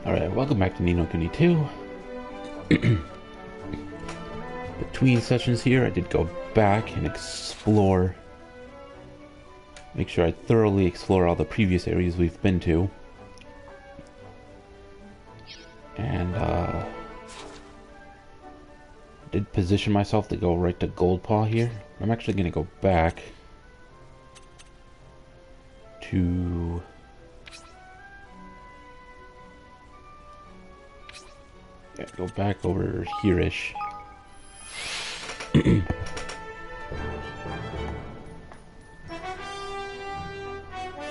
Alright, welcome back to Ni No Kuni 2. Between sessions here, I did go back and explore. Make sure I thoroughly explore all the previous areas we've been to. And, did position myself to go right to Gold Paw here. I'm actually going to go back to... Yeah, go back over here-ish. And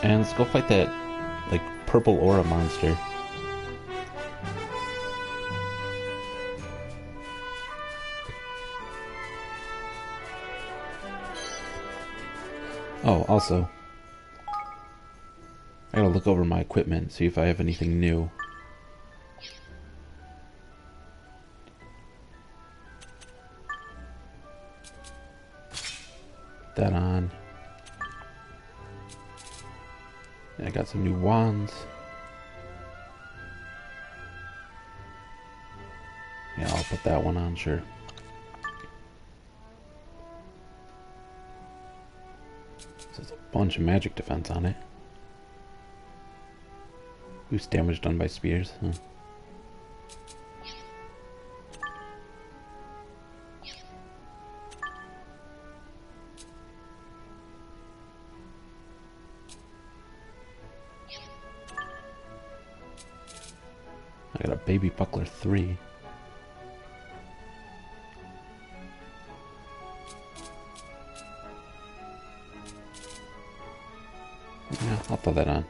let's go fight that, like, purple aura monster. Oh, also, I gotta look over my equipment, see if I have anything new. Put that on. And I got some new wands. Yeah, I'll put that one on, sure. There's a bunch of magic defense on it. Boost damage done by spears. Huh. I got a baby buckler 3. Yeah, I'll throw that on.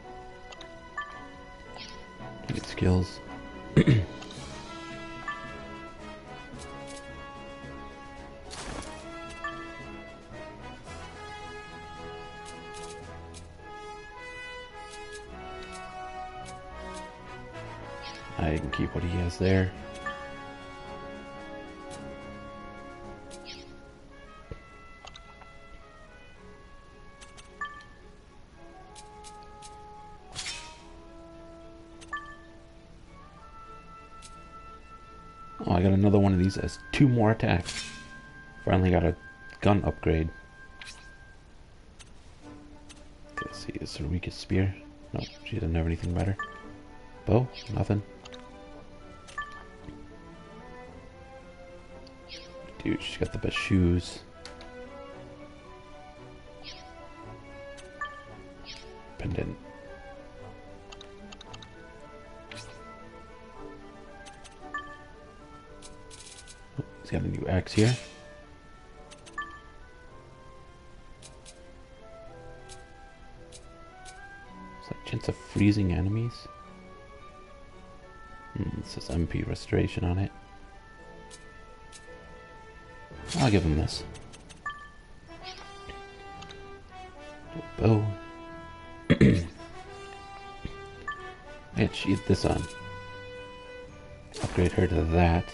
Get skills. I can keep what he has there. Oh, I got another one of these as 2 more attacks. Finally got a gun upgrade. Let's see, is her weakest spear? No, she doesn't have anything better. Bow? Nothing. Dude, she's got the best shoes. Pendant. Oh, he's got a new axe here. It's like chance of freezing enemies. It says MP restoration on it. I'll give him this. Bow. Yeah, she had this on. Upgrade her to that.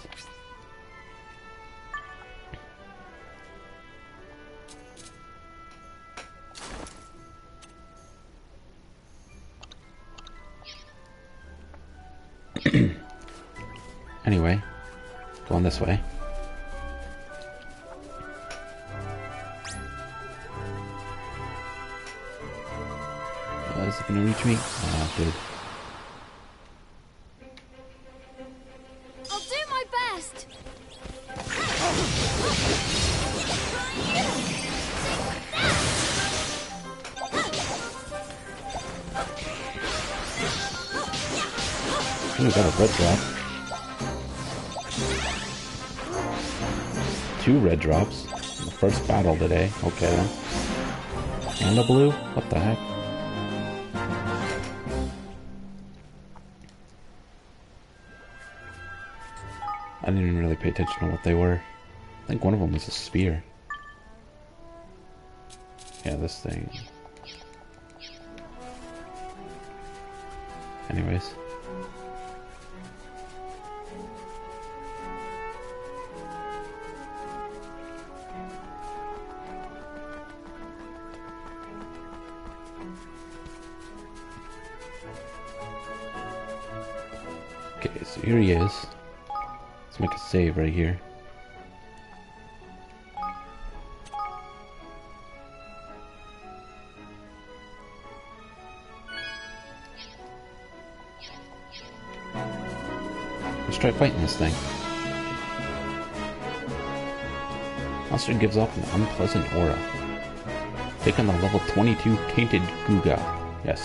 Anyway, going this way. Is it gonna reach me? Oh, good. I'll do my best. Ooh, got a red drop. 2 red drops. The first battle today. Okay then. And a blue? What the heck? I didn't even really pay attention to what they were. I think one of them was a spear. Yeah, this thing. Anyways. Okay, so here he is. Let's make a save right here. Let's try fighting this thing. Monster gives off an unpleasant aura. Take on the level 22 Tainted Guga. Yes.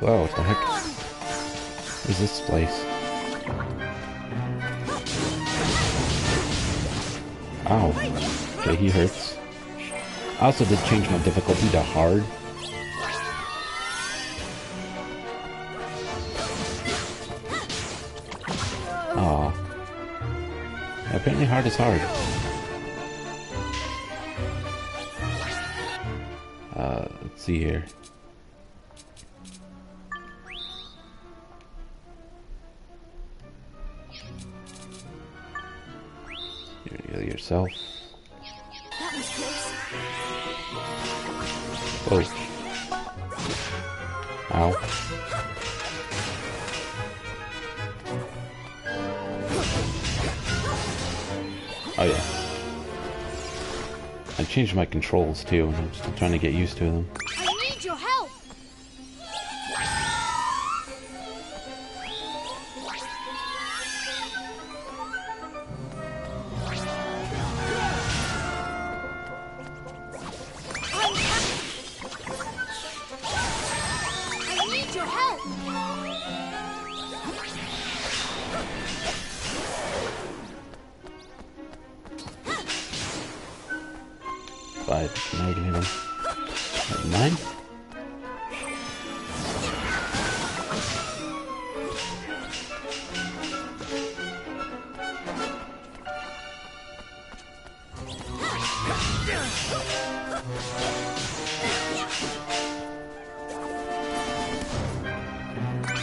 Whoa, what the heck? What is this place? Ow. Okay, he hurts. I also did change my difficulty to hard. Aw. Apparently hard is hard. Let's see here. You heal yourself. That was close. Oh. Ow. Oh yeah. I changed my controls too, and I'm still trying to get used to them. I need your help. I need your help. 5. Now we can hit him. 9?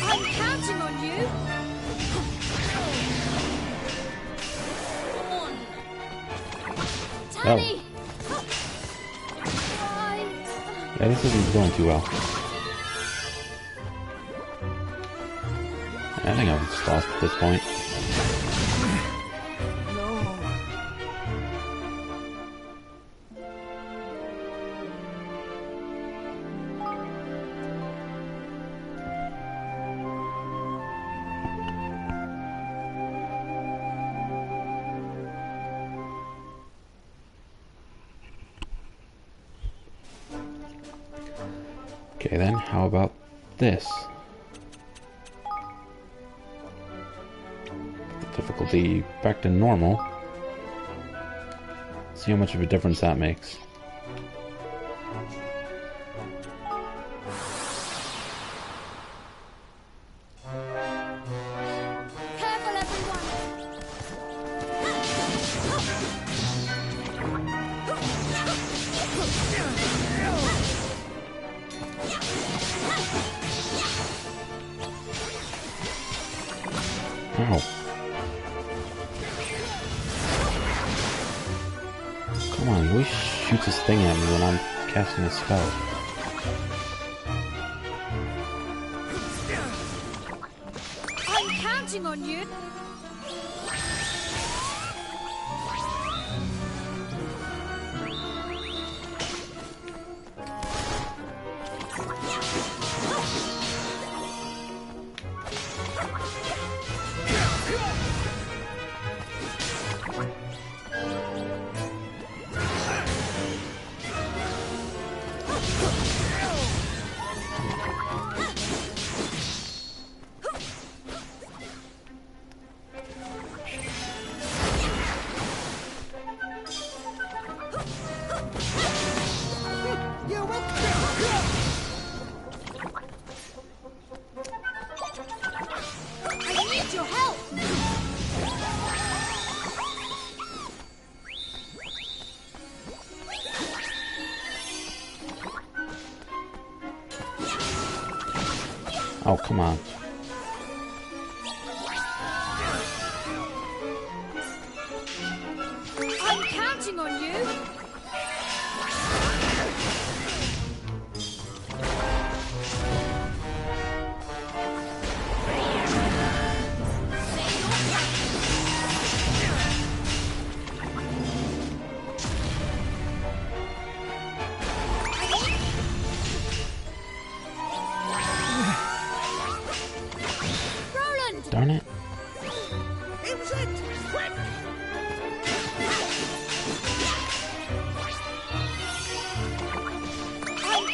I'm counting on you. Tally. Yeah, this isn't going too well. I think I'm just lost at this point. Okay then, how about this? Difficulty back to normal. See how much of a difference that makes. Careful, everyone. Ow. Come on, he always shoots his thing at me when I'm casting a spell. I'm counting on you. I need your help. Oh, come on. I'm counting on you.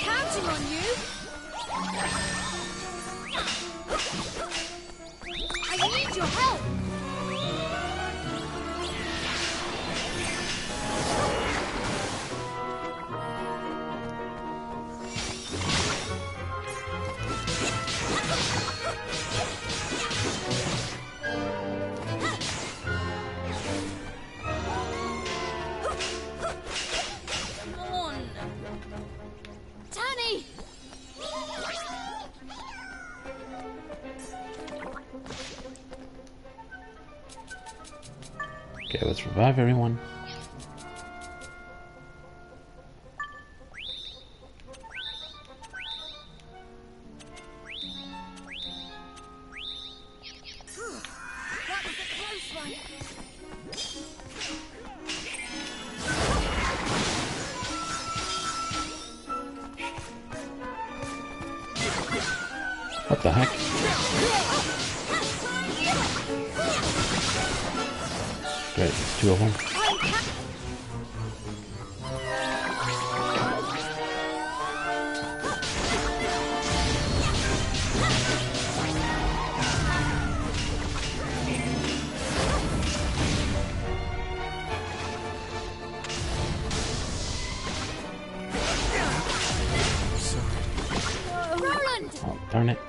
counting on you. I need your help. Come on. Tanny! Okay, let's revive everyone. That was a close one. What the heck? Great, there's two of them. Roland! Oh, darn it.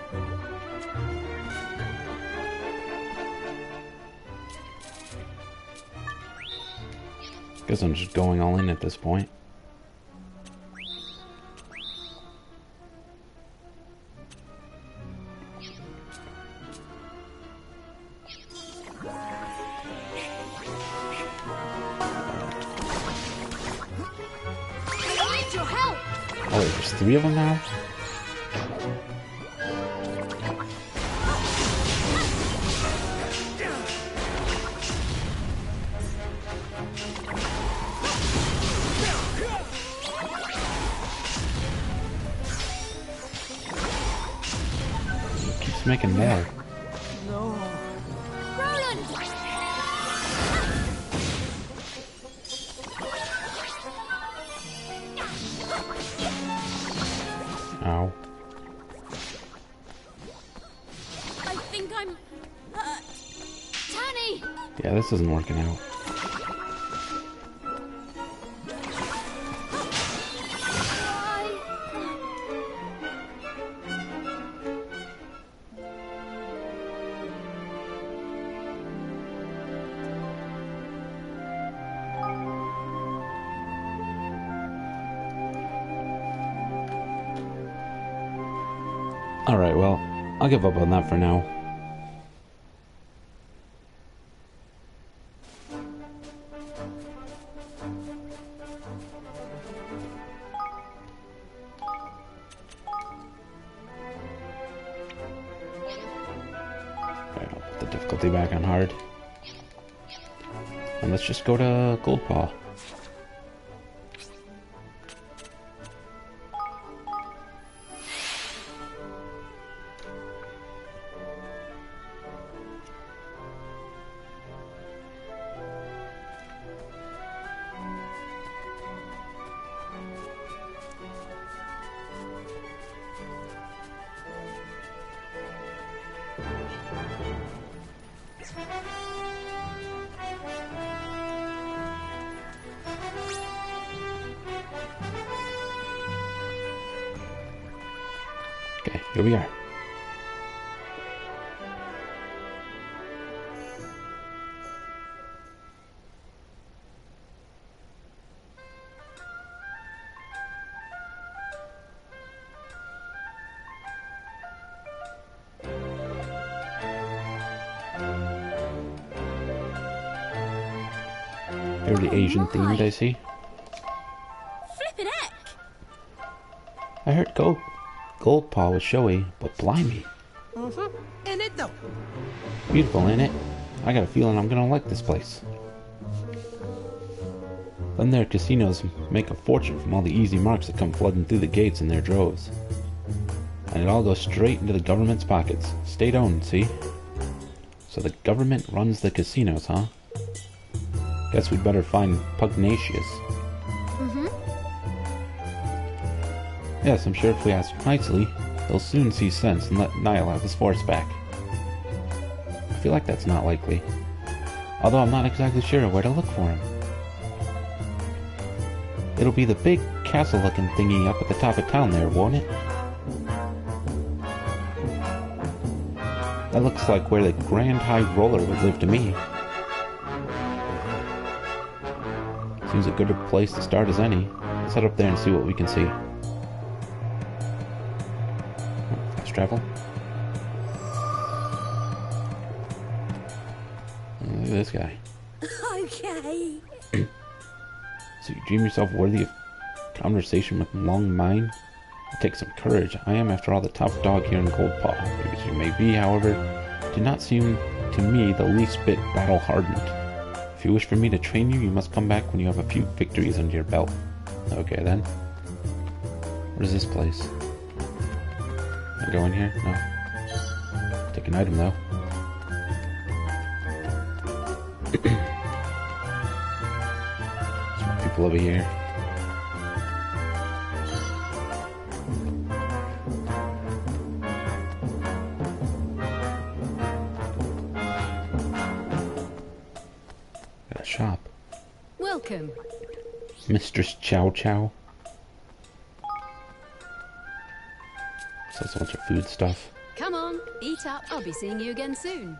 Guess I'm just going all in at this point. I need your help. Oh, wait, there's three of them now? It keeps making more. Roland! Ow. I think I'm hurt. Tanny! Yeah, this isn't working out. Alright, well, I'll give up on that for now. Alright, I'll put the difficulty back on hard. And let's just go to Goldpaw. Okay, here we are. Very Asian themed, I see. Flippin' heck! I heard Goldpaw was showy, but blimey. In it though. Beautiful, ain't it? I got a feeling I'm gonna like this place. Then their casinos make a fortune from all the easy marks that come flooding through the gates in their droves. And it all goes straight into the government's pockets. State-owned, see? So the government runs the casinos, huh? Guess we'd better find Pugnacious. Yes, I'm sure if we ask nicely, they'll soon see sense and let Niall have his force back. I feel like that's not likely. Although I'm not exactly sure where to look for him. It'll be the big castle-looking thingy up at the top of town there, won't it? That looks like where the Grand High Roller would live to me. Seems a good place to start as any. Let's head up there and see what we can see. Fast travel. Look at this guy. Okay. So you dream yourself worthy of conversation with Long Mine? It takes some courage. I am, after all, the top dog here in Gold Paw. As you may be, however, do not seem to me the least bit battle-hardened. If you wish for me to train you, you must come back when you have a few victories under your belt. Okay, then. What is this place? Can I go in here? No. Take an item, though. There's more people over here. Got a shop. Welcome. Mistress Chow Chow. Sells a bunch of food stuff. Come on, eat up. I'll be seeing you again soon.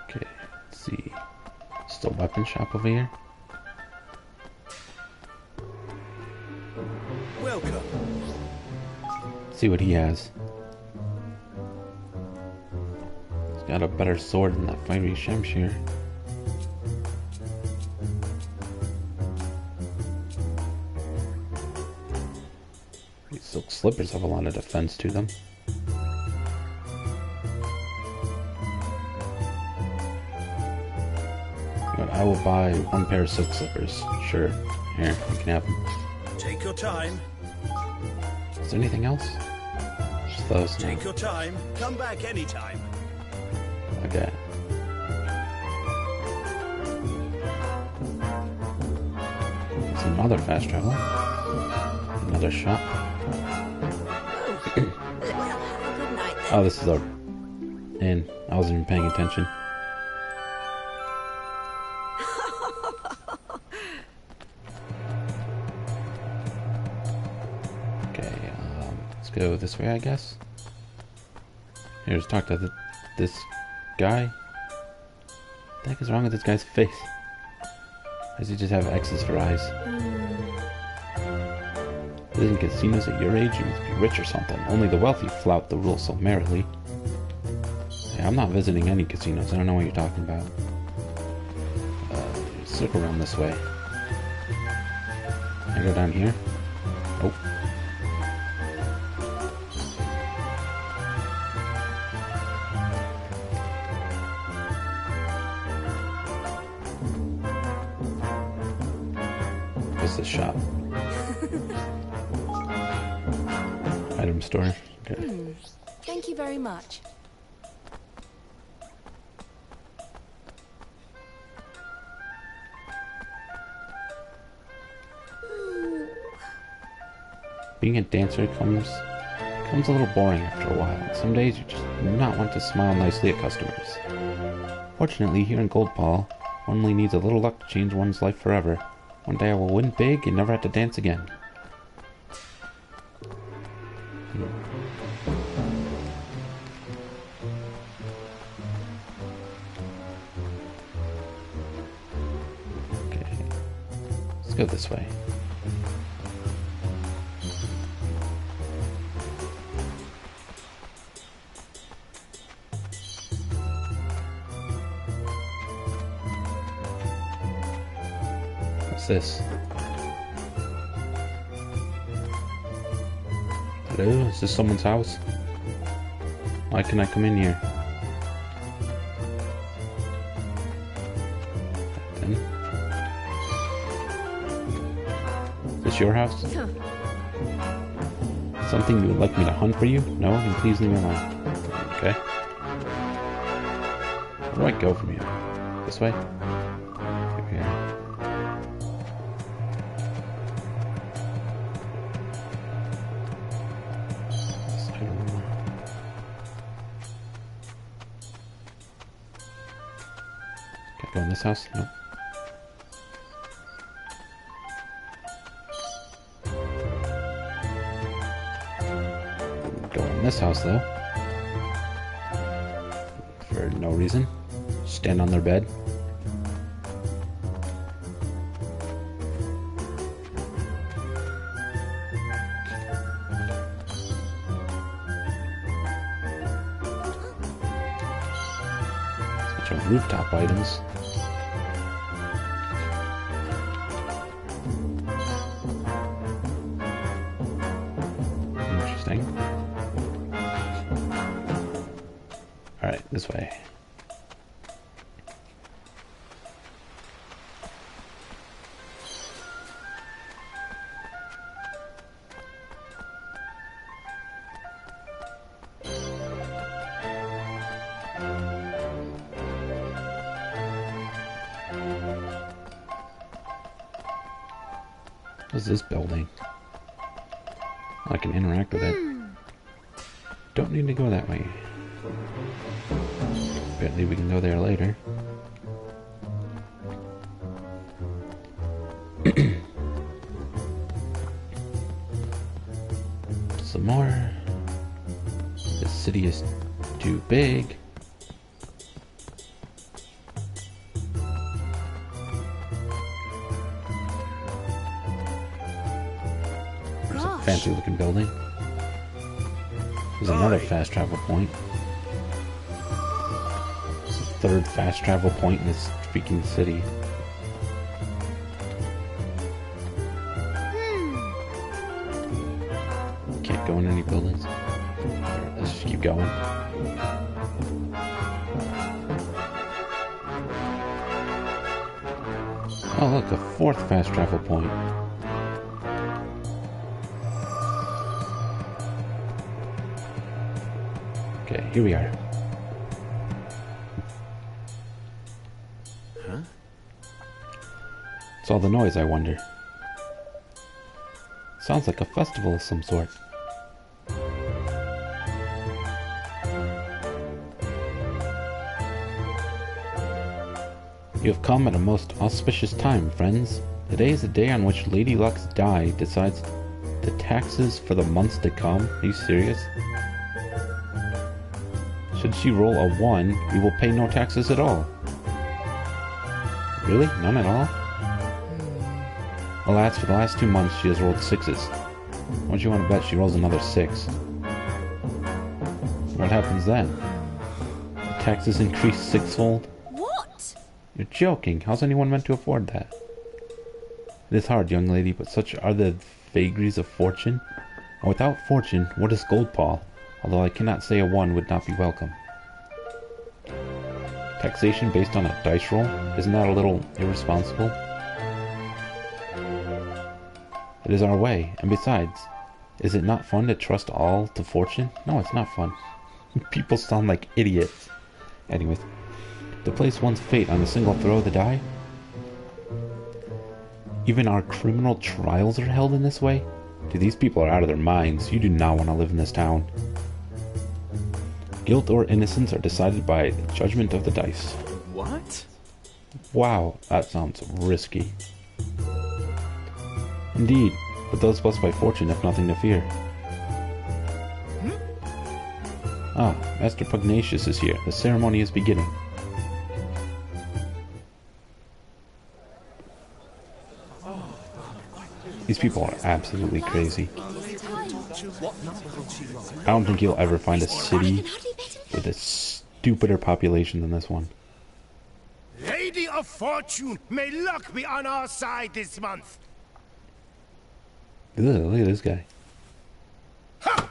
Okay, let's see. Still weapon shop over here. Welcome. See what he has. He's got a better sword than that fiery Shemshir. These silk slippers have a lot of defense to them. But I will buy one pair of silk slippers. Sure. Here, you can have them. Take your time. Is there anything else? Just those. Take your time. Come back anytime. Okay. Some other fast travel. Another shop. Oh, this is our inn. I wasn't even paying attention. Okay, let's go this way, I guess. Here's talk to this guy. What the heck is wrong with this guy's face? Why does he just have X's for eyes? In casinos at your age, you must be rich or something. Only the wealthy flout the rules so merrily. Yeah, I'm not visiting any casinos. I don't know what you're talking about. Look around this way. Can I go down here? Nope. What's this shop? Item store. Okay. Thank you very much. Being a dancer becomes a little boring after a while. Some days you just do not want to smile nicely at customers. Fortunately, here in Goldpaw, one only needs a little luck to change one's life forever. One day I will win big and never have to dance again. Okay, let's go this way. What's this? Hello, is this someone's house? Why can I come in here? Then. Is this your house? Something you would like me to hunt for you? No? Then please leave me alone. Okay. Where do I go from here? This way? Okay. I don't know. Can I go in this house? No. Go in this house though. For no reason. Stand on their bed. Bunch of rooftop items. Interesting. Alright, this way. What is this building? I can interact with it. Don't need to go that way. Apparently we can go there later. Some more. This city is too big. Fancy looking building. There's another fast travel point. It's the third fast travel point in this freaking city. Can't go in any buildings. Let's just keep going. Oh look, a fourth fast travel point. Okay, here we are. Huh? It's all the noise, I wonder. Sounds like a festival of some sort. You have come at a most auspicious time, friends. Today is the day on which Lady Luck's die decides the taxes for the months to come. Are you serious? Should she roll a 1, we will pay no taxes at all. Really? None at all? Alas, for the last 2 months she has rolled 6s. What do you want to bet she rolls another 6? What happens then? Taxes increase 6-fold? What? You're joking. How's anyone meant to afford that? It is hard, young lady, but such are the vagaries of fortune. And without fortune, what is gold, Paul? Although I cannot say a 1 would not be welcome. Taxation based on a dice roll? Isn't that a little irresponsible? It is our way, and besides, is it not fun to trust all to fortune? No, it's not fun. People sound like idiots. Anyways, to place one's fate on a single throw of the die? Even our criminal trials are held in this way? Dude, these people are out of their minds. You do not want to live in this town. Guilt or innocence are decided by the judgment of the dice. What? Wow, that sounds risky. Indeed, but those blessed by fortune have nothing to fear. Ah, Master Pugnacious is here. The ceremony is beginning. These people are absolutely crazy. I don't think you'll ever find a city with a stupider population than this one. Lady of Fortune, may luck be on our side this month. Ugh, look at this guy. Ha!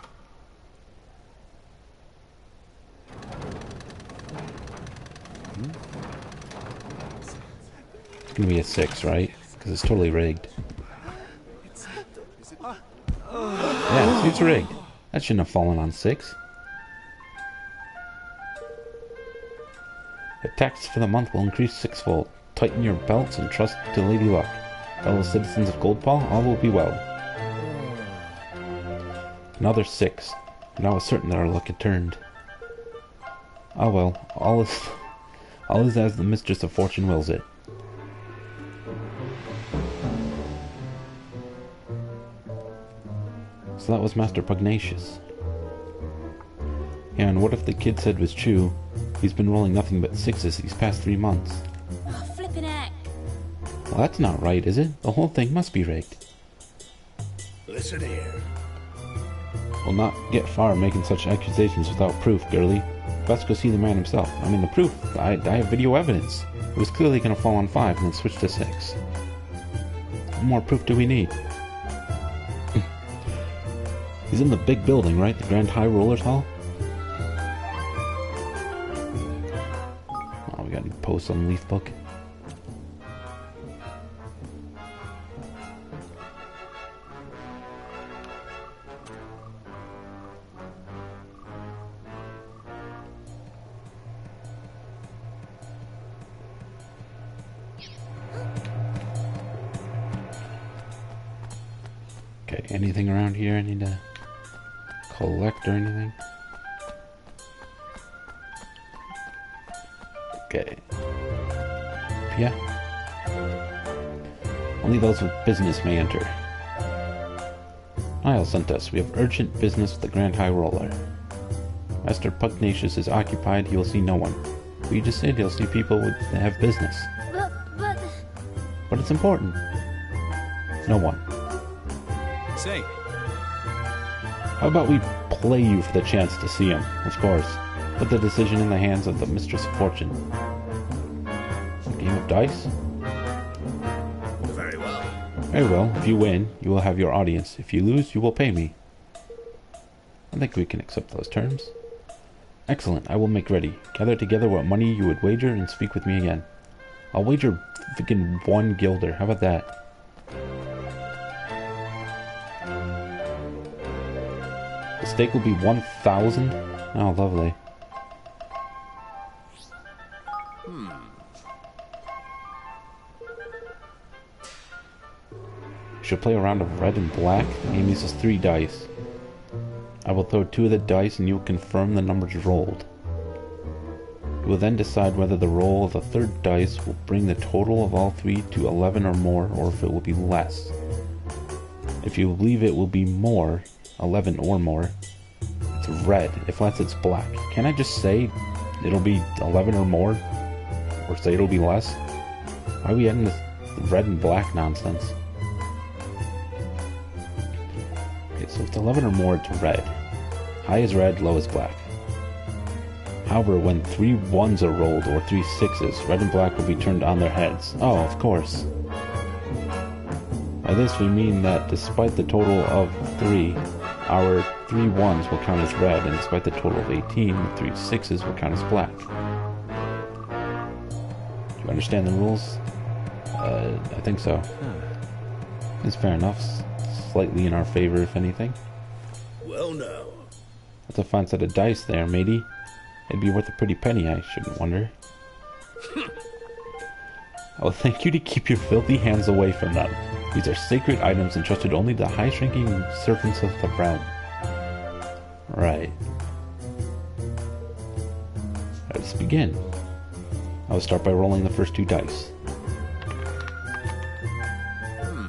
It's gonna be a 6, right? Because it's totally rigged. Yeah, see, it's rigged. That shouldn't have fallen on 6. The tax for the month will increase sixfold. Tighten your belts and trust to Lady Luck. Fellow citizens of Goldpaw, all will be well. Another 6. And I was certain that our luck had turned. Oh well, all is as the Mistress of Fortune wills it. So that was Master Pugnacious. Yeah, and what if the kid said was true? He's been rolling nothing but 6s these past 3 months. Oh, flippin' heck. Well, that's not right, is it? The whole thing must be rigged. Listen here. We'll not get far making such accusations without proof, girlie. Let's go see the man himself. I mean, the proof. I have video evidence. It was clearly going to fall on 5 and then switch to 6. What more proof do we need? He's in the big building, right? The Grand High Rollers Hall? Oh, we got any posts on the Leaf Book? Okay, anything around here I need to collect or anything? Okay. Yeah. Only those with business may enter. Niall sent us. We have urgent business with the Grand High Roller. Master Pugnacious is occupied. He will see no one. We just said he'll see people that have business. But it's important. No one. Say, How about we play you for the chance to see him? Of course. Put the decision in the hands of the Mistress of Fortune. A game of dice? Very well. Very well. If you win, you will have your audience. If you lose, you will pay me. I think we can accept those terms. Excellent. I will make ready. Gather together what money you would wager and speak with me again. I'll wager freaking 1 guilder. How about that? The stake will be 1,000? Oh, lovely. We should play a round of red and black. The game uses 3 dice. I will throw 2 of the dice and you will confirm the numbers rolled. You will then decide whether the roll of the 3rd dice will bring the total of all 3 to 11 or more, or if it will be less. If you believe it will be more, 11 or more, it's red. If less, it's black. Can I just say it'll be 11 or more? Or say it'll be less? Why are we adding this red and black nonsense? Okay, so if it's 11 or more, it's red. High is red, low is black. However, when 3 1s are rolled, or 3 6s, red and black will be turned on their heads. Oh, of course. By this we mean that despite the total of 3, our 3 1s will count as red, and despite the total of 18, 3 6s will count as black. Do you understand the rules? I think so. It's fair enough. Slightly in our favor, if anything. Well, now. That's a fine set of dice there, matey. It'd be worth a pretty penny, I shouldn't wonder. I will thank you to keep your filthy hands away from them. These are sacred items entrusted only to the high-ranking servants of the realm. Right. Let's begin. I will start by rolling the first 2 dice.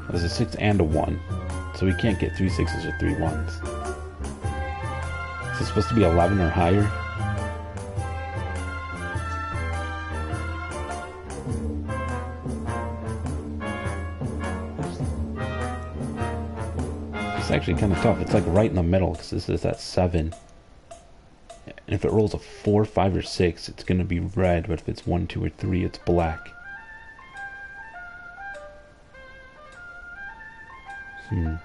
There's a 6 and a 1, so we can't get 3 6s or 3 1s. Is it supposed to be 11 or higher? It's actually kind of tough. It's like right in the middle because this is at 7. And if it rolls a 4, 5, or 6, it's going to be red. But if it's 1, 2, or 3, it's black. I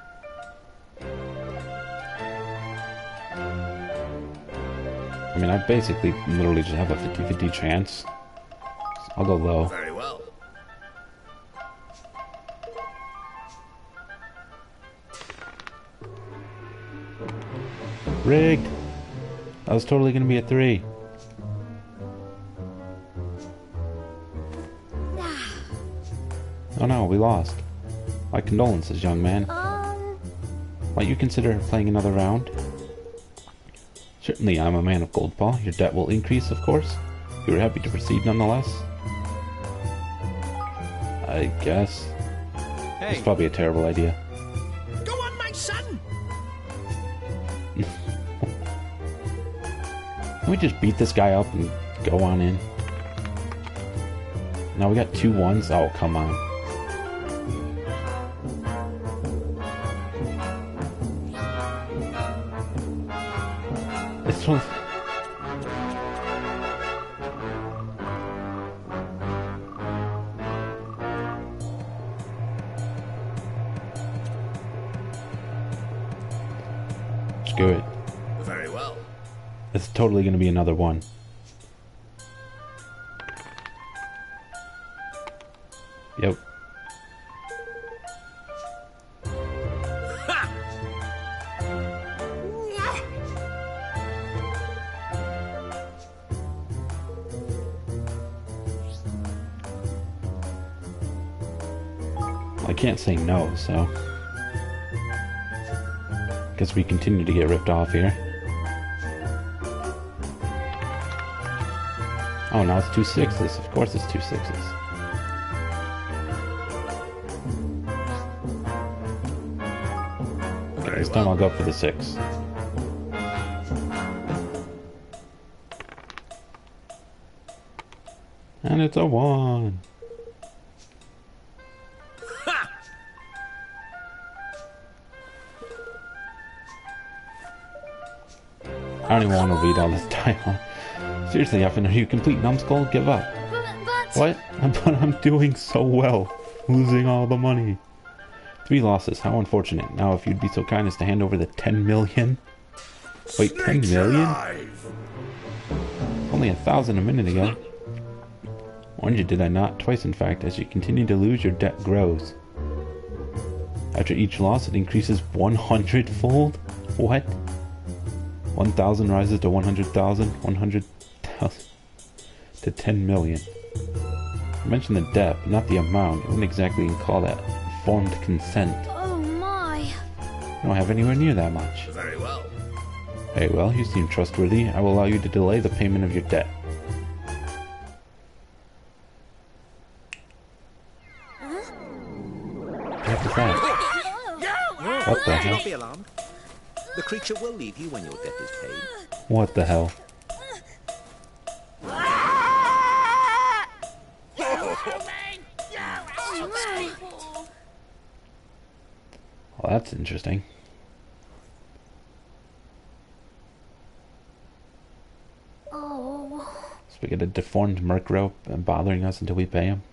mean, I basically literally just have a 50-50 chance. I'll go low. Very well. Rigged! That was totally going to be a 3. Oh no, we lost. My condolences, young man. Might you consider playing another round? Certainly, I'm a man of gold, Paul. Your debt will increase, of course. You were happy to proceed nonetheless? I guess. Hey. It's probably a terrible idea. Go on, my son! Can we just beat this guy up and go on in? Now we got 2 1s. Oh, come on. This one. Screw it. Very well. It's totally going to be another one. Yep. I can't say no, so guess we continue to get ripped off here. Oh, now it's 2 6s. Of course it's 2 6s. Okay, this time I'll go for the 6. And it's a 1. I don't even want to read all this dialogue. Seriously, Effin, are you complete numbskull? Give up. But... What? But I'm doing so well. Losing all the money. 3 losses. How unfortunate. Now, if you'd be so kind as to hand over the 10 million. Wait, 10 million? Only 1,000 a minute ago. Warned you, did I not? Twice, in fact. As you continue to lose, your debt grows. After each loss, it increases 100-fold? What? 1,000 rises to 100,000, 100,000 to 10 million. I mentioned the debt, but not the amount. You wouldn't exactly call that informed consent. Oh my. I don't have anywhere near that much. Very well. Very well, you seem trustworthy. I will allow you to delay the payment of your debt. What was that? What the Do hell? not be alarmed. The creature will leave you when your debt is paid. What the hell? Well, that's interesting. Oh. So we get a deformed merc rope and bothering us until we pay him.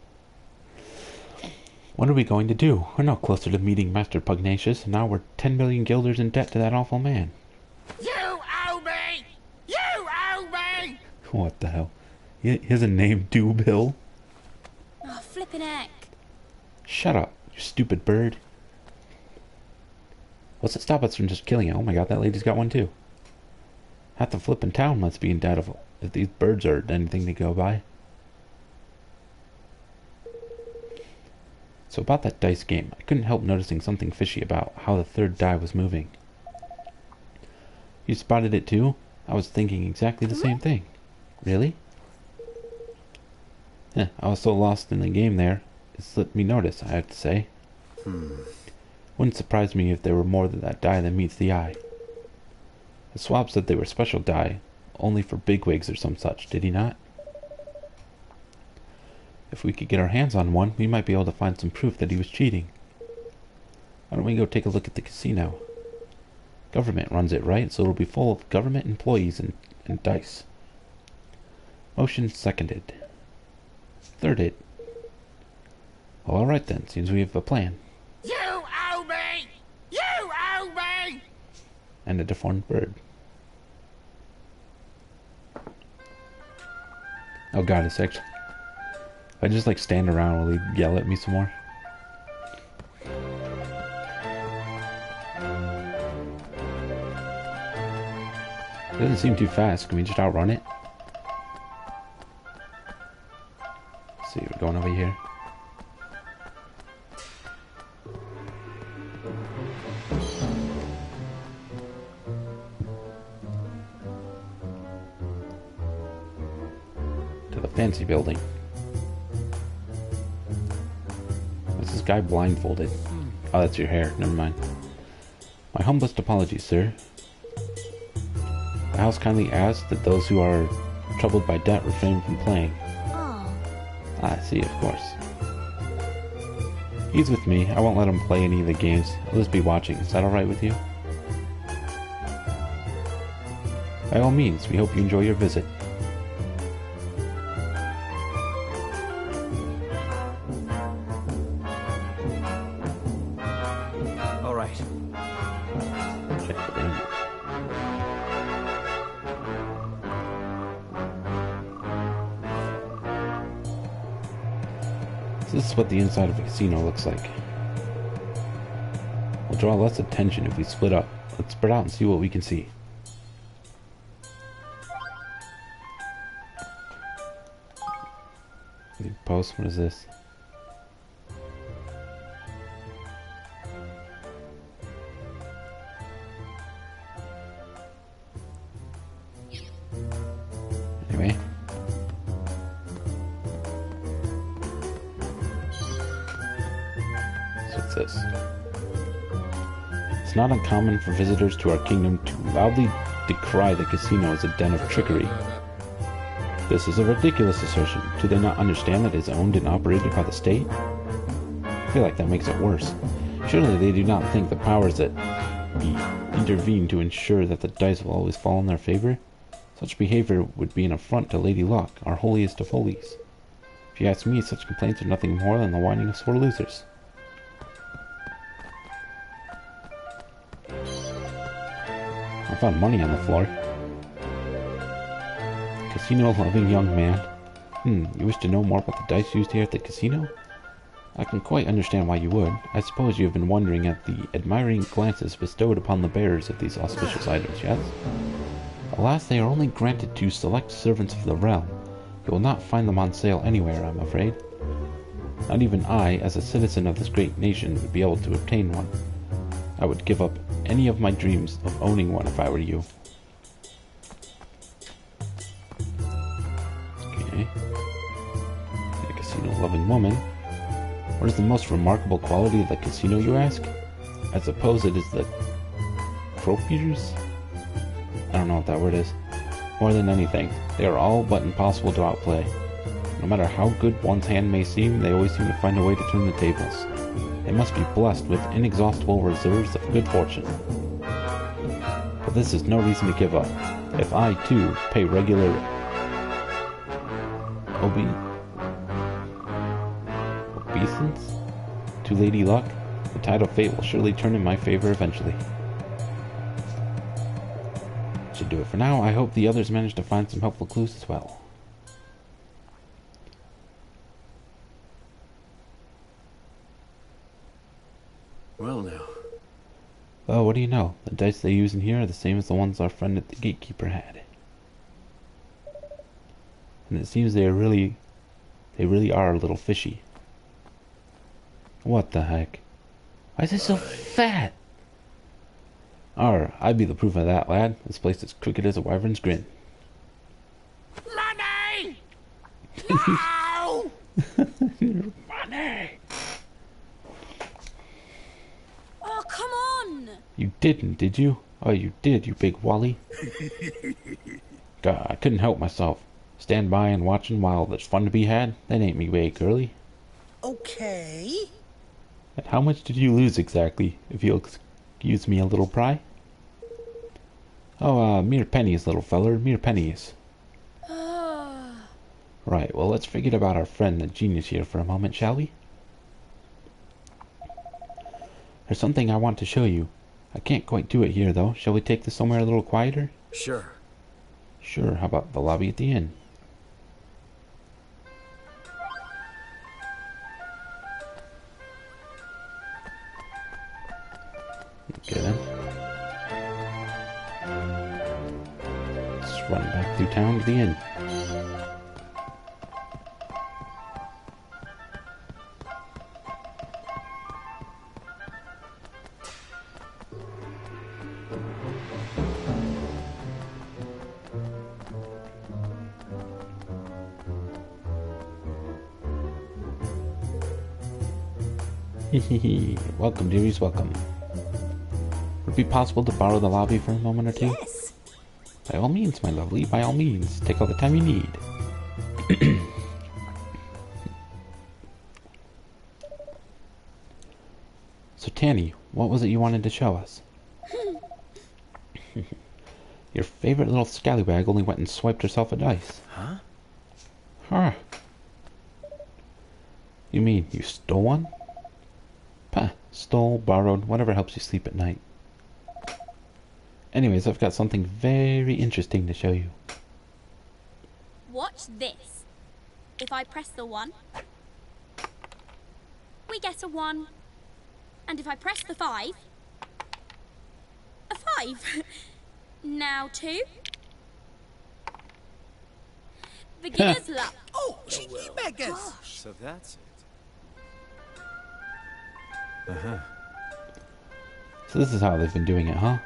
What are we going to do? We're no closer to meeting Master Pugnacious, and now we're 10 million guilders in debt to that awful man. You owe me! You owe me! What the hell? He has a name, Doobill? Oh, flippin' heck. Shut up, you stupid bird. What's to stop us from just killing it? Oh my god, that lady's got one too. Half the flippin' town must be in debt if these birds are anything to go by. So about that dice game, I couldn't help noticing something fishy about how the third die was moving. You spotted it too? I was thinking exactly the same thing. Really? I was so lost in the game there, it slipped me notice, I have to say. Wouldn't surprise me if there were more than that die than meets the eye. The swab said they were special die, only for bigwigs or some such, did he not? If we could get our hands on one, we might be able to find some proof that he was cheating. Why don't we go take a look at the casino? Government runs it, right? So it'll be full of government employees and dice. Motion seconded. Thirded. Well, alright then, seems we have a plan. You owe me! You owe me! And a deformed bird. Oh god, it's actually... If I just like stand around, will he yell at me some more? It doesn't seem too fast. Can we just outrun it? Let's see, we're going over here. fancy building. Is this guy blindfolded? Oh, that's your hair. Never mind. My humblest apologies, sir. The house kindly asks that those who are troubled by debt refrain from playing. Oh. I see, of course. He's with me. I won't let him play any of the games. I'll just be watching. Is that alright with you? By all means, we hope you enjoy your visit. All right. This is what the inside of a casino looks like. We'll draw less attention if we split up. Let's spread out and see what we can see. Post, what is this? Anyway. So what's this? It's not uncommon for visitors to our kingdom to loudly decry the casino as a den of trickery. This is a ridiculous assertion. Do they not understand that it is owned and operated by the state? I feel like that makes it worse. Surely they do not think the powers that be intervene to ensure that the dice will always fall in their favor? Such behavior would be an affront to Lady Luck, our holiest of holies. If you ask me, such complaints are nothing more than the whining of sore losers. I found money on the floor. Casino-loving young man. You wish to know more about the dice used here at the casino? I can quite understand why you would. I suppose you have been wondering at the admiring glances bestowed upon the bearers of these auspicious items, yes? Alas, they are only granted to select servants of the realm. You will not find them on sale anywhere, I'm afraid. Not even I, as a citizen of this great nation, would be able to obtain one. I would give up any of my dreams of owning one if I were you. A casino-loving woman. What is the most remarkable quality of the casino, you ask? I suppose it is the croupiers? I don't know what that word is. More than anything, they are all but impossible to outplay. No matter how good one's hand may seem, they always seem to find a way to turn the tables. They must be blessed with inexhaustible reserves of good fortune. But this is no reason to give up. If I, too, pay regular obeisance to Lady Luck, the tide of fate will surely turn in my favor eventually. Should do it for now. I hope the others manage to find some helpful clues as well. Well now. Well, what do you know? The dice they use in here are the same as the ones our friend at the gatekeeper had. And it seems they really are a little fishy. What the heck? Why is it so fat? I'd be the proof of that, lad. This place is crooked as a wyvern's grin. Money! No! Money! Oh, come on! You didn't, did you? Oh, you did, you big wally. God, I couldn't help myself. Stand by and watching while there's fun to be had? That ain't me way, girlie. Okay. And how much did you lose exactly, if you'll excuse me a little pry? Oh, mere pennies, little feller, mere pennies. Right, well, let's forget about our friend, the genius here, for a moment, shall we? There's something I want to show you. I can't quite do it here, though. Shall we take this somewhere a little quieter? Sure. Sure, how about the lobby at the inn? Okay then. Let's run back through town to the inn. Welcome, dearies, welcome. Would it be possible to borrow the lobby for a moment or two? Yes. By all means, my lovely, by all means. Take all the time you need. So, Tanny, what was it you wanted to show us? Your favorite little scallywag only went and swiped herself a dice. Huh? Huh. You mean you stole one? Pah, stole, borrowed, whatever helps you sleep at night. Anyways, I've got something very interesting to show you. Watch this. If I press the 1, we get a 1. And if I press the 5, a 5. Now 2. Beginner's luck. Oh, cheeky beggars! So that's it. So this is how they've been doing it, huh?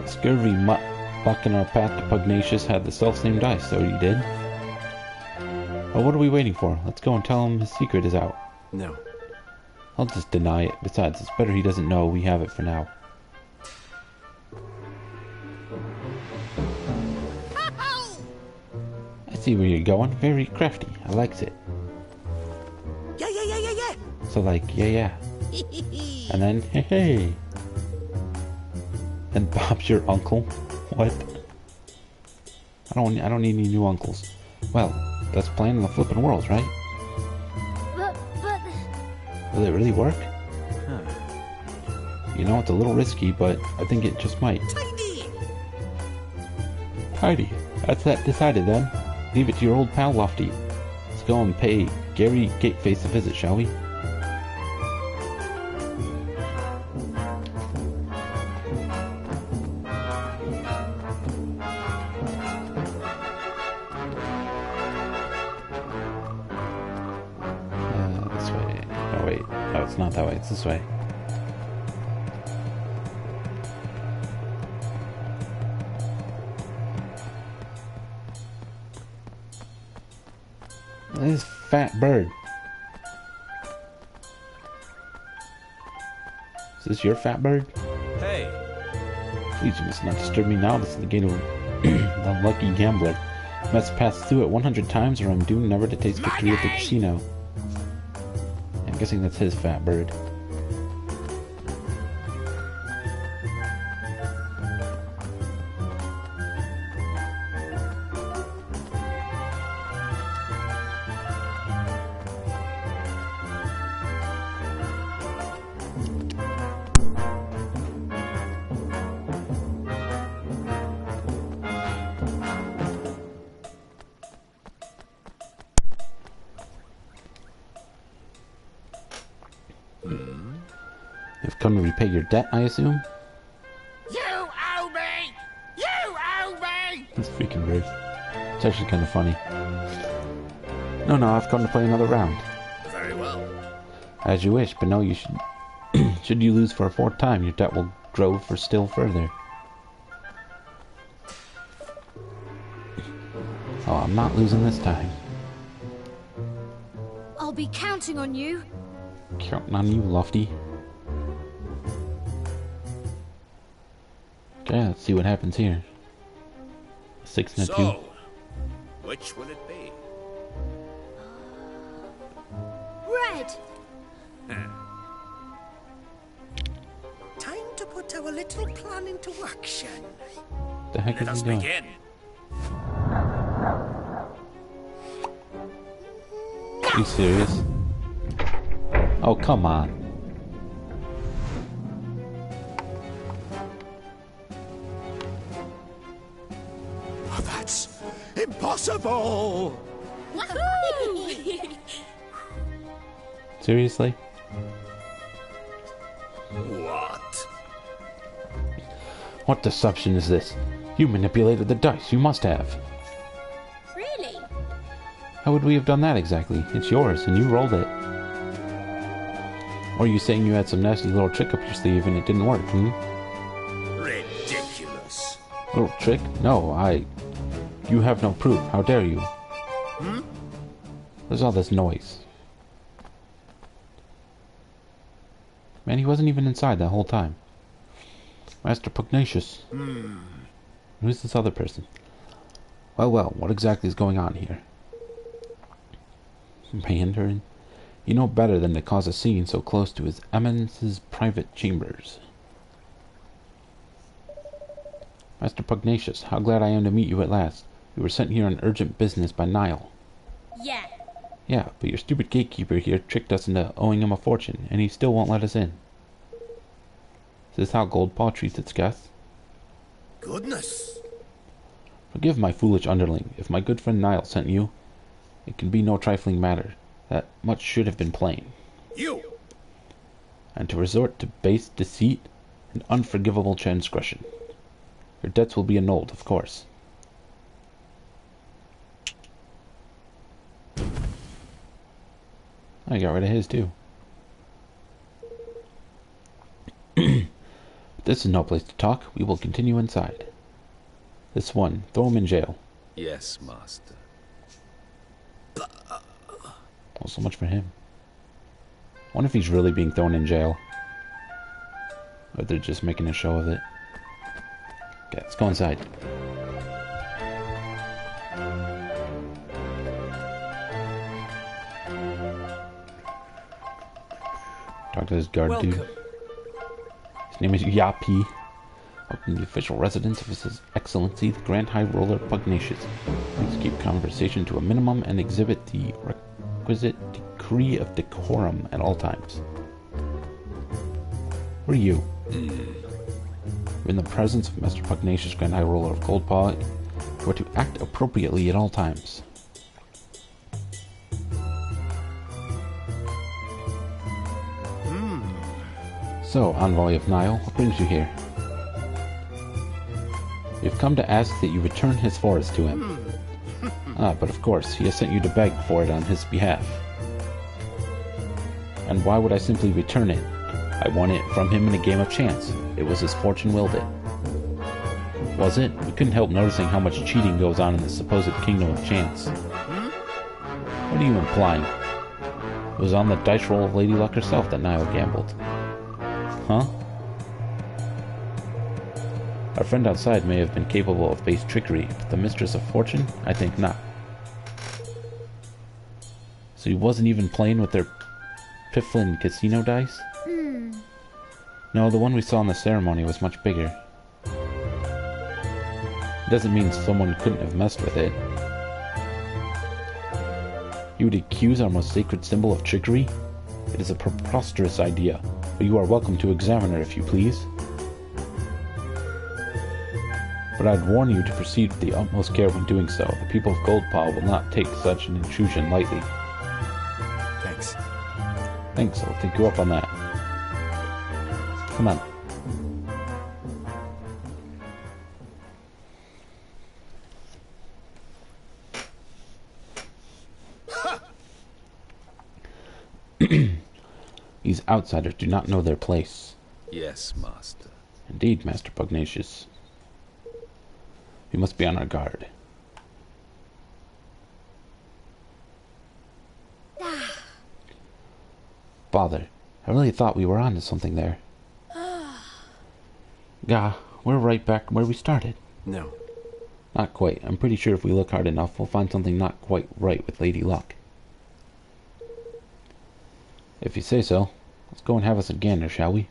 Scurvy mutt buck in our path to Pugnacious had the self-same dice, so you did. Well, what are we waiting for? Let's go and tell him his secret is out. No. I'll just deny it. Besides, it's better he doesn't know we have it for now. I see where you're going. Very crafty. I likes it. Yeah. So like, yeah. And then, hey. And Bob's your uncle? What? I don't need any new uncles. Well, that's playing in the flippin' worlds, right? But... Will it really work? Huh. You know, it's a little risky, but I think it just might. Tidy. That's that decided then. Leave it to your old pal Lofty. Let's go and pay Gary Gateface a visit, shall we? This way. Oh wait. Oh, it's not that way. It's this way. This fat bird. Is this your fat bird? Hey. Please, you must not disturb me now. This is the gate of the lucky gambler. I must pass through it 100 times or I'm doomed never to taste victory at the casino. I'm guessing that's his fat bird. You've come to repay your debt, I assume? You owe me! You owe me! That's freaking rude. It's actually kind of funny. No, I've come to play another round. Very well. As you wish, but no, you should... should you lose for a fourth time, your debt will grow for still further. Oh, I'm not losing this time. I'll be counting on you. Counting on you, Lofty. Okay, let's see what happens here. 6 and a 2. So, which will it be? Red. Time to put our little plan into action. The heck Let is us he doing? begin. Are you serious? Oh, come on. Oh, that's impossible! Seriously? What? What deception is this? You manipulated the dice, you must have. Really? How would we have done that exactly? It's yours, and you rolled it. Or are you saying you had some nasty little trick up your sleeve and it didn't work, Ridiculous. Little trick? No, You have no proof. How dare you? There's all this noise. Man, he wasn't even inside that whole time. Master Pugnacious. Who's this other person? Well, well, what exactly is going on here? Mandarin, you know better than to cause a scene so close to His Eminence's private chambers. Master Pugnacious, how glad I am to meet you at last. We were sent here on urgent business by Niall. Yeah. Yeah, but your stupid gatekeeper here tricked us into owing him a fortune, and he still won't let us in. Is this how Goldpaw treats its guests? Goodness. Forgive my foolish underling. If my good friend Niall sent you, it can be no trifling matter. That much should have been plain. You! And to resort to base deceit, an unforgivable transgression. Your debts will be annulled, of course. I got rid of his, too. This is no place to talk. We will continue inside. This one, throw him in jail. Yes, master. Well, so much for him. I wonder if he's really being thrown in jail. Or they're just making a show of it. Okay, let's go inside. Talk to this guard dude. His name is Yapi. Welcome to the official residence of His Excellency, the Grand High Ruler Pugnacious. Please keep conversation to a minimum and exhibit the requisite degree of decorum at all times. Who are you? In the presence of Master Pugnacious, Grand High Ruler of Goldpaw, you are to act appropriately at all times. So, Envoy of Niall, what brings you here? We've come to ask that you return his forest to him. But of course, he has sent you to beg for it on his behalf. And why would I simply return it? I won it from him in a game of chance. It was his fortune willed it. Was it? We couldn't help noticing how much cheating goes on in the supposed kingdom of chance. What are you implying? It was on the dice roll of Lady Luck herself that Niall gambled. Huh? Our friend outside may have been capable of base trickery, but the mistress of fortune? I think not. So he wasn't even playing with their pifflin casino dice? No, the one we saw in the ceremony was much bigger. It doesn't mean someone couldn't have messed with it. You would accuse our most sacred symbol of trickery? It is a preposterous idea, but you are welcome to examine her if you please. But I'd warn you to proceed with the utmost care when doing so. The people of Goldpaw will not take such an intrusion lightly. Thanks. Thanks, I'll take you up on that. Come on. These outsiders do not know their place. Yes, master. Indeed, Master Pugnacious. We must be on our guard. Father, I really thought we were onto something there. Gah, we're right back where we started. No. Not quite. I'm pretty sure if we look hard enough, we'll find something not quite right with Lady Luck. If you say so, let's go and have us a gander, shall we?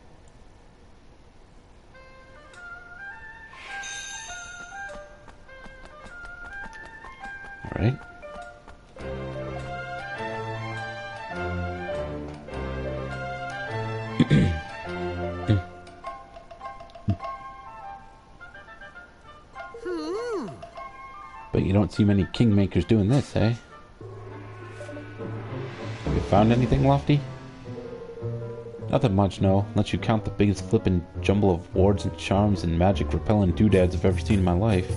Alright. But you don't see many kingmakers doing this, eh? You found anything, Lofty? Nothing much, no, unless you count the biggest flippin' jumble of wards and charms and magic repellent doodads I've ever seen in my life.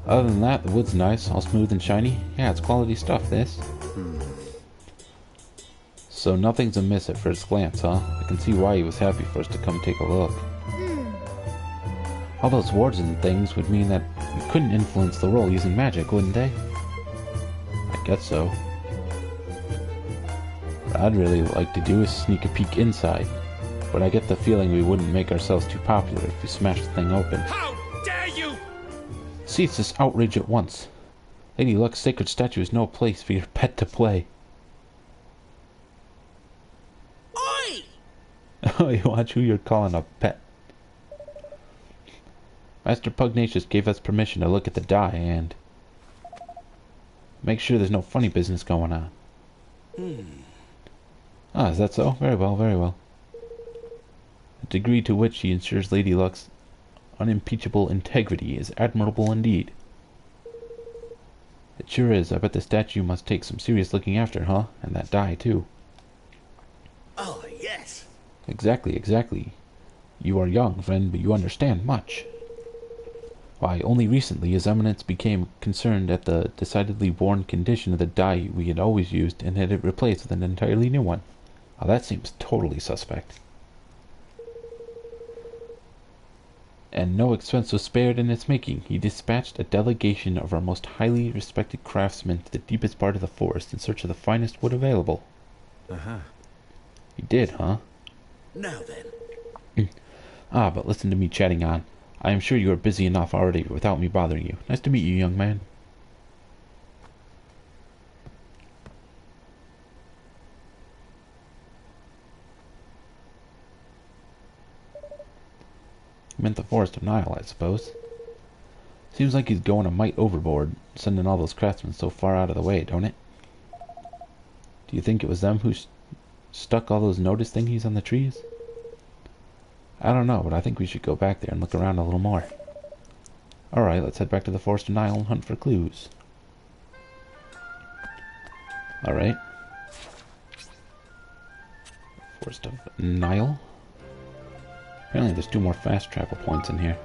Other than that, the wood's nice, all smooth and shiny. Yeah, it's quality stuff, this. So nothing's amiss at first glance, huh? I can see why he was happy for us to come take a look. All those wards and things would mean that we couldn't influence the roll using magic, wouldn't they? I guess so. What I'd really like to do is sneak a peek inside, but I get the feeling we wouldn't make ourselves too popular if we smashed the thing open. How dare you! Cease this outrage at once. Lady Luck's sacred statue is no place for your pet to play. Oi! Oh, watch who you're calling a pet. Master Pugnacious gave us permission to look at the die and make sure there's no funny business going on. Ah, is that so? Very well, very well. The degree to which he ensures Lady Luck's unimpeachable integrity is admirable indeed. It sure is. I bet the statue must take some serious looking after, huh? And that die, too. Oh, yes. Exactly, exactly. You are young, friend, but you understand much. Why, only recently His Eminence became concerned at the decidedly worn condition of the die we had always used and had it replaced with an entirely new one. Now that seems totally suspect. And no expense was spared in its making. He dispatched a delegation of our most highly respected craftsmen to the deepest part of the forest in search of the finest wood available. He did, huh? Now then. Ah, but listen to me chatting on. I am sure you are busy enough already without me bothering you. Nice to meet you, young man. You meant the Forest of Nile, I suppose. Seems like he's going a mite overboard, sending all those craftsmen so far out of the way, don't it? Do you think it was them who stuck all those notice thingies on the trees? I don't know, but I think we should go back there and look around a little more. Alright, let's head back to the Forest of Nile and hunt for clues. Alright. Forest of Nile. Apparently there's 2 more fast travel points in here.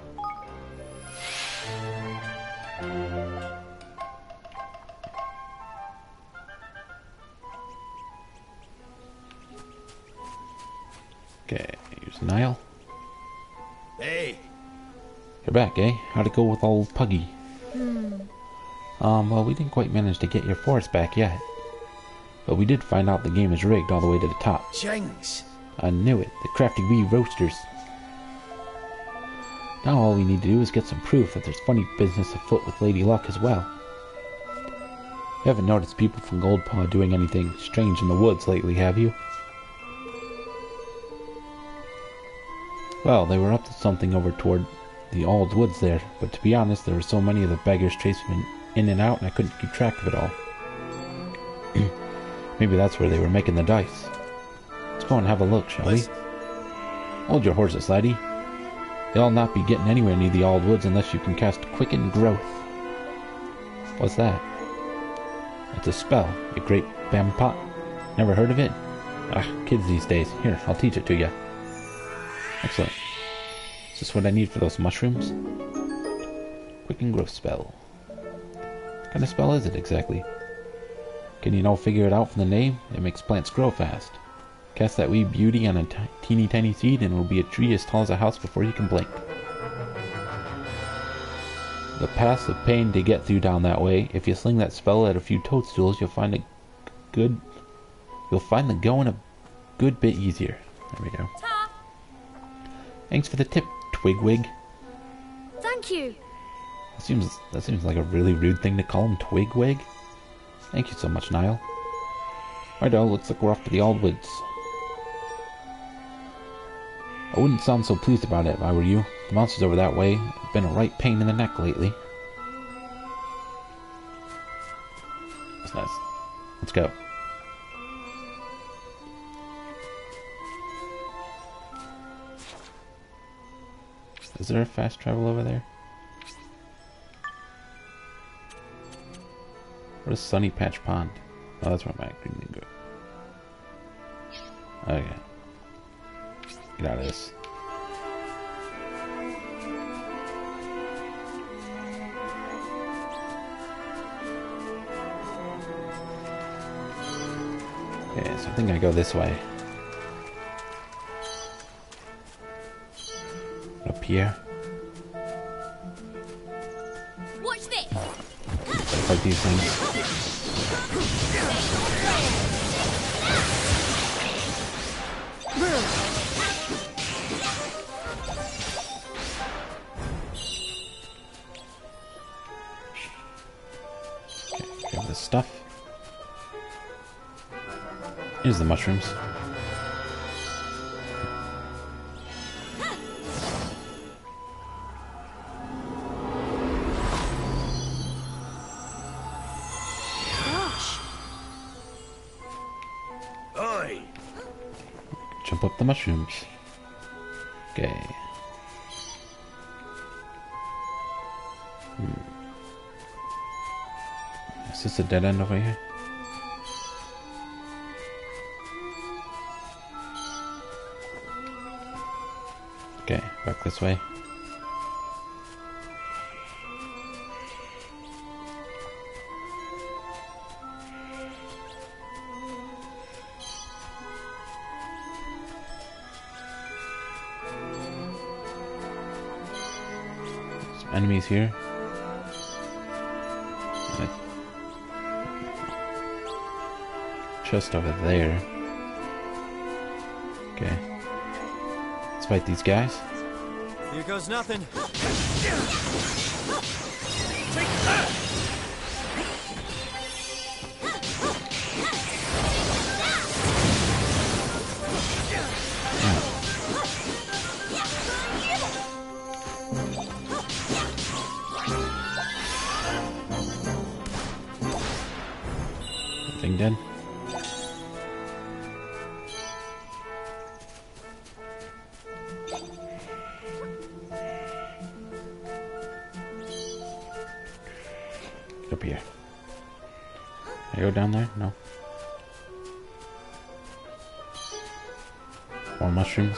Okay, here's Nile. Hey. You're back, eh? How'd it go with old Puggy? Well, we didn't quite manage to get your forest back yet. But we did find out the game is rigged all the way to the top. Jinx. I knew it. The crafty wee roasters. Now all we need to do is get some proof that there's funny business afoot with Lady Luck as well. You haven't noticed people from Goldpaw doing anything strange in the woods lately, have you? Well, they were up to something over toward the old woods there, but to be honest, there were so many of the beggars chasing in and out, and I couldn't keep track of it all. Maybe that's where they were making the dice. Let's go and have a look, shall we? Hold your horses, laddie. They'll not be getting anywhere near the old woods unless you can cast Quicken Growth. What's that? It's a spell, you great bampot. Never heard of it? Ah, kids these days. Here, I'll teach it to you. Excellent. Is this what I need for those mushrooms? Quicken Growth spell. What kind of spell is it exactly? Can you figure it out from the name? It makes plants grow fast. Cast that wee beauty on a teeny tiny seed and it will be a tree as tall as a house before you can blink. The paths of pain to get through down that way. If you sling that spell at a few toadstools, you'll find the going a good bit easier. There we go. Thanks for the tip, Twigwig. Thank you. That seems like a really rude thing to call him, Twigwig. Thank you so much, Niall. Righto, looks like we're off to the old woods. I wouldn't sound so pleased about it if I were you. The monsters over that way have been a right pain in the neck lately. That's nice. Let's go. Is there a fast travel over there? What is Sunny Patch Pond? Oh, that's where I'm at. Okay. Get out of this. Okay, so I think I go this way. Up here. Watch this. Fight these things. Here's the mushrooms. Gosh. Oi! Jump up the mushrooms. Okay. Is this a dead end over here? Okay, back this way. Some enemies here. And a chest over there. Okay. Let's fight these guys. Here goes nothing. Take that! Thing dead. Get up here. Can I go down there? No. More mushrooms.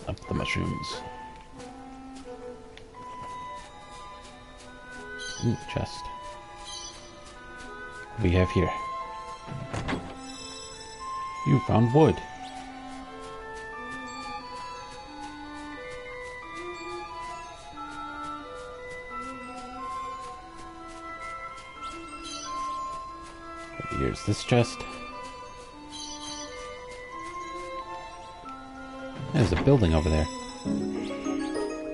Up the mushrooms. Ooh, chest. What do we have here? You found wood. Here's this chest. There's a building over there.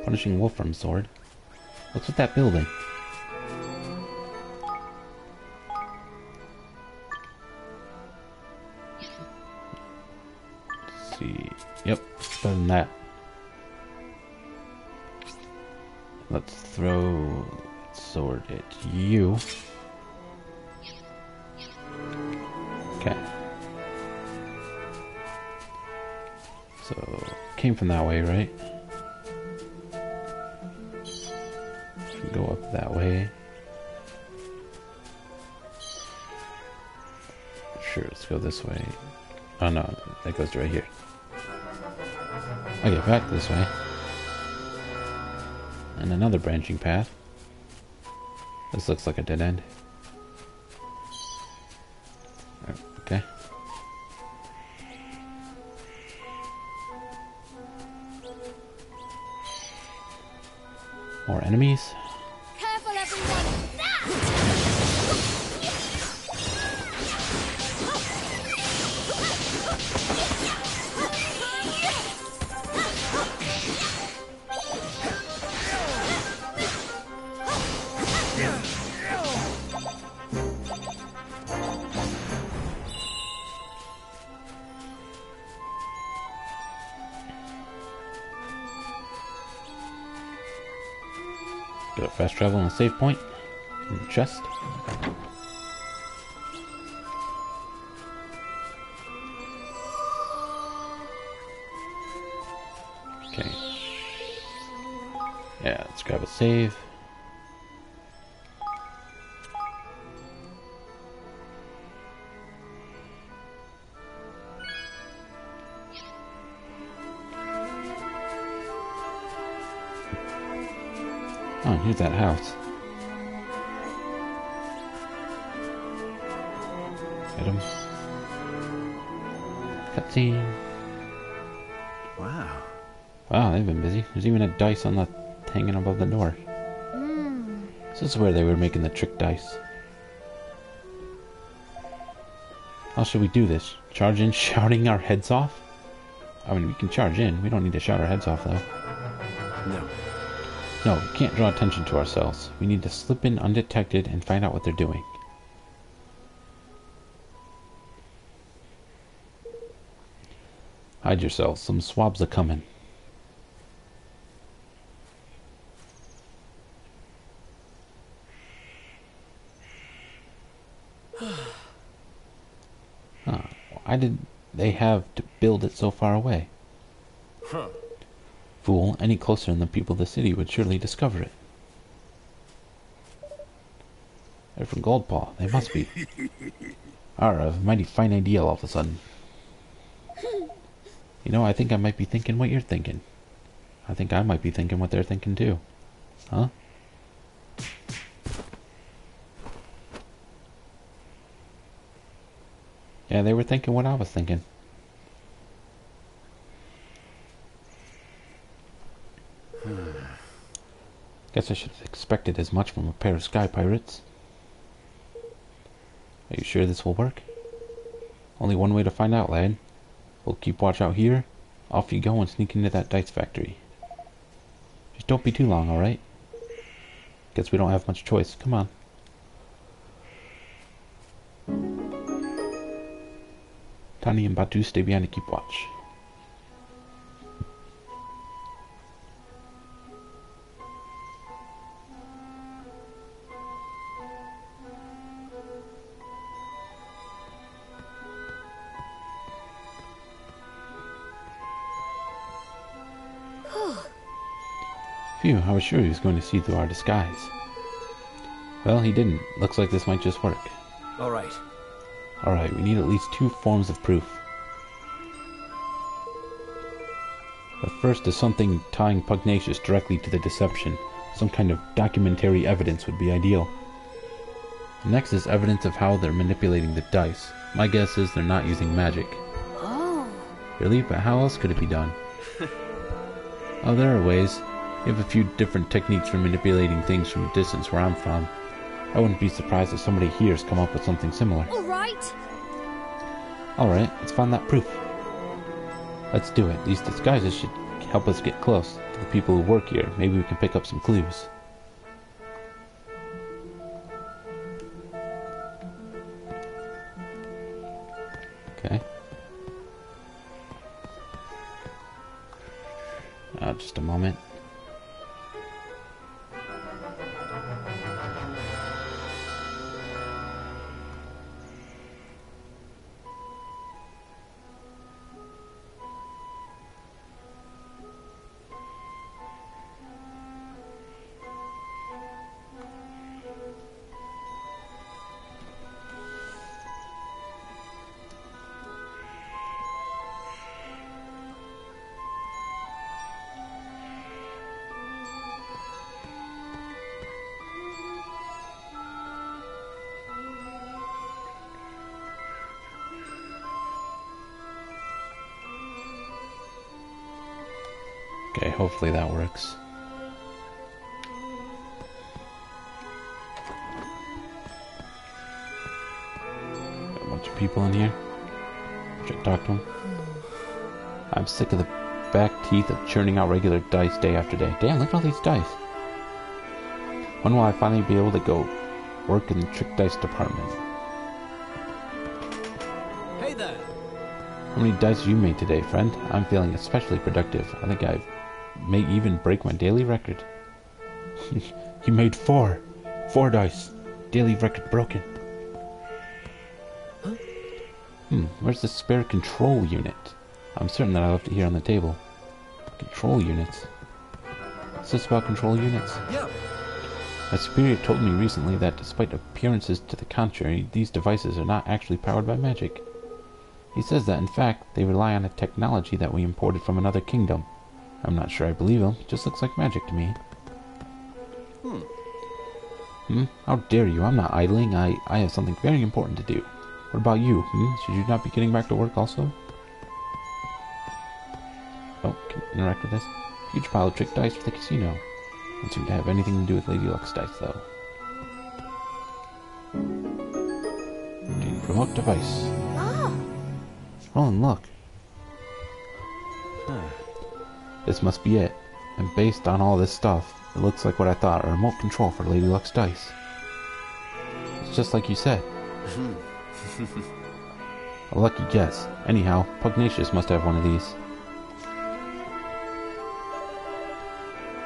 Punishing Wolfram sword. What's with that building? Let's see. Yep, better than that. Let's throw sword at you. Okay. So, came from that way, right? Go up that way. Sure, let's go this way. Oh no, that goes right here. Okay, back this way. And another branching path. This looks like a dead end. Okay. More enemies. Careful, everyone! Got a fast travel and a save point. In the chest. Okay. Yeah, let's grab a save. Oh, here's that house. Get him. Cutscene. Wow. Wow, they've been busy. There's even a dice on the hanging above the door. This is where they were making the trick dice. How should we do this? Charge in shouting our heads off? I mean, we can charge in. We don't need to shout our heads off, though. No. No, we can't draw attention to ourselves. We need to slip in undetected and find out what they're doing. Hide yourselves. Some swabs are coming. Why did they have to build it so far away? Huh. Fool, any closer and the people of the city would surely discover it. They're from Goldpaw. They must be. A mighty fine idea all of a sudden. You know, I think I might be thinking what you're thinking. I think I might be thinking what they're thinking too. Huh? Yeah, they were thinking what I was thinking. Guess I should have expected as much from a pair of sky pirates. Are you sure this will work? Only one way to find out, lad. We'll keep watch out here. Off you go and sneak into that dice factory. Just don't be too long, alright? Guess we don't have much choice. Come on. Tani and Batu stay behind to keep watch. Phew, I was sure he was going to see through our disguise. Well, he didn't. Looks like this might just work. All right. Alright, we need at least 2 forms of proof. The first is something tying Pugnacious directly to the deception. Some kind of documentary evidence would be ideal. The next is evidence of how they're manipulating the dice. My guess is they're not using magic. Oh. Really? But how else could it be done? Oh, there are ways. We have a few different techniques for manipulating things from a distance where I'm from. I wouldn't be surprised if somebody here's come up with something similar. All right. Alright, let's find that proof. Let's do it. These disguises should help us get close to the people who work here. Maybe we can pick up some clues. Okay. Just a moment. Okay, hopefully that works. Got a bunch of people in here. Should I talk to them? I'm sick of the back teeth of churning out regular dice day after day. Damn, look at all these dice. When will I finally be able to go work in the trick dice department? Hey there. How many dice have you made today, friend? I'm feeling especially productive. I think I may even break my daily record. You made 4. 4 dice. Daily record broken. Huh? Where's the spare control unit? I'm certain that I left it here on the table. Control units? What's this about control units? Yeah. My superior told me recently that despite appearances to the contrary, these devices are not actually powered by magic. He says that, in fact, they rely on a technology that we imported from another kingdom. I'm not sure I believe him. It just looks like magic to me. How dare you? I'm not idling. I have something very important to do. What about you? Should you not be getting back to work also? Oh, can I interact with this? Huge pile of trick dice for the casino. Don't seem to have anything to do with Lady Luck's dice, though. Remote device. Ah. Roland, look. This must be it. And based on all this stuff, it looks like what I thought, a remote control for Lady Luck's dice. It's just like you said. A lucky guess. Anyhow, Pugnacious must have one of these.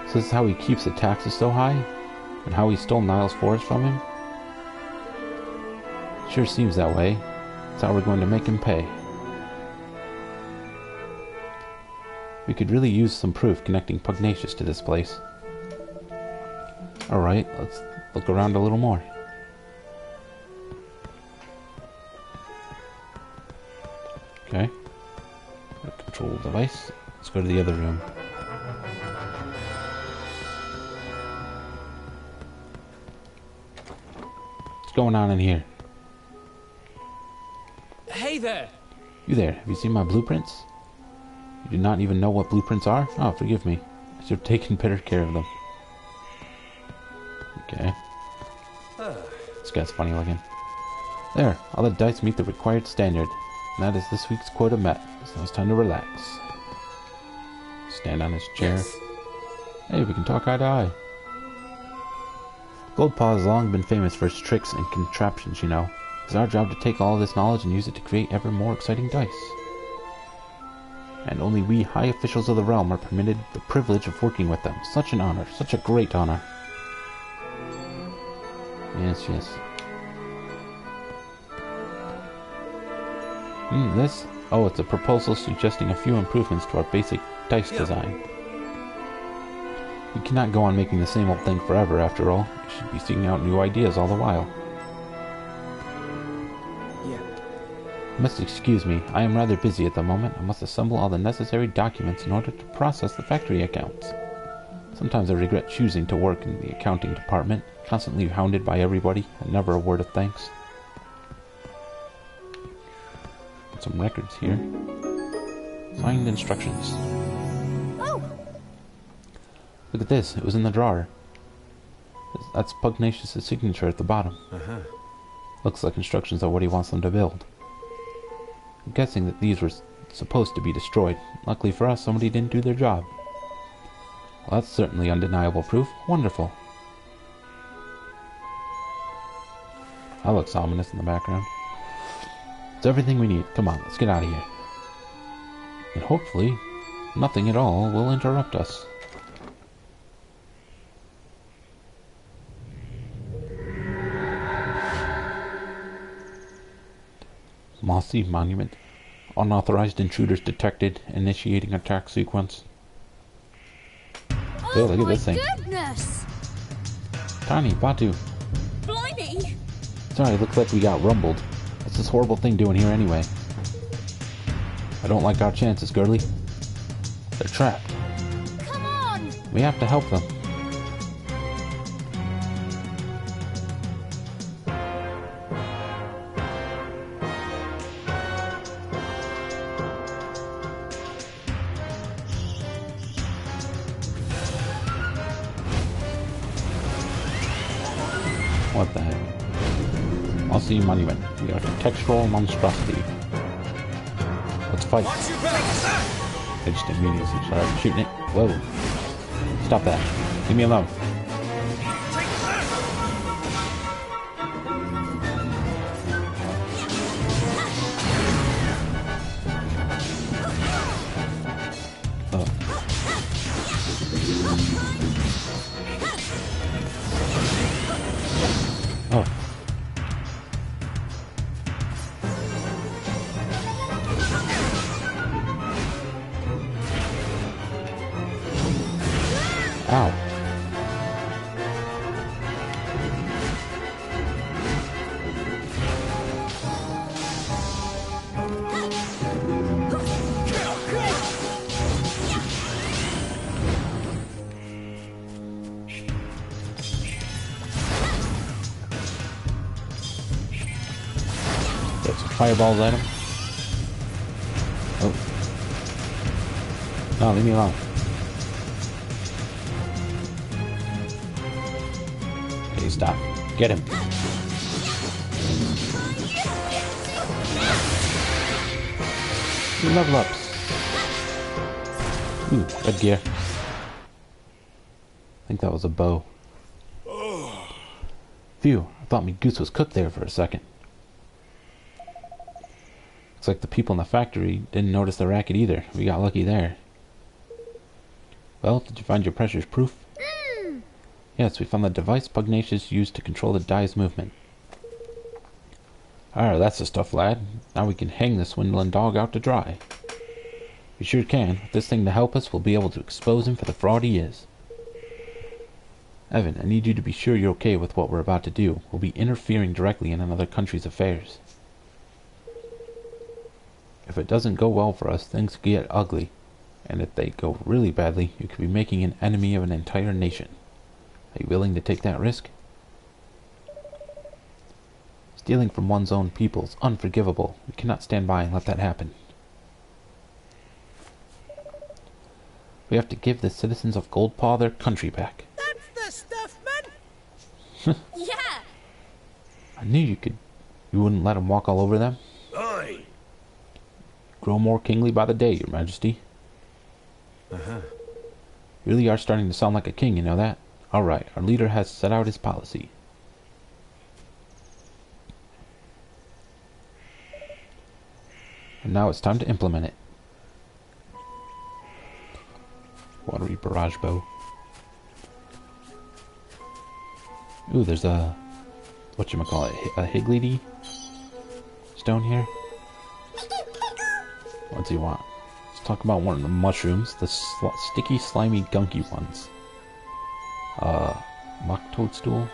So this is how he keeps the taxes so high? And how he stole Niall's forest from him? Sure seems that way. That's how we're going to make him pay. We could really use some proof connecting Pugnacious to this place. Alright, let's look around a little more. Okay. Control device. Let's go to the other room. What's going on in here? Hey there! You there, have you seen my blueprints? You do not even know what blueprints are? Oh, forgive me. I should have taken better care of them. Okay. This guy's funny looking. There, all the dice meet the required standard. And that is this week's quota met. So it's time to relax. Stand on his chair. Yes. Hey, we can talk eye to eye. Goldpaw has long been famous for its tricks and contraptions, you know. It's our job to take all this knowledge and use it to create ever more exciting dice. And only we high officials of the realm are permitted the privilege of working with them. Such an honor, such a great honor. Yes, yes. This? Oh, it's a proposal suggesting a few improvements to our basic dice design. We cannot go on making the same old thing forever, after all. We should be seeking out new ideas all the while. You must excuse me. I am rather busy at the moment. I must assemble all the necessary documents in order to process the factory accounts. Sometimes I regret choosing to work in the accounting department, constantly hounded by everybody, and never a word of thanks. Some records here. Signed instructions. Oh! Look at this. It was in the drawer. That's Pugnacious's signature at the bottom. Looks like instructions of what he wants them to build. I'm guessing that these were supposed to be destroyed. Luckily for us, somebody didn't do their job. Well, that's certainly undeniable proof. Wonderful. That looks ominous in the background. It's everything we need. Come on, let's get out of here. And hopefully, nothing at all will interrupt us. Mossy Monument. Unauthorized intruders detected. Initiating attack sequence. Oh, Hey, look at this thing. Goodness! Tiny, Batu. Blimey! Sorry, looks like we got rumbled. What's this horrible thing doing here anyway? I don't like our chances, girlie. They're trapped. Come on! We have to help them. What the heck? Mossy Monument. We are a textual monstrosity. Let's fight. I just immediately started shooting it. Whoa. Stop that. Leave me alone. Oh. Oh. Ow. Get some fireballs at him. Oh. No, leave me alone. Okay, stop. Get him. Level ups. Ooh, red gear. I think that was a bow. Phew, I thought my goose was cooked there for a second. Looks like the people in the factory didn't notice the racket either. We got lucky there. Well, did you find your precious proof? Yes, we found the device Pugnacious used to control the dye's movement. Ah, that's the stuff, lad. Now we can hang this swindling dog out to dry. We sure can. With this thing to help us, we'll be able to expose him for the fraud he is. Evan, I need you to be sure you're okay with what we're about to do. We'll be interfering directly in another country's affairs. If it doesn't go well for us, things could get ugly. And if they go really badly, you could be making an enemy of an entire nation. Are you willing to take that risk? Stealing from one's own people is unforgivable. We cannot stand by and let that happen. We have to give the citizens of Goldpaw their country back. That's the stuff, man! Yeah! I knew you wouldn't let them walk all over them. Oi! Grow more kingly by the day, your majesty. You really are starting to sound like a king, you know that? Alright, our leader has set out his policy. And now it's time to implement it. Watery barrage bow. Ooh, there's a... whatchamacallit, a Higgly stone here. What's he want? Let's talk about one of the mushrooms. The sticky, slimy, gunky ones. Mock toadstool.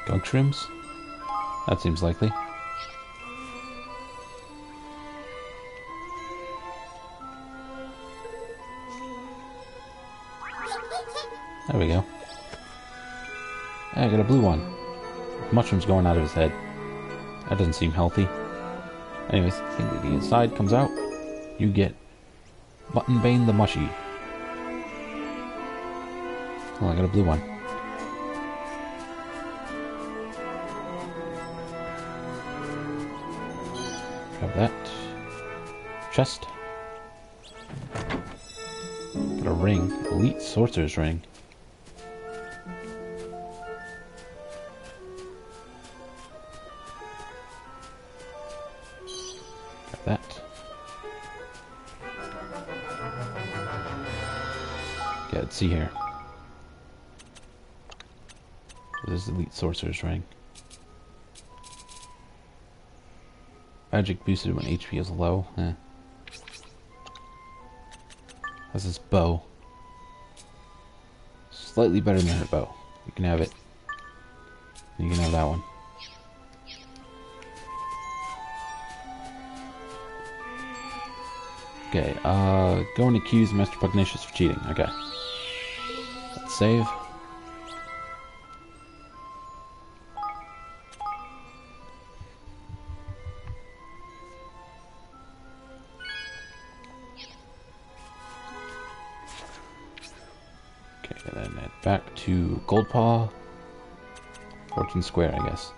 Gunk shrooms? That seems likely. There we go. Hey, I got a blue one. Mushrooms going out of his head. That doesn't seem healthy. Anyways, I think the inside comes out. You get Muttonbane the Mushy. Oh, I got a blue one. Grab that. Chest. Got a ring. Elite Sorcerer's Ring. Grab that. Okay, let's see here. This is Elite Sorcerer's Ring. Magic boosted when HP is low. That's this bow. Slightly better than her bow. You can have it. You can have that one. Okay, go and accuse Master Pugnacious for cheating. Okay. Let's save. Okay, then head back to Goldpaw. Fortune Square, I guess.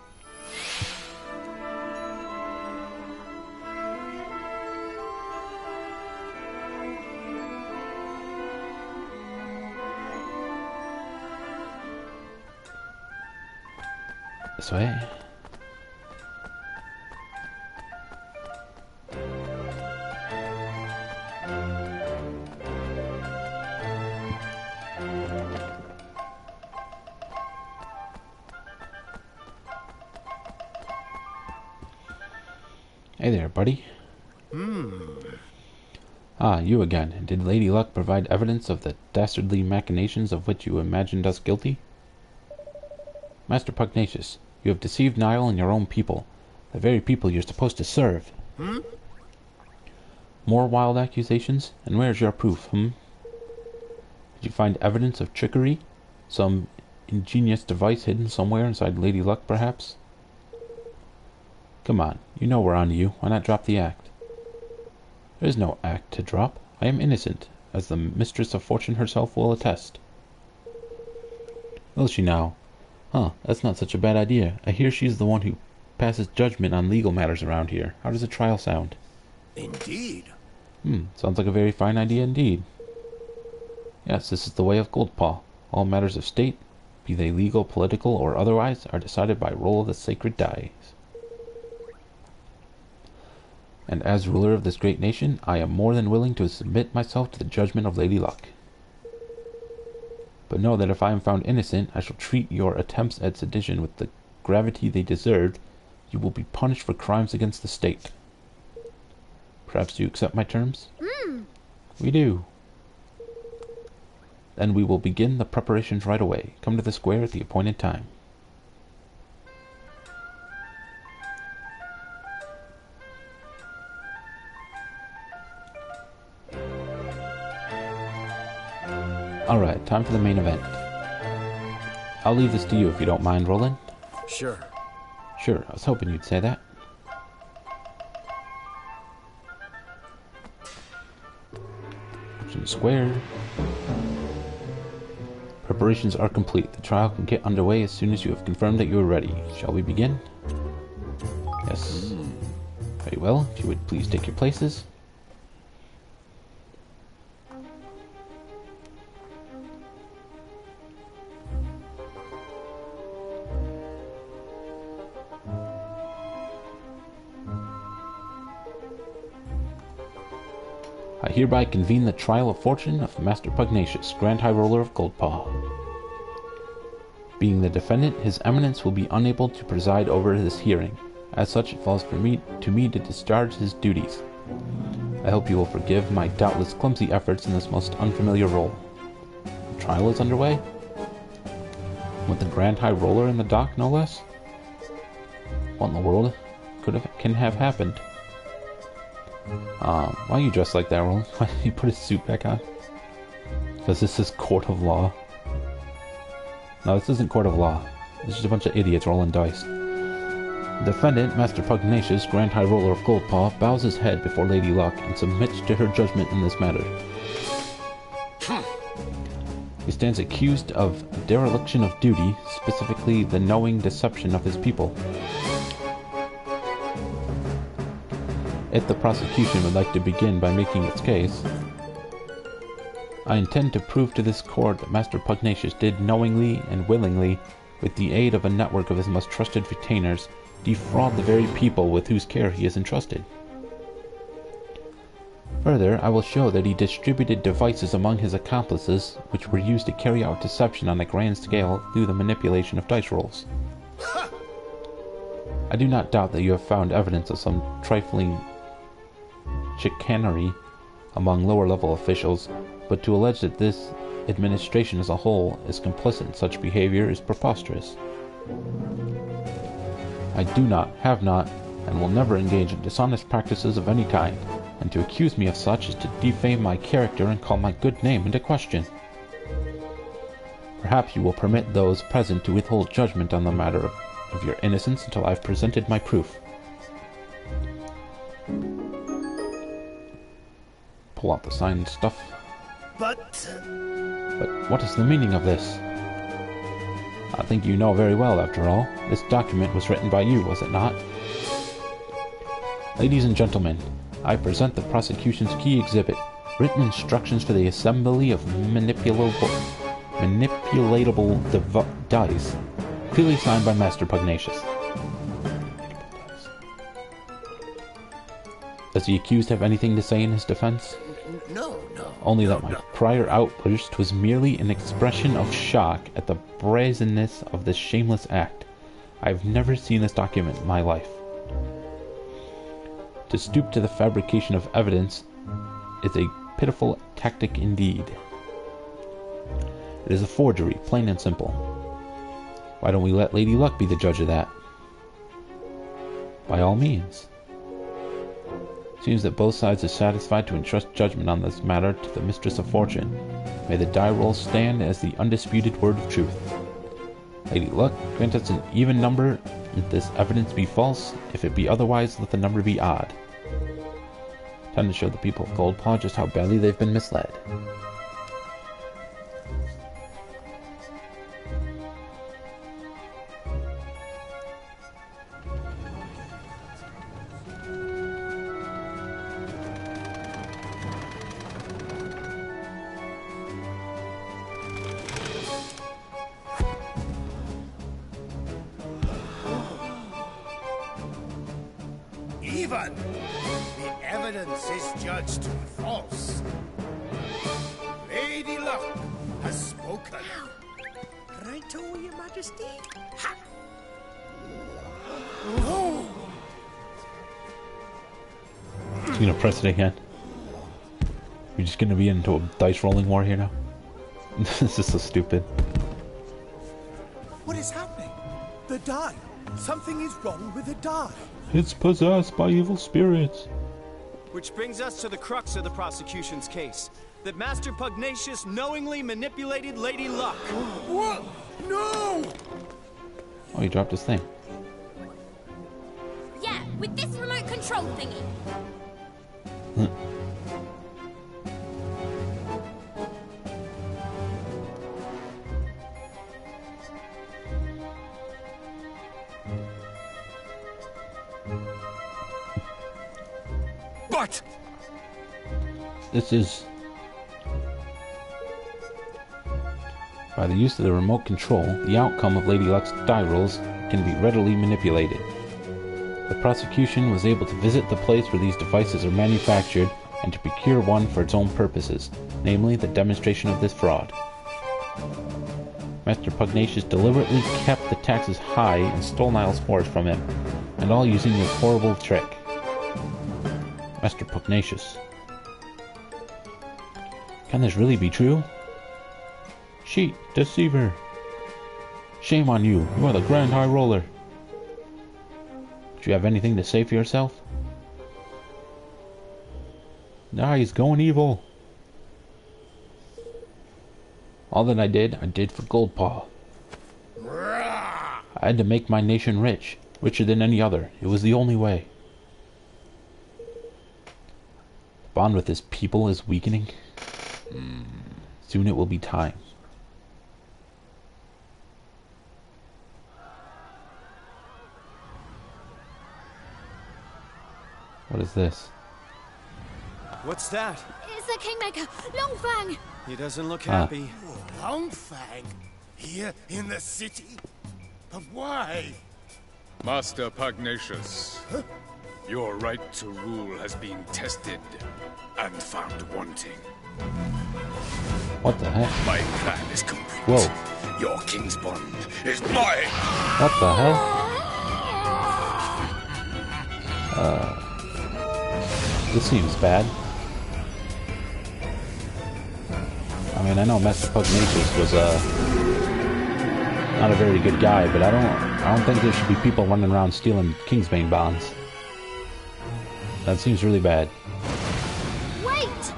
This way. Hey there, buddy. Ah, you again. Did Lady Luck provide evidence of the dastardly machinations of which you imagined us guilty? Master Pugnacious, you have deceived Niall and your own people, the very people you're supposed to serve. More wild accusations? And where's your proof, Did you find evidence of trickery? Some ingenious device hidden somewhere inside Lady Luck, perhaps? Come on, you know we're on to you. Why not drop the act? There is no act to drop. I am innocent, as the Mistress of Fortune herself will attest. Will she now? Huh, that's not such a bad idea. I hear she's the one who passes judgment on legal matters around here. How does a trial sound? Indeed. Sounds like a very fine idea indeed. Yes, this is the way of Goldpaw. All matters of state, be they legal, political, or otherwise, are decided by roll of the sacred dice. And as ruler of this great nation, I am more than willing to submit myself to the judgment of Lady Luck. But know that if I am found innocent, I shall treat your attempts at sedition with the gravity they deserve. You will be punished for crimes against the state. Perhaps you accept my terms? We do. Then we will begin the preparations right away. Come to the square at the appointed time. Alright, time for the main event. I'll leave this to you if you don't mind, Roland. Sure. Sure, I was hoping you'd say that. Square. Preparations are complete. The trial can get underway as soon as you have confirmed that you are ready. Shall we begin? Yes. Very well. If you would please take your places. I hereby convene the trial of fortune of Master Pugnacious, Grand High Roller of Goldpaw. Being the defendant, His Eminence will be unable to preside over this hearing. As such, it falls to me to discharge his duties. I hope you will forgive my doubtless clumsy efforts in this most unfamiliar role. The trial is underway? With the Grand High Roller in the dock, no less? What in the world can have happened? Why are you dressed like that, Roland? Why did he put his suit back on? Because this is court of law. No, this isn't court of law. This is a bunch of idiots rolling dice. The defendant, Master Pugnacious, Grand High Roller of Goldpaw, bows his head before Lady Luck and submits to her judgment in this matter. He stands accused of dereliction of duty, specifically the knowing deception of his people. If the prosecution would like to begin by making its case, I intend to prove to this court that Master Pugnacious did knowingly and willingly, with the aid of a network of his most trusted retainers, defraud the very people with whose care he is entrusted. Further, I will show that he distributed devices among his accomplices which were used to carry out deception on a grand scale through the manipulation of dice rolls. I do not doubt that you have found evidence of some trifling chicanery among lower-level officials, but to allege that this administration as a whole is complicit in such behavior is preposterous. I do not, have not, and will never engage in dishonest practices of any kind, and to accuse me of such is to defame my character and call my good name into question. Perhaps you will permit those present to withhold judgment on the matter of your innocence until I have presented my proof. Pull out the signed stuff. But what is the meaning of this? I think you know very well, after all. This document was written by you, was it not? Ladies and gentlemen, I present the prosecution's key exhibit, written instructions for the assembly of manipulatable dice, clearly signed by Master Pugnacious. Does the accused have anything to say in his defense? no. Only that my prior outburst was merely an expression of shock at the brazenness of this shameless act. I have never seen this document in my life. To stoop to the fabrication of evidence is a pitiful tactic indeed. It is a forgery, plain and simple. Why don't we let Lady Luck be the judge of that? By all means. Seems that both sides are satisfied to entrust judgment on this matter to the Mistress of Fortune. May the die roll stand as the undisputed word of truth. Lady Luck, grant us an even number if this evidence be false. If it be otherwise, let the number be odd. Time to show the people of Goldpaw just how badly they've been misled. unproven. The evidence is judged false. Lady Luck has spoken. Right, Your Majesty? Ha! Oh. You gonna press it again? We're just gonna be into a dice rolling war here now? This is so stupid. What is happening? The die. Something is wrong with the die. It's possessed by evil spirits. Which brings us to the crux of the prosecution's case. That Master Pugnacious knowingly manipulated Lady Luck. What? No! Oh, he dropped his thing. Yeah, with this remote control thingy. But This is... By the use of the remote control, the outcome of Lady Luck's die rolls can be readily manipulated. The prosecution was able to visit the place where these devices are manufactured and to procure one for its own purposes, namely the demonstration of this fraud. Master Pugnacious deliberately kept the taxes high and stole Niall's horse from him, and all using this horrible trick. Master Pugnacious. Can this really be true? Cheat, deceiver. Shame on you, you are the Grand High Roller. Do you have anything to say for yourself? Nah, he's going evil. All that I did for Goldpaw. I had to make my nation rich, richer than any other. It was the only way. The bond with his people is weakening. Soon it will be time. What is this? What's that? It's the Kingmaker, Longfang! He doesn't look happy. Longfang? Here in the city? But why? Master Pugnacious, your right to rule has been tested and found wanting. What the heck? My plan is complete. Whoa. Your king's bond is mine! What the hell? This seems bad. I mean, I know Master Pugnacious was not a very good guy, but I don't think there should be people running around stealing Kingsbane bonds. That seems really bad. Wait!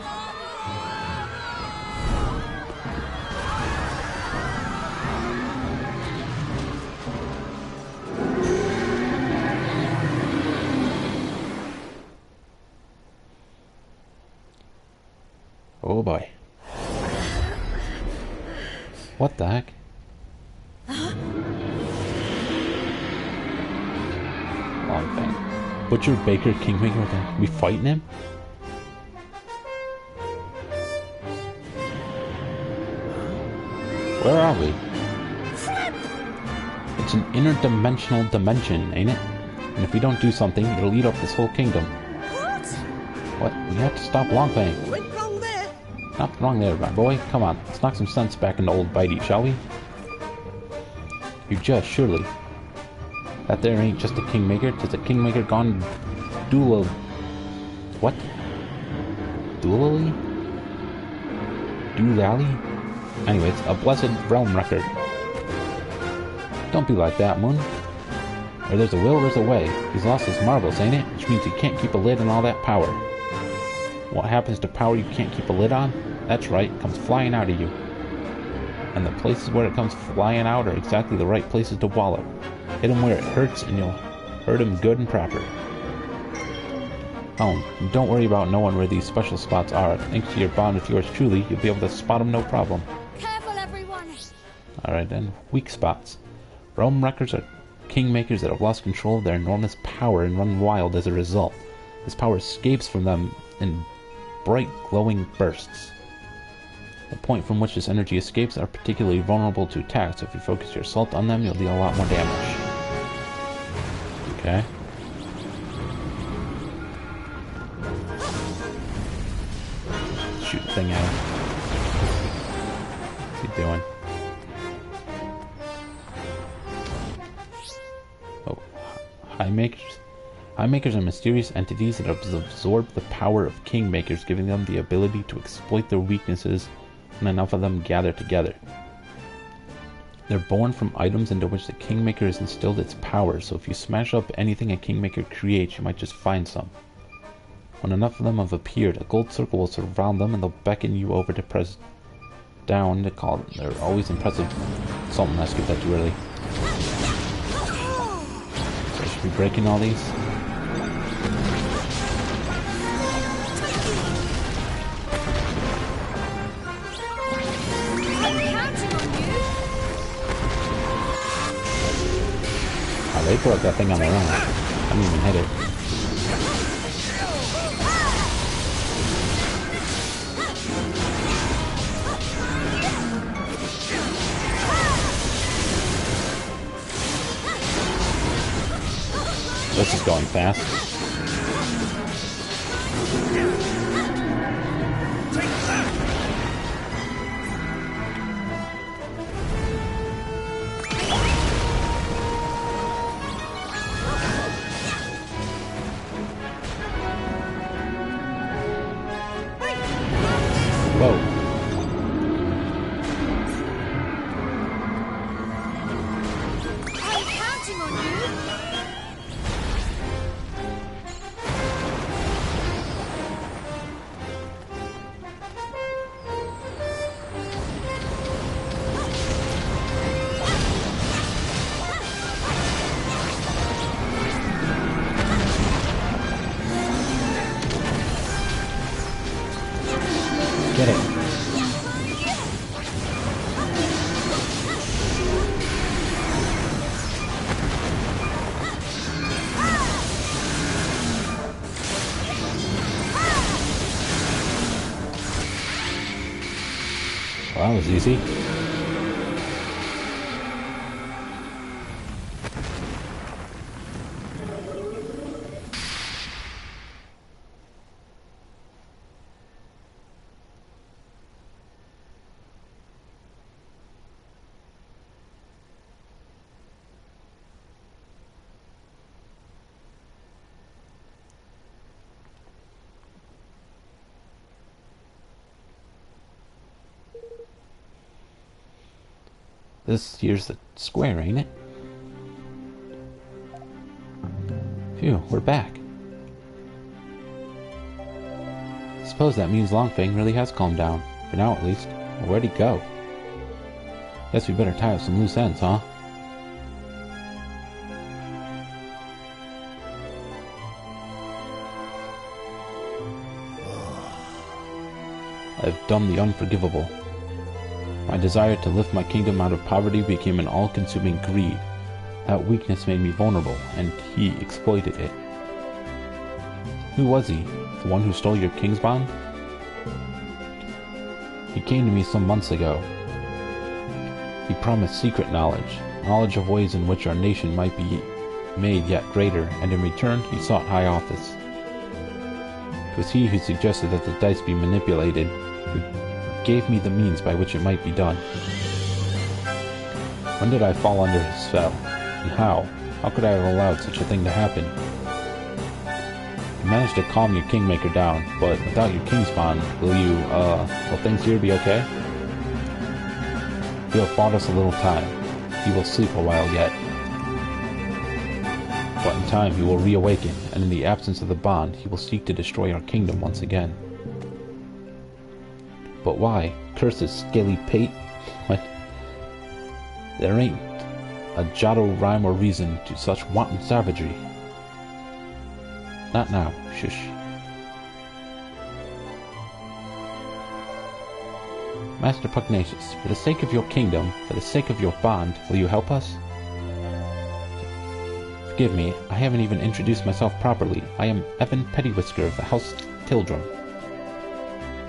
Oh boy. What the heck? Long thing. Butcher, Baker, Kingmaker, we fighting him? Where are we? It's an interdimensional dimension, ain't it? And if we don't do something, it'll eat up this whole kingdom. What? What? We have to stop Longfang. Went wrong there. Nothing wrong there, my boy. Come on, let's knock some sense back into old Bitey, shall we? You just, surely. That there ain't just a Kingmaker, 'tis a Kingmaker gone dual... What? Dually? Doolally? Anyways, a blessed realm record. Don't be like that, Moon. Where there's a will, there's a way. He's lost his marbles, ain't it? Which means he can't keep a lid on all that power. What happens to power you can't keep a lid on? That's right, it comes flying out of you. And the places where it comes flying out are exactly the right places to wallow. Hit him where it hurts and you'll hurt him good and proper. Oh, and don't worry about knowing where these special spots are. Thanks to your bond with yours truly, you'll be able to spot them no problem. Careful, everyone! Alright then, weak spots. Realm wreckers are kingmakers that have lost control of their enormous power and run wild as a result. This power escapes from them in bright, glowing bursts. The point from which this energy escapes are particularly vulnerable to attack, so if you focus your assault on them, you'll deal a lot more damage. Okay. shoot the thing at him. What's he doing? Oh, High Makers? High Makers are mysterious entities that have absorbed the power of Kingmakers, giving them the ability to exploit their weaknesses when enough of them gather together. They're born from items into which the Kingmaker has instilled its power, so if you smash up anything a Kingmaker creates, you might just find some. When enough of them have appeared, a gold circle will surround them and they'll beckon you over to press down to call them. They're always impressive. Something, I skipped that too early. So I should be breaking all these. Oh, they broke that thing on their own. I didn't even hit it. This is going fast. Whoa. I'm counting on you. Get it. Well, that was easy. This here's the square, ain't it? Phew, we're back. Suppose that means Longfang really has calmed down. For now, at least. Well, where'd he go? Guess we better tie up some loose ends, huh? I've done the unforgivable. My desire to lift my kingdom out of poverty became an all-consuming greed. That weakness made me vulnerable, and he exploited it. Who was he? The one who stole your king's bond? He came to me some months ago. He promised secret knowledge of ways in which our nation might be made yet greater, and in return he sought high office. It was he who suggested that the dice be manipulated, who gave me the means by which it might be done. When did I fall under his spell? And how? How could I have allowed such a thing to happen? You managed to calm your Kingmaker down, but without your King's Bond, will things here be okay? You have bought us a little time. He will sleep a while yet. But in time he will reawaken, and in the absence of the bond, he will seek to destroy our kingdom once again. But why? Curse his scaly pate? What? There ain't a jot of rhyme or reason to such wanton savagery. Not now, shush. Master Pugnacious, for the sake of your kingdom, for the sake of your bond, will you help us? Forgive me, I haven't even introduced myself properly. I am Evan Pettywhisker of the House Tildrum.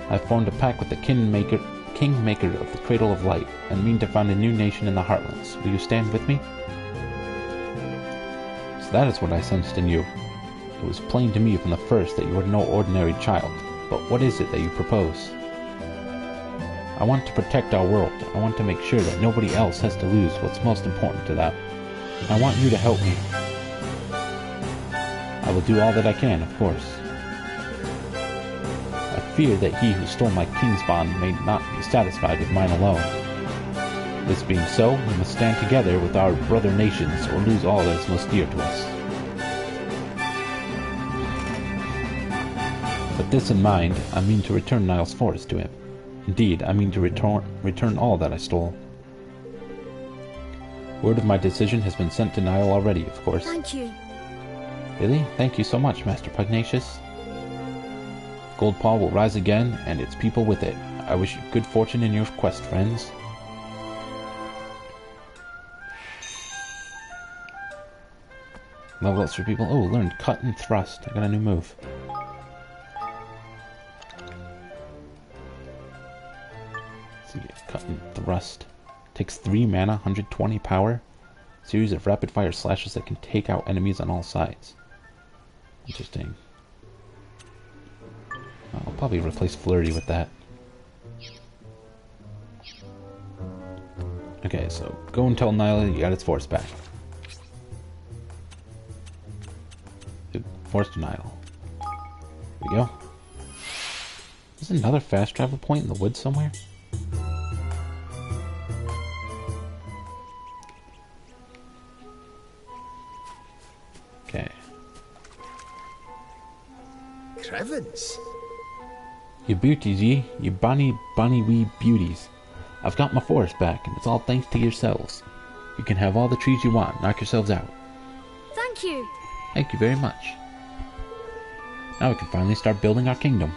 I have formed a pact with the Kingmaker of the Cradle of Light, and mean to found a new nation in the Heartlands. Will you stand with me? So that is what I sensed in you. It was plain to me from the first that you are no ordinary child. But what is it that you propose? I want to protect our world. I want to make sure that nobody else has to lose what's most important to them. I want you to help me. I will do all that I can, of course. I fear that he who stole my king's bond may not be satisfied with mine alone. This being so, we must stand together with our brother nations or lose all that is most dear to us. With this in mind, I mean to return Nile's forest to him. Indeed, I mean to return all that I stole. Word of my decision has been sent to Nile already, of course. Thank you. Really? Thank you so much, Master Pugnacious. Gold Paw will rise again, and its people with it. I wish you good fortune in your quest, friends. Level ups for people. Oh, learn Cut and Thrust. I got a new move. Let's see, Cut and Thrust. Takes 3 mana, 120 power. Series of rapid fire slashes that can take out enemies on all sides. Interesting. I'll probably replace Flurry with that. Okay, so go and tell Nyla you got its force back. Force denial. Here we go. Is there another fast travel point in the woods somewhere? Okay. Crevens? You beauties, ye bonny wee beauties. I've got my forest back, and it's all thanks to yourselves. You can have all the trees you want. Knock yourselves out. Thank you. Thank you very much. Now we can finally start building our kingdom.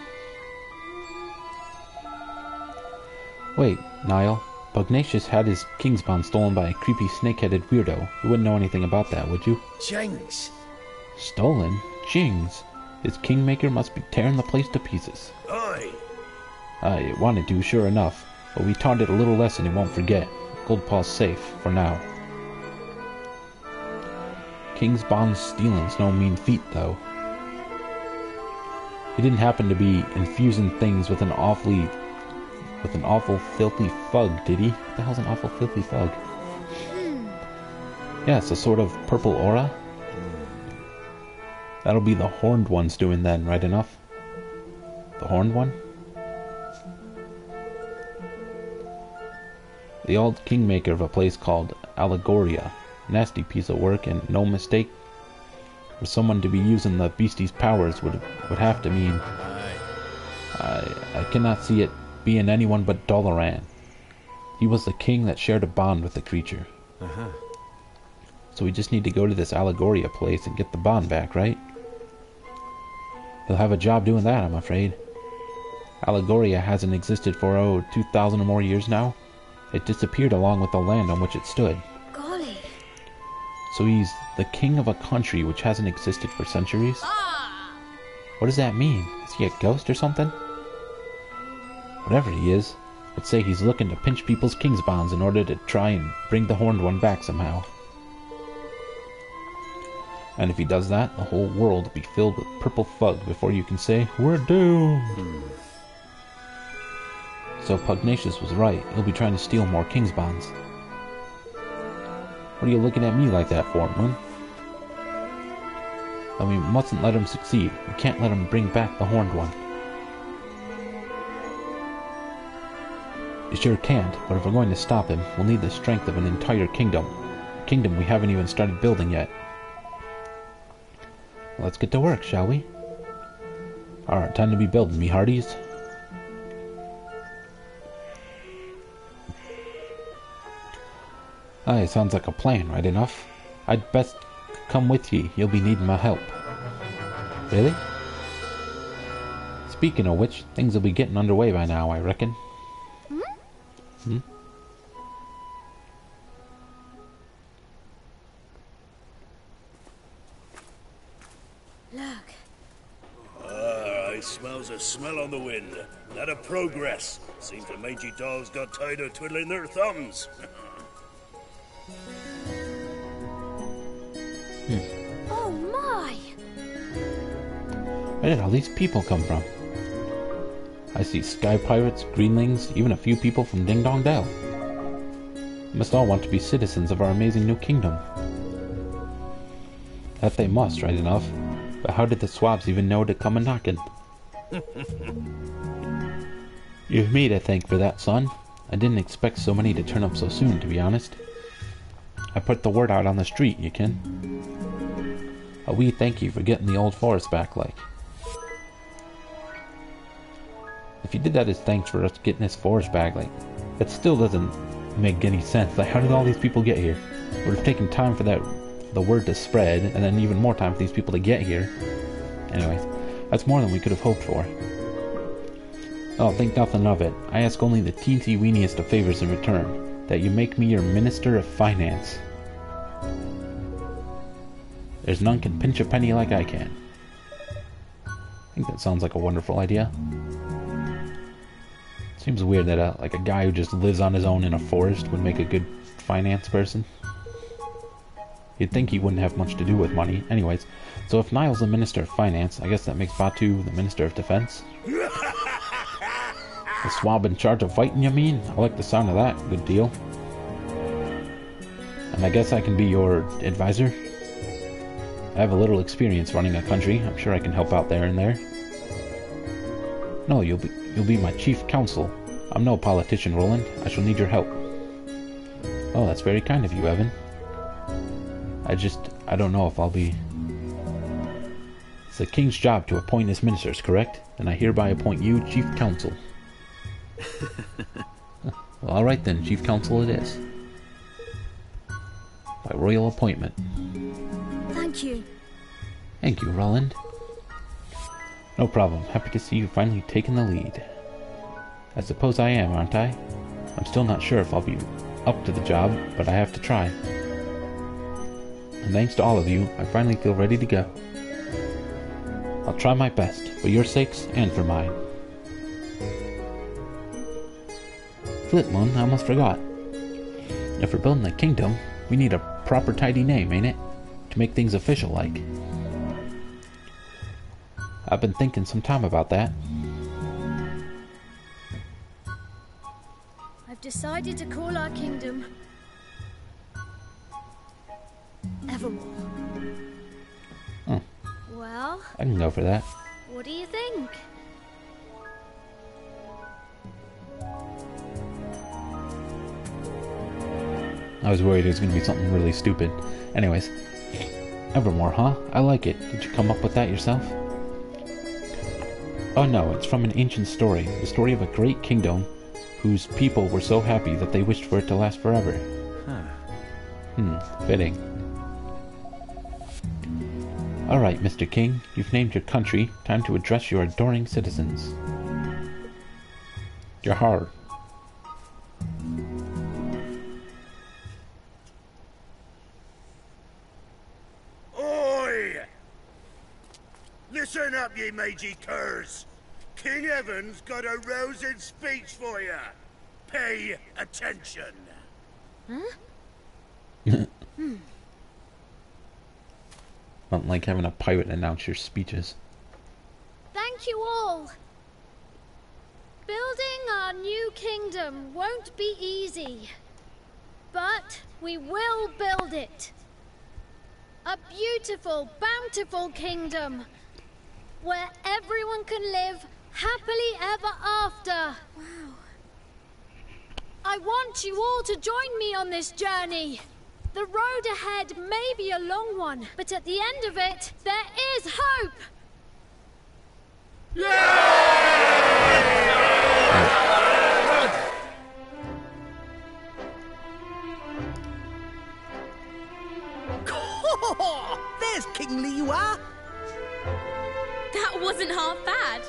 Wait, Niall. Pugnacious had his king's bond stolen by a creepy snake-headed weirdo. You wouldn't know anything about that, would you? Jings. Stolen? Jings. His kingmaker must be tearing the place to pieces. Aye. I wanted to, sure enough, but we taught it a little lesson it won't forget. Goldpaw's safe, for now. King's bond stealing's no mean feat, though. He didn't happen to be infusing things with an awful filthy fug, did he? What the hell's an awful filthy fug? Yeah, it's a sort of purple aura. That'll be the horned ones doing then, right enough? The horned one? The old kingmaker of a place called Allegoria. Nasty piece of work, and no mistake. For someone to be using the beastie's powers would have to mean... I cannot see it being anyone but Dolaran. He was the king that shared a bond with the creature. So we just need to go to this Allegoria place and get the bond back, right? He'll have a job doing that, I'm afraid. Allegoria hasn't existed for, 2,000 or more years now. It disappeared along with the land on which it stood. Golly. So he's the king of a country which hasn't existed for centuries? What does that mean? Is he a ghost or something? Whatever he is, let's say he's looking to pinch people's king's bonds in order to try and bring the horned one back somehow. And if he does that, the whole world will be filled with purple fug before you can say, we're doomed! So Pugnacious was right. He'll be trying to steal more king's bonds. What are you looking at me like that for, Moon? And we mustn't let him succeed. We can't let him bring back the horned one. You sure can't, but if we're going to stop him, we'll need the strength of an entire kingdom. A kingdom we haven't even started building yet. Well, let's get to work, shall we? Alright, time to be building, me hearties. Aye, sounds like a plan, right enough. I'd best come with ye. You'll be needing my help. Really? Speaking of which, things will be getting underway by now, I reckon. Hmm? Look. I smells a smell on the wind. That of progress. Seems the mangy dogs got tired of twiddling their thumbs. Oh my! Where did all these people come from? I see sky pirates, greenlings, even a few people from Ding Dong Dell. They must all want to be citizens of our amazing new kingdom. That they must, right enough. But how did the swabs even know to come a-knockin'? You've me to thank for that, son. I didn't expect so many to turn up so soon, to be honest. I put the word out on the street, you kin. A wee thank you for getting the old forest back, like. If you did that as thanks for us getting this forest back, like, that still doesn't make any sense. Like, how did all these people get here? It would have taken time for the word to spread, and then even more time for these people to get here. Anyways, that's more than we could have hoped for. Oh, think nothing of it. I ask only the teensy weeniest of favors in return. That you make me your Minister of Finance. There's none can pinch a penny like I can. I think that sounds like a wonderful idea. Seems weird that like a guy who just lives on his own in a forest would make a good finance person. You'd think he wouldn't have much to do with money. Anyways, so if Niall's the Minister of Finance, I guess that makes Batu the Minister of Defense. The swab in charge of fighting, you mean? I like the sound of that. Good deal. And I guess I can be your advisor? I have a little experience running a country. I'm sure I can help out there and there. No, you'll be my chief counsel. I'm no politician, Roland. I shall need your help. Oh, that's very kind of you, Evan. I don't know if I'll be... It's the king's job to appoint his ministers, correct? And I hereby appoint you chief counsel. Well, alright then, chief counsel it is. By royal appointment. Thank you. Thank you, Roland. No problem. Happy to see you finally taking the lead. I suppose I am, aren't I? I'm still not sure if I'll be up to the job, but I have to try. And thanks to all of you, I finally feel ready to go. I'll try my best, for your sakes and for mine. Flitmoon, I almost forgot. If we're building a kingdom, we need a proper tidy name, ain't it? To make things official like. I've been thinking some time about that. I've decided to call our kingdom Evermore. Oh, Well, I can go for that. what do you think? I was worried it was going to be something really stupid. Anyways. Evermore, huh? I like it. Did you come up with that yourself? Oh no, it's from an ancient story. The story of a great kingdom whose people were so happy that they wished for it to last forever. Fitting. Alright, Mr. King. You've named your country. Time to address your adoring citizens. Jahar. Oi! Listen up, ye mangy curs. King Evan's got a rousing speech for you. Pay attention. Not like having a pirate announce your speeches. Thank you all. Building our new kingdom won't be easy, but we will build it. A beautiful, bountiful kingdom where everyone can live happily ever after. Wow. I want you all to join me on this journey. The road ahead may be a long one, but at the end of it, there is hope. There's kingly you are. That wasn't half bad.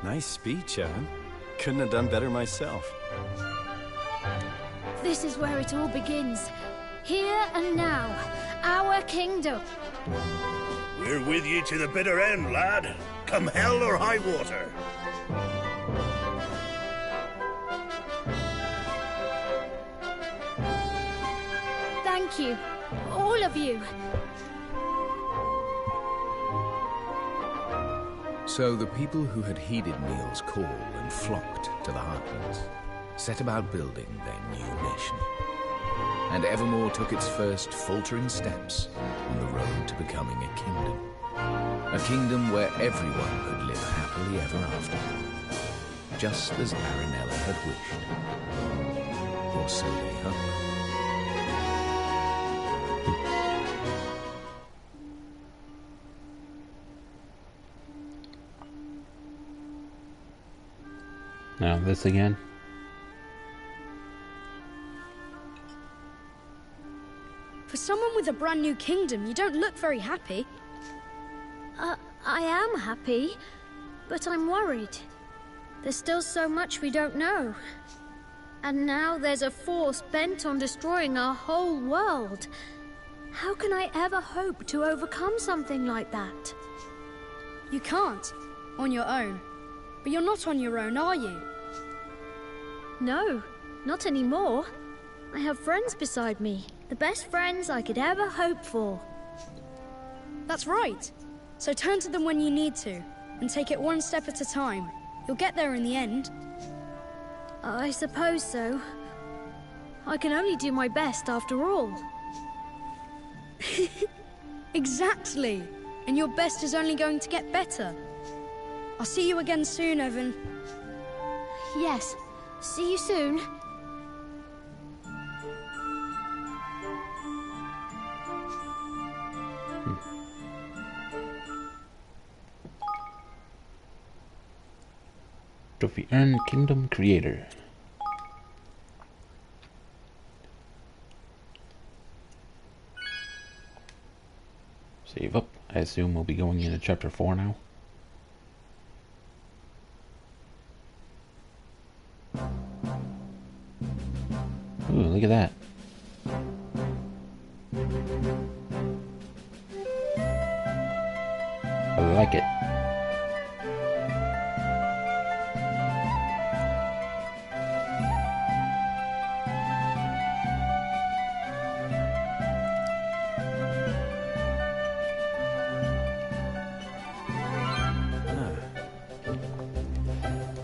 Nice speech, Evan. Couldn't have done better myself. This is where it all begins. Here and now, our kingdom. We're with you to the bitter end, lad. Come hell or high water. Thank you, all of you. So the people who had heeded Neil's call and flocked to the Heartlands set about building their new nation. And Evermore took its first faltering steps on the road to becoming a kingdom. A kingdom where everyone could live happily ever after. Just as Arinella had wished. Or so they hoped. Now this again. For someone with a brand new kingdom, you don't look very happy. I am happy, but I'm worried. There's still so much we don't know. And now there's a force bent on destroying our whole world. How can I ever hope to overcome something like that? You can't, on your own. But you're not on your own, are you? No, not anymore. I have friends beside me. The best friends I could ever hope for. That's right. So turn to them when you need to, and take it one step at a time. You'll get there in the end. I suppose so. I can only do my best after all. Exactly. And your best is only going to get better. I'll see you again soon, Evan. Yes. See you soon. Trophy earned, Kingdom Creator. Save up. I assume we'll be going into chapter 4 now. Ooh, look at that. I like it.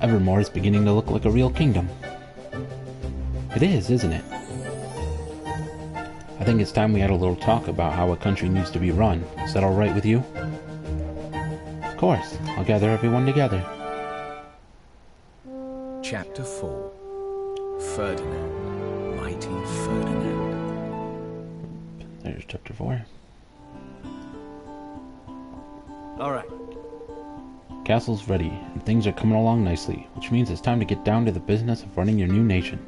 Evermore is beginning to look like a real kingdom. It is, isn't it? I think it's time we had a little talk about how a country needs to be run. Is that alright with you? Of course. I'll gather everyone together. Chapter 4. Ferdinand. Mighty Ferdinand. There's chapter 4. Alright. Castle's ready, and things are coming along nicely, which means it's time to get down to the business of running your new nation.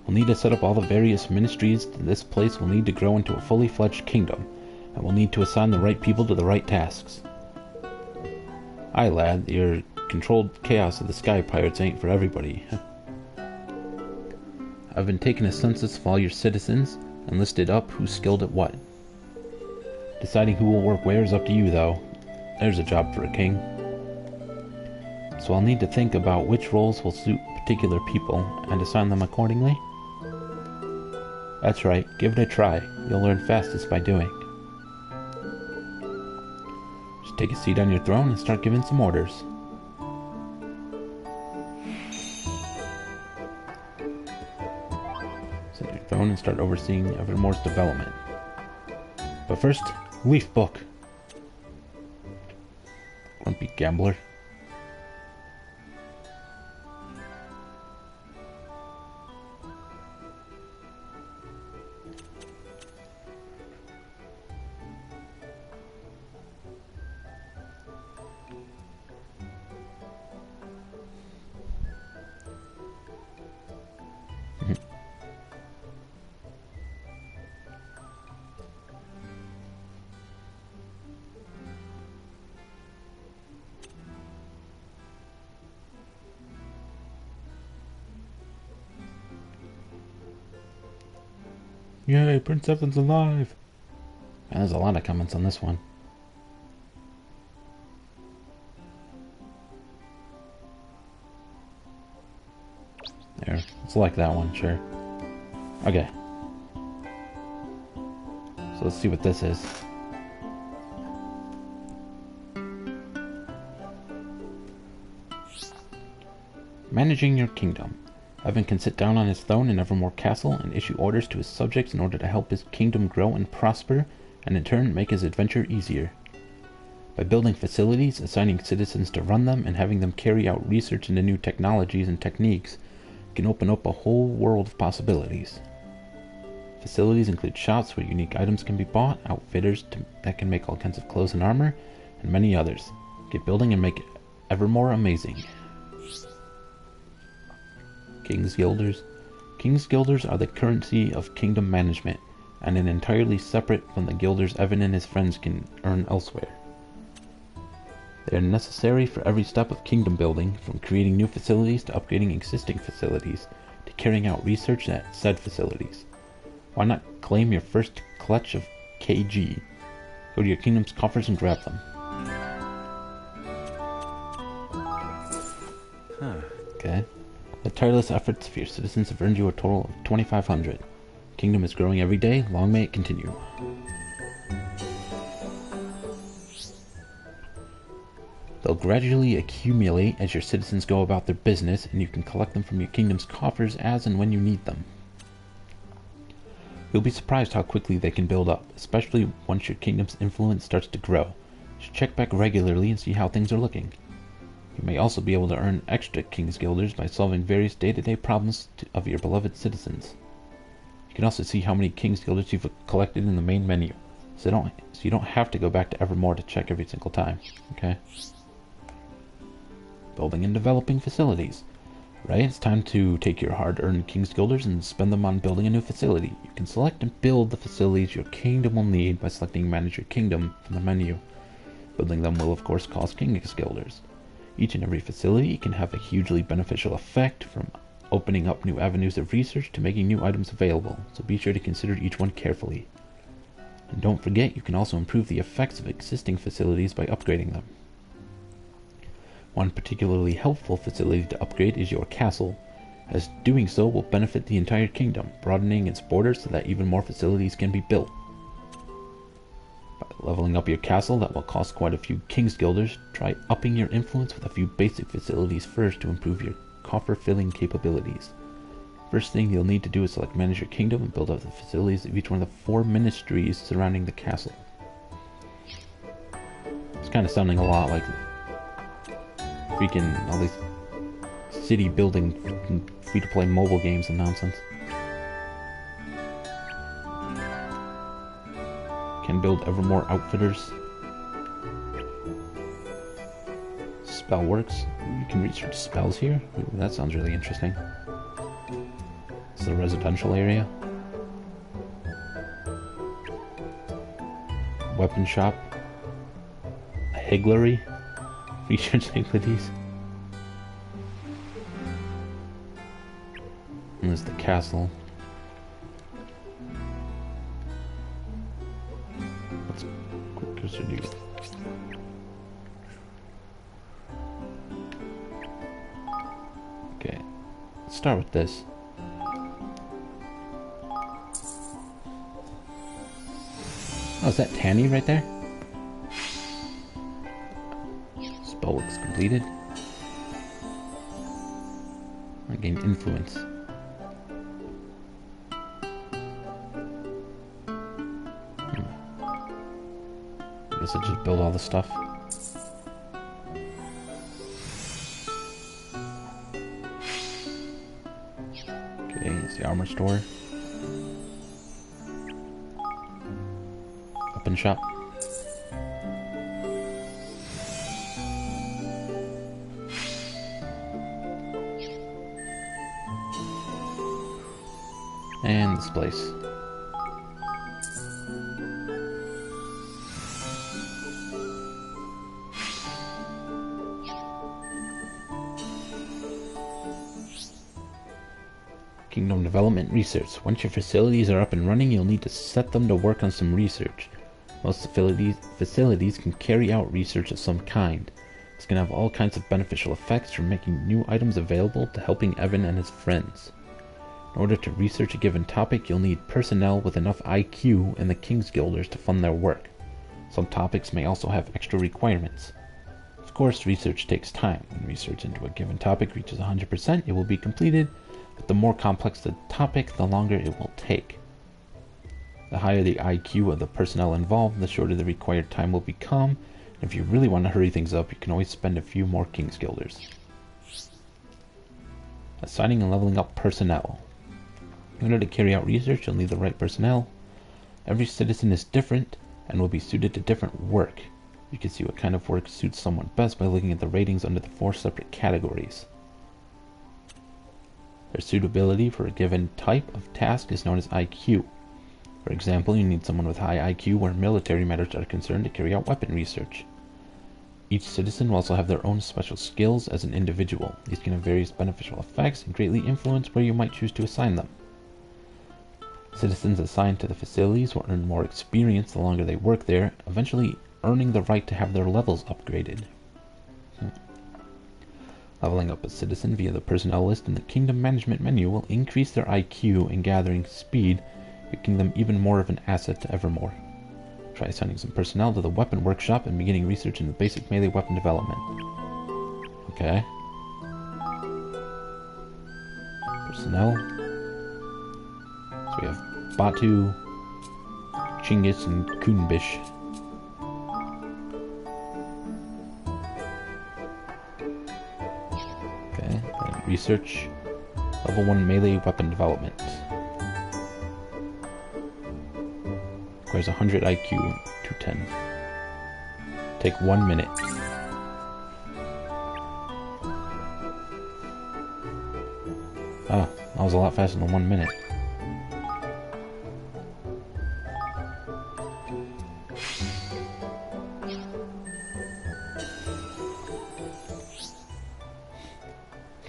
We'll need to set up all the various ministries, and this place will need to grow into a fully fledged kingdom, and we'll need to assign the right people to the right tasks. Aye, lad, your controlled chaos of the Sky Pirates ain't for everybody. I've been taking a census of all your citizens, and listed up who's skilled at what. Deciding who will work where is up to you, though. There's a job for a king. So I'll need to think about which roles will suit particular people, and assign them accordingly. That's right, give it a try. You'll learn fastest by doing. Just take a seat on your throne and start giving some orders. Sit on your throne and start overseeing Evermore's development. But first, Leaf Book. Grumpy gambler. Yay, Prince Evan's alive! And there's a lot of comments on this one. There, let's like that one, sure. Okay. So let's see what this is. Managing your kingdom. Evan can sit down on his throne in Evermore Castle and issue orders to his subjects in order to help his kingdom grow and prosper, and in turn make his adventure easier. By building facilities, assigning citizens to run them, and having them carry out research into new technologies and techniques, you can open up a whole world of possibilities. Facilities include shops where unique items can be bought, outfitters that can make all kinds of clothes and armor, and many others. Get building and make it Evermore amazing. King's Guilders. King's Guilders are the currency of kingdom management, and entirely separate from the guilders Evan and his friends can earn elsewhere. They are necessary for every step of kingdom building, from creating new facilities to upgrading existing facilities, to carrying out research at said facilities. Why not claim your first clutch of KG? Go to your kingdom's coffers and grab them. Okay. The tireless efforts of your citizens have earned you a total of 2,500. Kingdom is growing every day. Long may it continue. They'll gradually accumulate as your citizens go about their business, and you can collect them from your kingdom's coffers as and when you need them. You'll be surprised how quickly they can build up, especially once your kingdom's influence starts to grow. You should check back regularly and see how things are looking. You may also be able to earn extra King's Guilders by solving various day-to-day problems of your beloved citizens. You can also see how many King's Guilders you've collected in the main menu, so you don't have to go back to Evermore to check every single time. Okay? Building and developing facilities. Right, it's time to take your hard-earned King's Guilders and spend them on building a new facility. You can select and build the facilities your kingdom will need by selecting Manage Your Kingdom from the menu. Building them will of course cost King's Guilders. Each and every facility can have a hugely beneficial effect, from opening up new avenues of research to making new items available, so be sure to consider each one carefully. And don't forget, you can also improve the effects of existing facilities by upgrading them. One particularly helpful facility to upgrade is your castle, as doing so will benefit the entire kingdom, broadening its borders so that even more facilities can be built. By leveling up your castle, that will cost quite a few King's Guilders. Try upping your influence with a few basic facilities first to improve your coffer filling capabilities. First thing you'll need to do is select Manage Your Kingdom and build up the facilities of each one of the 4 ministries surrounding the castle. It's kind of sounding a lot like freaking all these city building free-to-play mobile games and nonsense. Can build Evermore outfitters. Spell works. You can research spells here. Ooh, that sounds really interesting. It's the residential area. Weapon shop. A higglery. Research higgledies. And there's the castle. Let's quick do. Okay, let's start with this. Oh, is that Tanny right there? Spell works completed. I gain influence. I guess I just build all the stuff. Okay, it's the armor store. Weapon shop. And this place. Kingdom Development Research. Once your facilities are up and running, you'll need to set them to work on some research. Most facilities can carry out research of some kind. This can have all kinds of beneficial effects, from making new items available to helping Evan and his friends. In order to research a given topic, you'll need personnel with enough IQ in the King's Guilders to fund their work. Some topics may also have extra requirements. Of course, research takes time. When research into a given topic reaches 100%, it will be completed, but the more complex the topic, the longer it will take. The higher the IQ of the personnel involved, the shorter the required time will become. And if you really want to hurry things up, you can always spend a few more King's Guilders. Assigning and leveling up personnel. In order to carry out research, you'll need the right personnel. Every citizen is different and will be suited to different work. You can see what kind of work suits someone best by looking at the ratings under the 4 separate categories. Their suitability for a given type of task is known as IQ. For example, you need someone with high IQ where military matters are concerned to carry out weapon research. Each citizen will also have their own special skills as an individual. These can have various beneficial effects and greatly influence where you might choose to assign them. Citizens assigned to the facilities will earn more experience the longer they work there, eventually earning the right to have their levels upgraded. Leveling up a citizen via the personnel list in the Kingdom Management menu will increase their IQ and gathering speed, making them even more of an asset to Evermore. Try assigning some personnel to the weapon workshop and beginning research into basic melee weapon development. Okay. Personnel. So we have Batu, Chinggis, and Kunbish. Okay, and research. Level 1 melee weapon development. Requires 100 IQ to 10. Take 1 minute. Ah, that was a lot faster than 1 minute.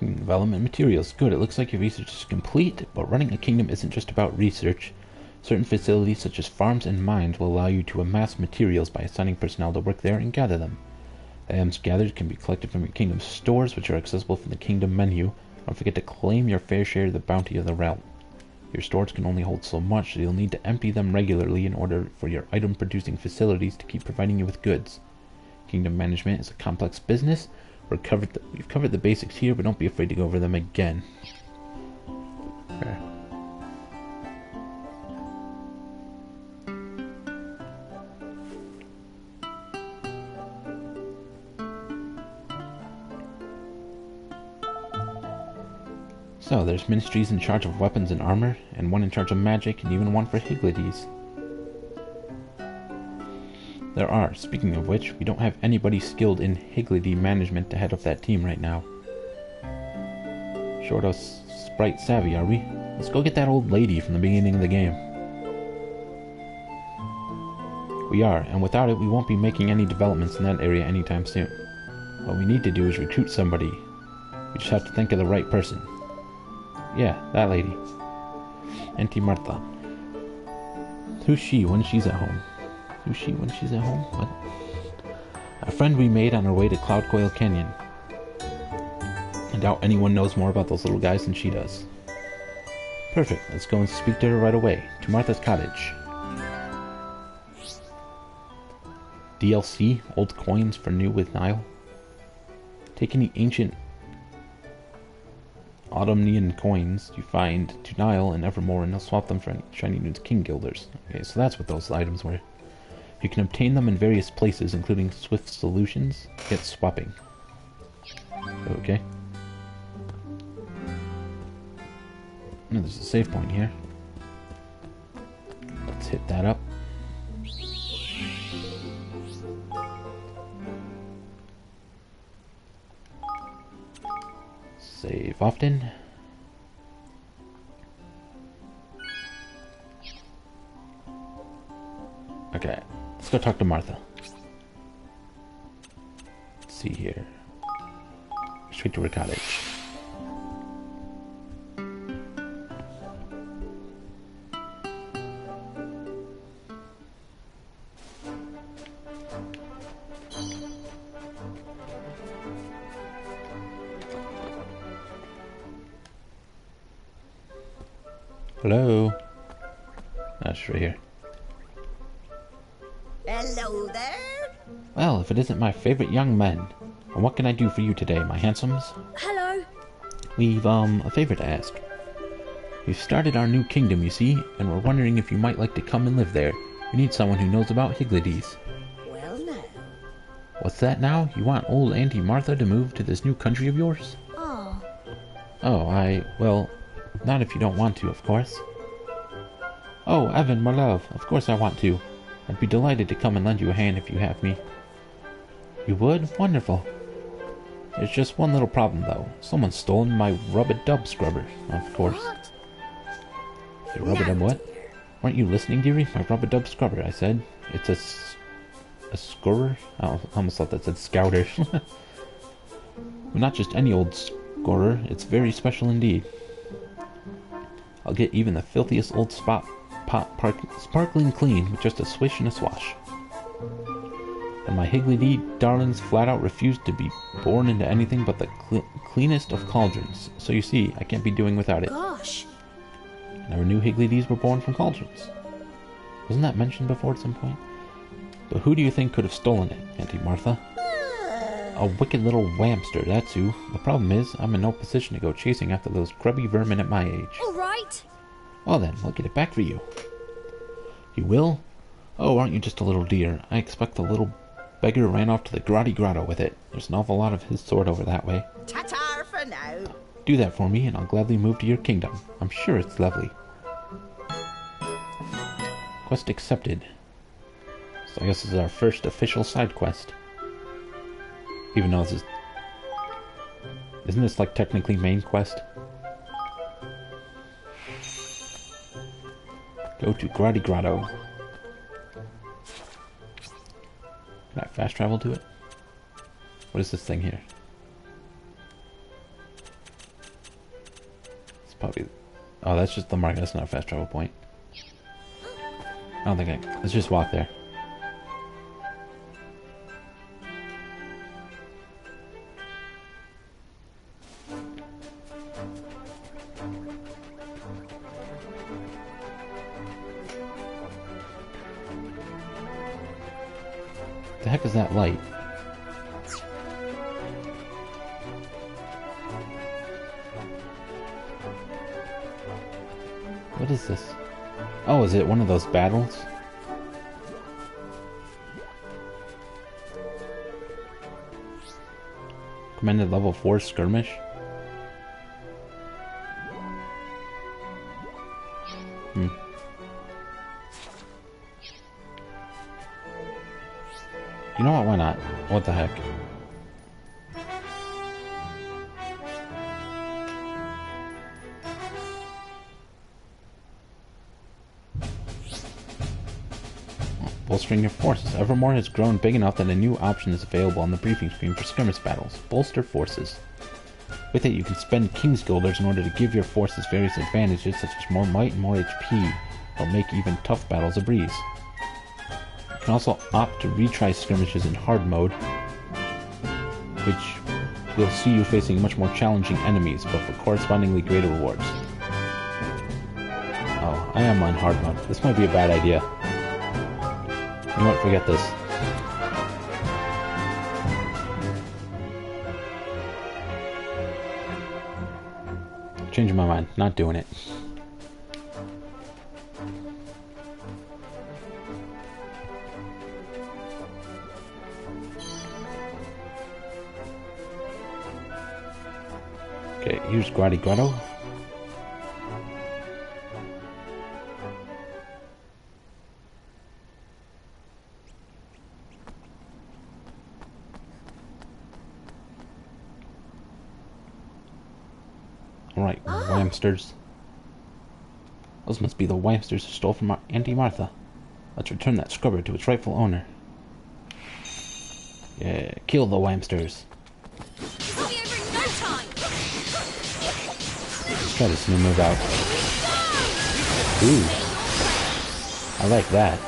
Development materials. Good, it looks like your research is complete, but running a kingdom isn't just about research. Certain facilities, such as farms and mines, will allow you to amass materials by assigning personnel to work there and gather them. The items gathered can be collected from your kingdom's stores, which are accessible from the kingdom menu. Don't forget to claim your fair share of the bounty of the realm. Your stores can only hold so much, so you'll need to empty them regularly in order for your item-producing facilities to keep providing you with goods. Kingdom management is a complex business. We've covered the basics here, but don't be afraid to go over them again. Okay. So, there's ministries in charge of weapons and armor, and one in charge of magic, and even one for Higlides. There are. Speaking of which, we don't have anybody skilled in Higlide management to head up that team right now. Short of sprite savvy, are we? Let's go get that old lady from the beginning of the game. We are, and without it, we won't be making any developments in that area anytime soon. What we need to do is recruit somebody. We just have to think of the right person. Yeah, that lady. Auntie Martha. Who's she when she's at home? Who's she when she's at home? What? A friend we made on our way to Cloud Coil Canyon. I doubt anyone knows more about those little guys than she does. Perfect, let's go and speak to her right away. To Martha's cottage. DLC, old coins for new with Nile. Take any ancient Autumnian coins you find to Nile and Evermore, and they'll swap them for any shiny new King Guilders. Okay, so that's what those items were. You can obtain them in various places, including Swift Solutions. Get swapping. Okay. Oh, there's a save point here. Let's hit that up. Save often. Okay, let's go talk to Martha. Let's see here. Straight to her cottage. Hello. That's right here. Hello there. Well, if it isn't my favorite young men. And what can I do for you today, my handsomes? Hello. We've, a favor to ask. We've started our new kingdom, you see, and we're wondering if you might like to come and live there. We need someone who knows about Higgledies. Well, now. What's that now? You want old Auntie Martha to move to this new country of yours? Oh. Oh, well, not if you don't want to, of course. Oh, Evan, my love, of course I want to. I'd be delighted to come and lend you a hand if you have me. You would? Wonderful. There's just one little problem, though. Someone's stolen my rub-a-dub scrubber, of course. What? Your rub-a-dub what? Weren't you listening, dearie? My rub-a-dub scrubber, I said. It's a scorer? I almost thought that said scouter. Well, not just any old scorer. It's very special indeed. I'll get even the filthiest old pot sparkling clean with just a swish and a swash. And my Higgledy darlings flat out refuse to be born into anything but the cleanest of cauldrons. So you see, I can't be doing without it. Gosh. Never knew Higgledies were born from cauldrons. Wasn't that mentioned before at some point? But who do you think could have stolen it, Auntie Martha? A wicked little whamster, that's who. The problem is, I'm in no position to go chasing after those grubby vermin at my age. All right. Well then, we'll get it back for you. You will? Oh, aren't you just a little dear? I expect the little beggar ran off to the Grotty Grotto with it. There's an awful lot of his sort over that way. Ta-ta for now. Do that for me, and I'll gladly move to your kingdom. I'm sure it's lovely. Quest accepted. So I guess this is our first official side quest. Even though this is... Isn't this like technically main quest? Go to Grotty Grotto. Can I fast travel to it? What is this thing here? It's probably... Oh, that's just the mark. That's not a fast travel point. I don't think I... Let's just walk there. The heck is that light? What is this? Oh, is it one of those battles? Recommended level 4 skirmish? You know what, why not? What the heck? Bolstering your forces. Evermore has grown big enough that a new option is available on the briefing screen for skirmish battles. Bolster forces. With it, you can spend King's Guilders in order to give your forces various advantages such as more might and more HP. That'll make even tough battles a breeze. You can also opt to retry skirmishes in hard mode, which will see you facing much more challenging enemies, but for correspondingly greater rewards. Oh, I am on hard mode. This might be a bad idea. You know what? Forget this. Changing my mind. Not doing it. Okay, here's Grotty Grotto. Alright, whamsters. Those must be the whamsters who stole from our Auntie Martha. Let's return that scrubber to its rightful owner. Yeah, kill the whamsters. Let's try this new move out. Ooh. I like that.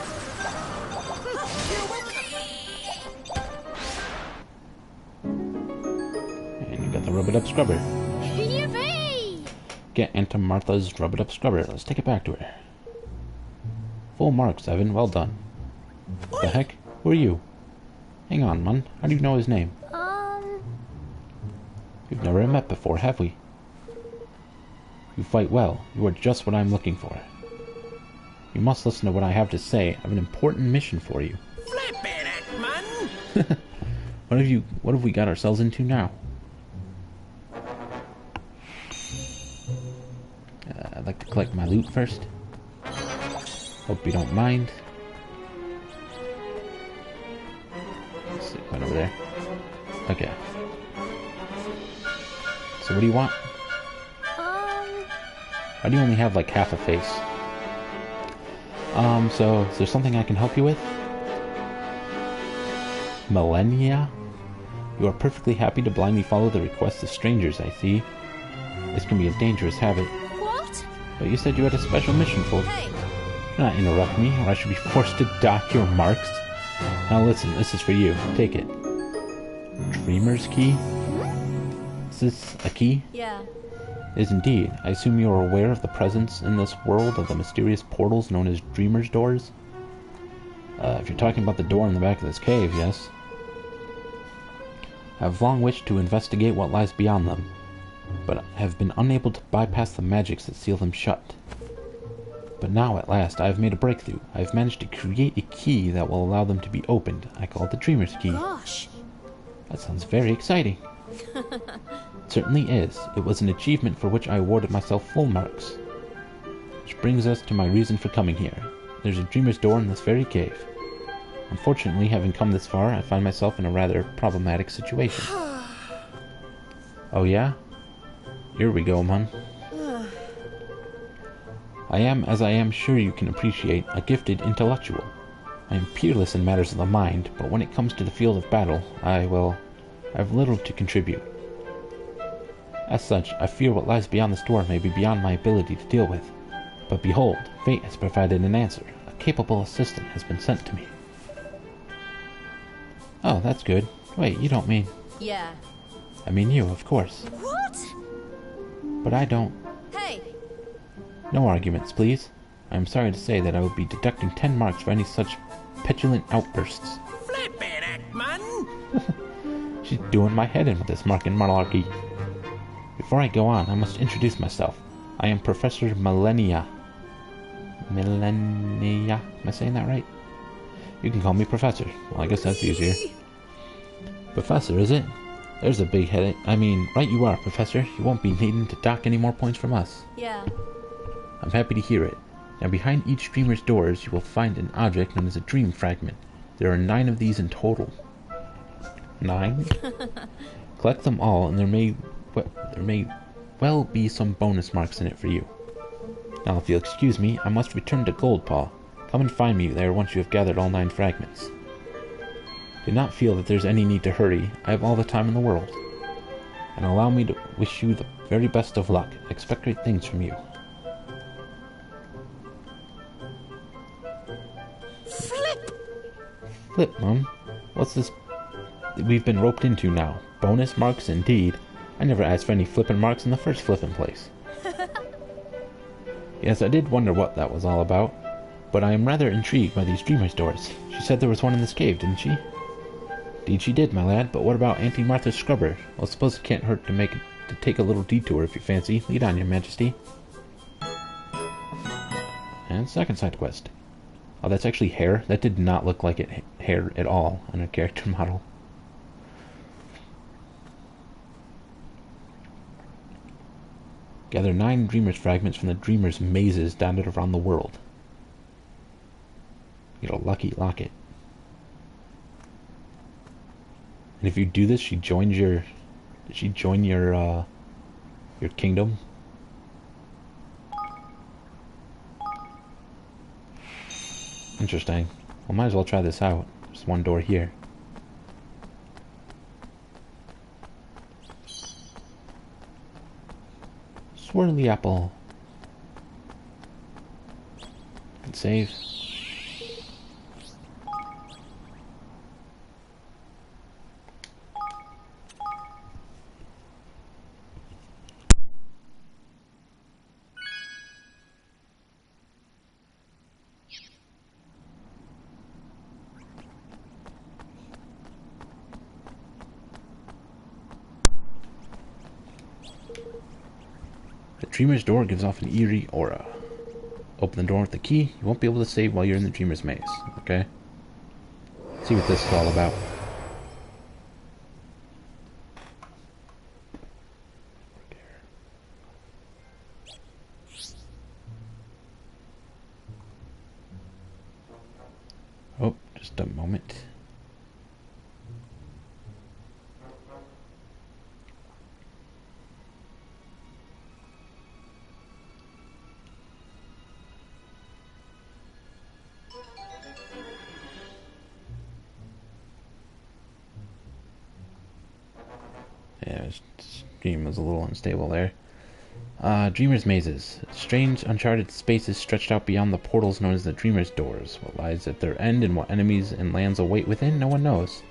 And you got the rub-a-dub scrubber. Get Auntie Martha's rub-a-dub scrubber. Let's take it back to her. Full marks, Evan. Well done. What the heck? Who are you? Hang on, man. How do you know his name? We've never met before, have we? You fight well. You are just what I'm looking for. You must listen to what I have to say. I have an important mission for you. Flippin' heck, man! What have we got ourselves into now? I'd like to collect my loot first. Hope you don't mind. Let's see, right over there. Okay. So what do you want? Why do you only have like half a face? So is there something I can help you with? Millennia? You are perfectly happy to blindly follow the requests of strangers, I see. This can be a dangerous habit. What? But you said you had a special mission for... Hey! Do not interrupt me, or I should be forced to dock your marks. Now listen, this is for you. Take it. Dreamer's key? Is this a key? Yeah. It is indeed. I assume you are aware of the presence in this world of the mysterious portals known as Dreamer's Doors? If you're talking about the door in the back of this cave, yes. I have long wished to investigate what lies beyond them, but have been unable to bypass the magics that seal them shut. But now, at last, I have made a breakthrough. I have managed to create a key that will allow them to be opened. I call it the Dreamer's Key. Gosh! That sounds very exciting. It certainly is. It was an achievement for which I awarded myself full marks. Which brings us to my reason for coming here. There's a Dreamer's Door in this very cave. Unfortunately, having come this far, I find myself in a rather problematic situation. Oh yeah? Here we go, man. I am, as I am sure you can appreciate, a gifted intellectual. I am peerless in matters of the mind, but when it comes to the field of battle, I have little to contribute. As such, I fear what lies beyond this door may be beyond my ability to deal with. But behold, fate has provided an answer. A capable assistant has been sent to me. Oh, that's good. Wait, you don't mean... Yeah. I mean you, of course. What? But I don't... Hey! No arguments, please. I am sorry to say that I will be deducting 10 marks for any such petulant outbursts. Flippin' heck, man! She's doing my head in with this marking malarkey. Before I go on, I must introduce myself. I am Professor Millennia. Millennia? Am I saying that right? You can call me Professor. Well, I guess that's easier. Professor, is it? There's a big headache. I mean, right you are, Professor. You won't be needing to dock any more points from us. Yeah. I'm happy to hear it. Now, behind each dreamer's doors, you will find an object known as a dream fragment. There are 9 of these in total. 9? Collect them all, and there may well be some bonus marks in it for you. Now, if you'll excuse me, I must return to Goldpaw. Come and find me there once you have gathered all 9 fragments. Do not feel that there's any need to hurry. I have all the time in the world. And allow me to wish you the very best of luck. I expect great things from you. Flip, Mum. What's this we've been roped into now? Bonus marks indeed. I never asked for any flippin' marks in the first flippin' place. Yes, I did wonder what that was all about. But I am rather intrigued by these dreamer's doors. She said there was one in this cave, didn't she? Indeed she did, my lad. But what about Auntie Martha's scrubber? Well, I suppose it can't hurt to take a little detour if you fancy. Lead on, your majesty. And second side quest. Oh, that's actually hair? That did not look like hair at all on a character model. Gather 9 Dreamer's fragments from the Dreamer's mazes dotted around the world. Get a lucky locket. And if you do this, she joins your... Did she join your kingdom? Interesting. Well, might as well try this out. There's one door here. Swirly apple. Good save. Dreamer's door gives off an eerie aura. Open the door with the key. You won't be able to save while you're in the Dreamer's maze. Okay? Let's see what this is all about. Oh, just a moment. Yeah, stream was a little unstable there. Dreamer's mazes. Strange, uncharted spaces stretched out beyond the portals known as the Dreamer's doors. What lies at their end and what enemies and lands await within, no one knows.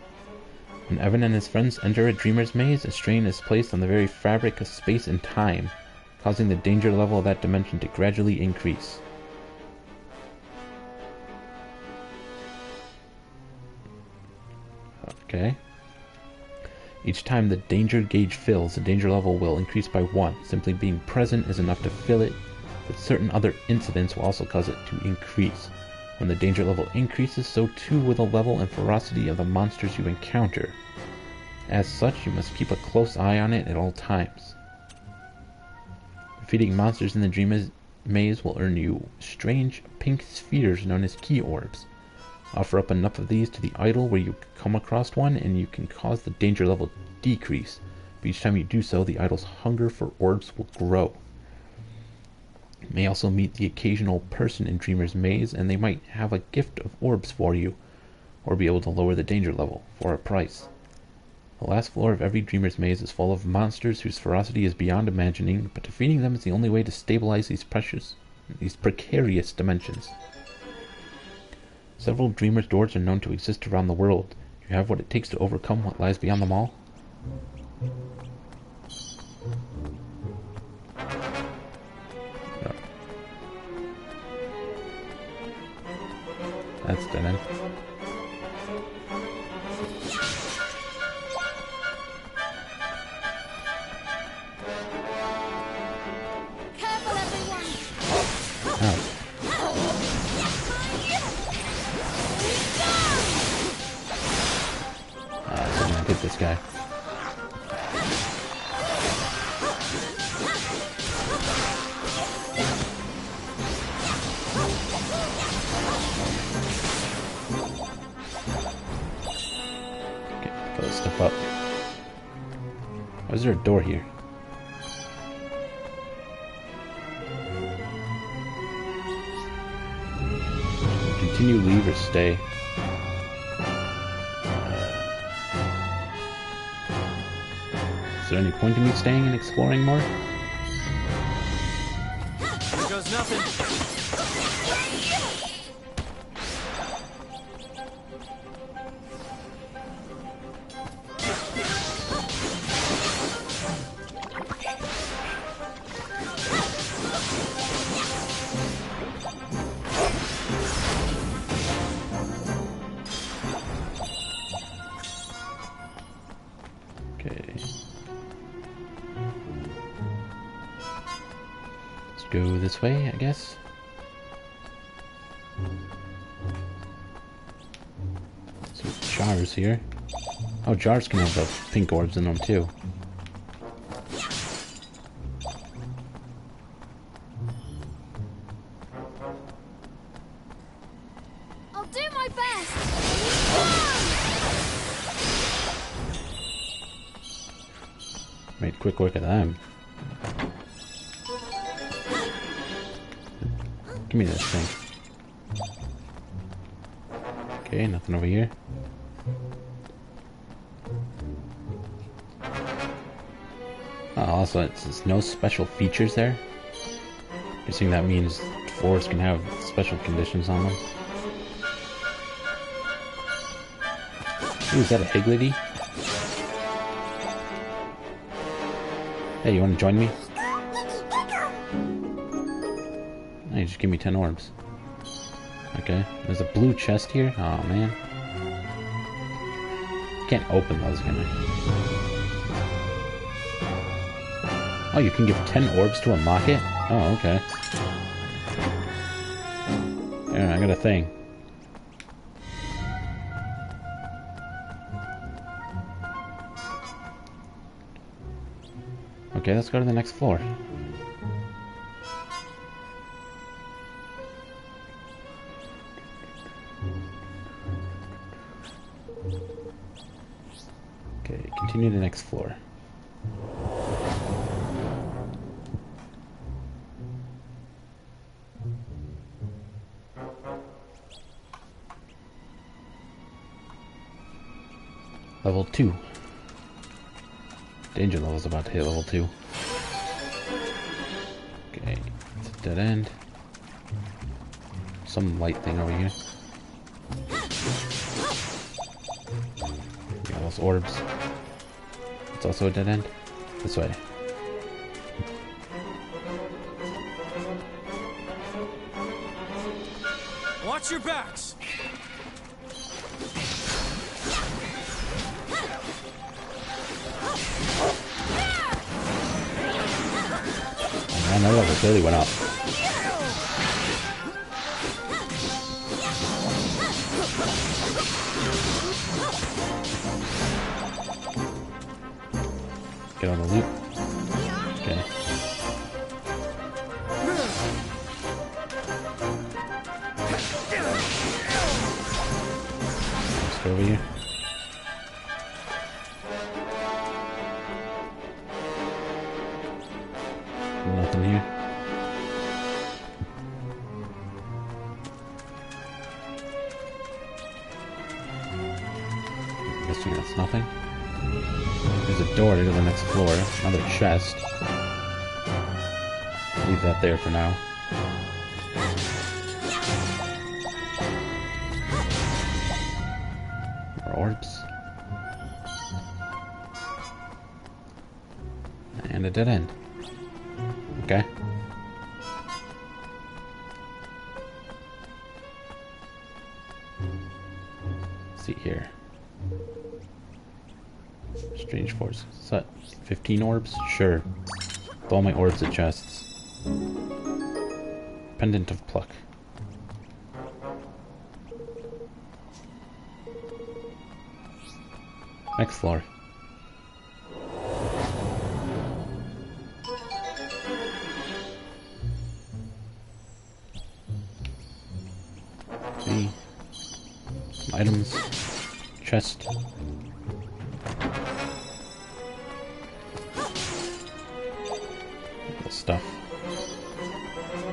When Evan and his friends enter a Dreamer's maze, a strain is placed on the very fabric of space and time, causing the danger level of that dimension to gradually increase. Okay. Each time the danger gauge fills, the danger level will increase by 1. Simply being present is enough to fill it, but certain other incidents will also cause it to increase. When the danger level increases, so too will the level and ferocity of the monsters you encounter. As such, you must keep a close eye on it at all times. Defeating monsters in the Dreamer's maze will earn you strange pink spheres known as key orbs. Offer up enough of these to the idol where you come across one, and you can cause the danger level to decrease. But each time you do so, the idol's hunger for orbs will grow. You may also meet the occasional person in Dreamer's maze, and they might have a gift of orbs for you, or be able to lower the danger level for a price. The last floor of every Dreamer's maze is full of monsters whose ferocity is beyond imagining, but defeating them is the only way to stabilize these precarious dimensions. Several Dreamer's doors are known to exist around the world. Do you have what it takes to overcome what lies beyond them all? No. That's dead end. Careful, everyone! Oh. Hit this guy. Okay, gotta step up. Why is there a door here? Continue, leave, or stay. Is there any point in me staying and exploring more? Here goes nothing. Go this way, I guess. Some jars here. Oh, jars can have the pink orbs in them too. I'll do my best. Made quick work of them. Give me this thing. Okay, nothing over here. Oh, also, it says no special features there. Guessing that means floors can have special conditions on them. Ooh, is that a Higgledy? Hey, you want to join me? Hey, just give me 10 orbs. Okay, there's a blue chest here. Oh man, can't open those, can I? Oh, you can give 10 orbs to unlock it? Oh, okay. Yeah, I got a thing. Okay, let's go to the next floor. Okay, continue to the next floor. Level 2. Danger level's about to hit level 2. Okay, it's a dead end. Some light thing over here. Yeah, those orbs. It's also a dead end. This way. Watch your backs! Man, that level clearly went up. Get on the loop. Okay. Let's go over here. Nothing here. I'm guessing that's nothing. There's a door to the next floor. Another chest. Leave that there for now. More orbs. And a dead end. Okay. Let's see here. Strange forces. Is that 15 orbs? Sure. With all my orbs at chests. Pendant of Pluck. Next floor. Okay. Some items. Chest. Stuff.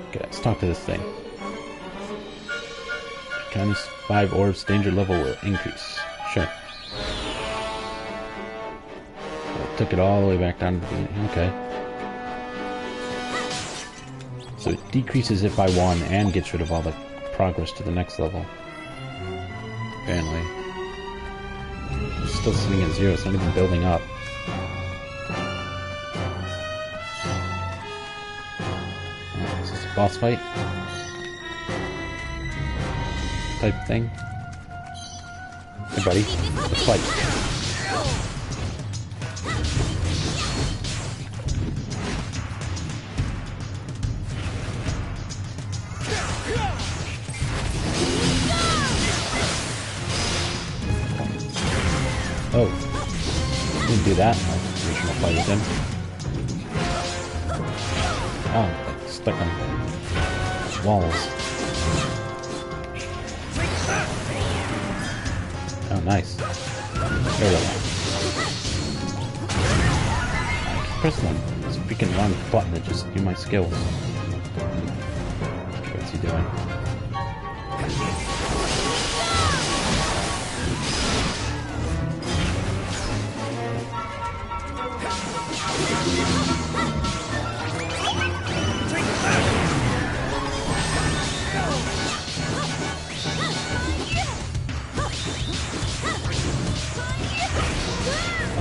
Okay, let's talk to this thing. Counts 5 orbs, danger level will increase. Sure. Well, took it all the way back down to the beginning. Okay. So it decreases it by 1 and gets rid of all the progress to the next level. Apparently. It's still sitting at 0, it's not even building up. Boss fight type thing. Hey buddy, let's fight. Oh, didn't do that. Original fight with him. Oh, stuck on walls. Oh, nice. There we go. I keep pressing this freaking wrong button to just do my skills. What's he doing?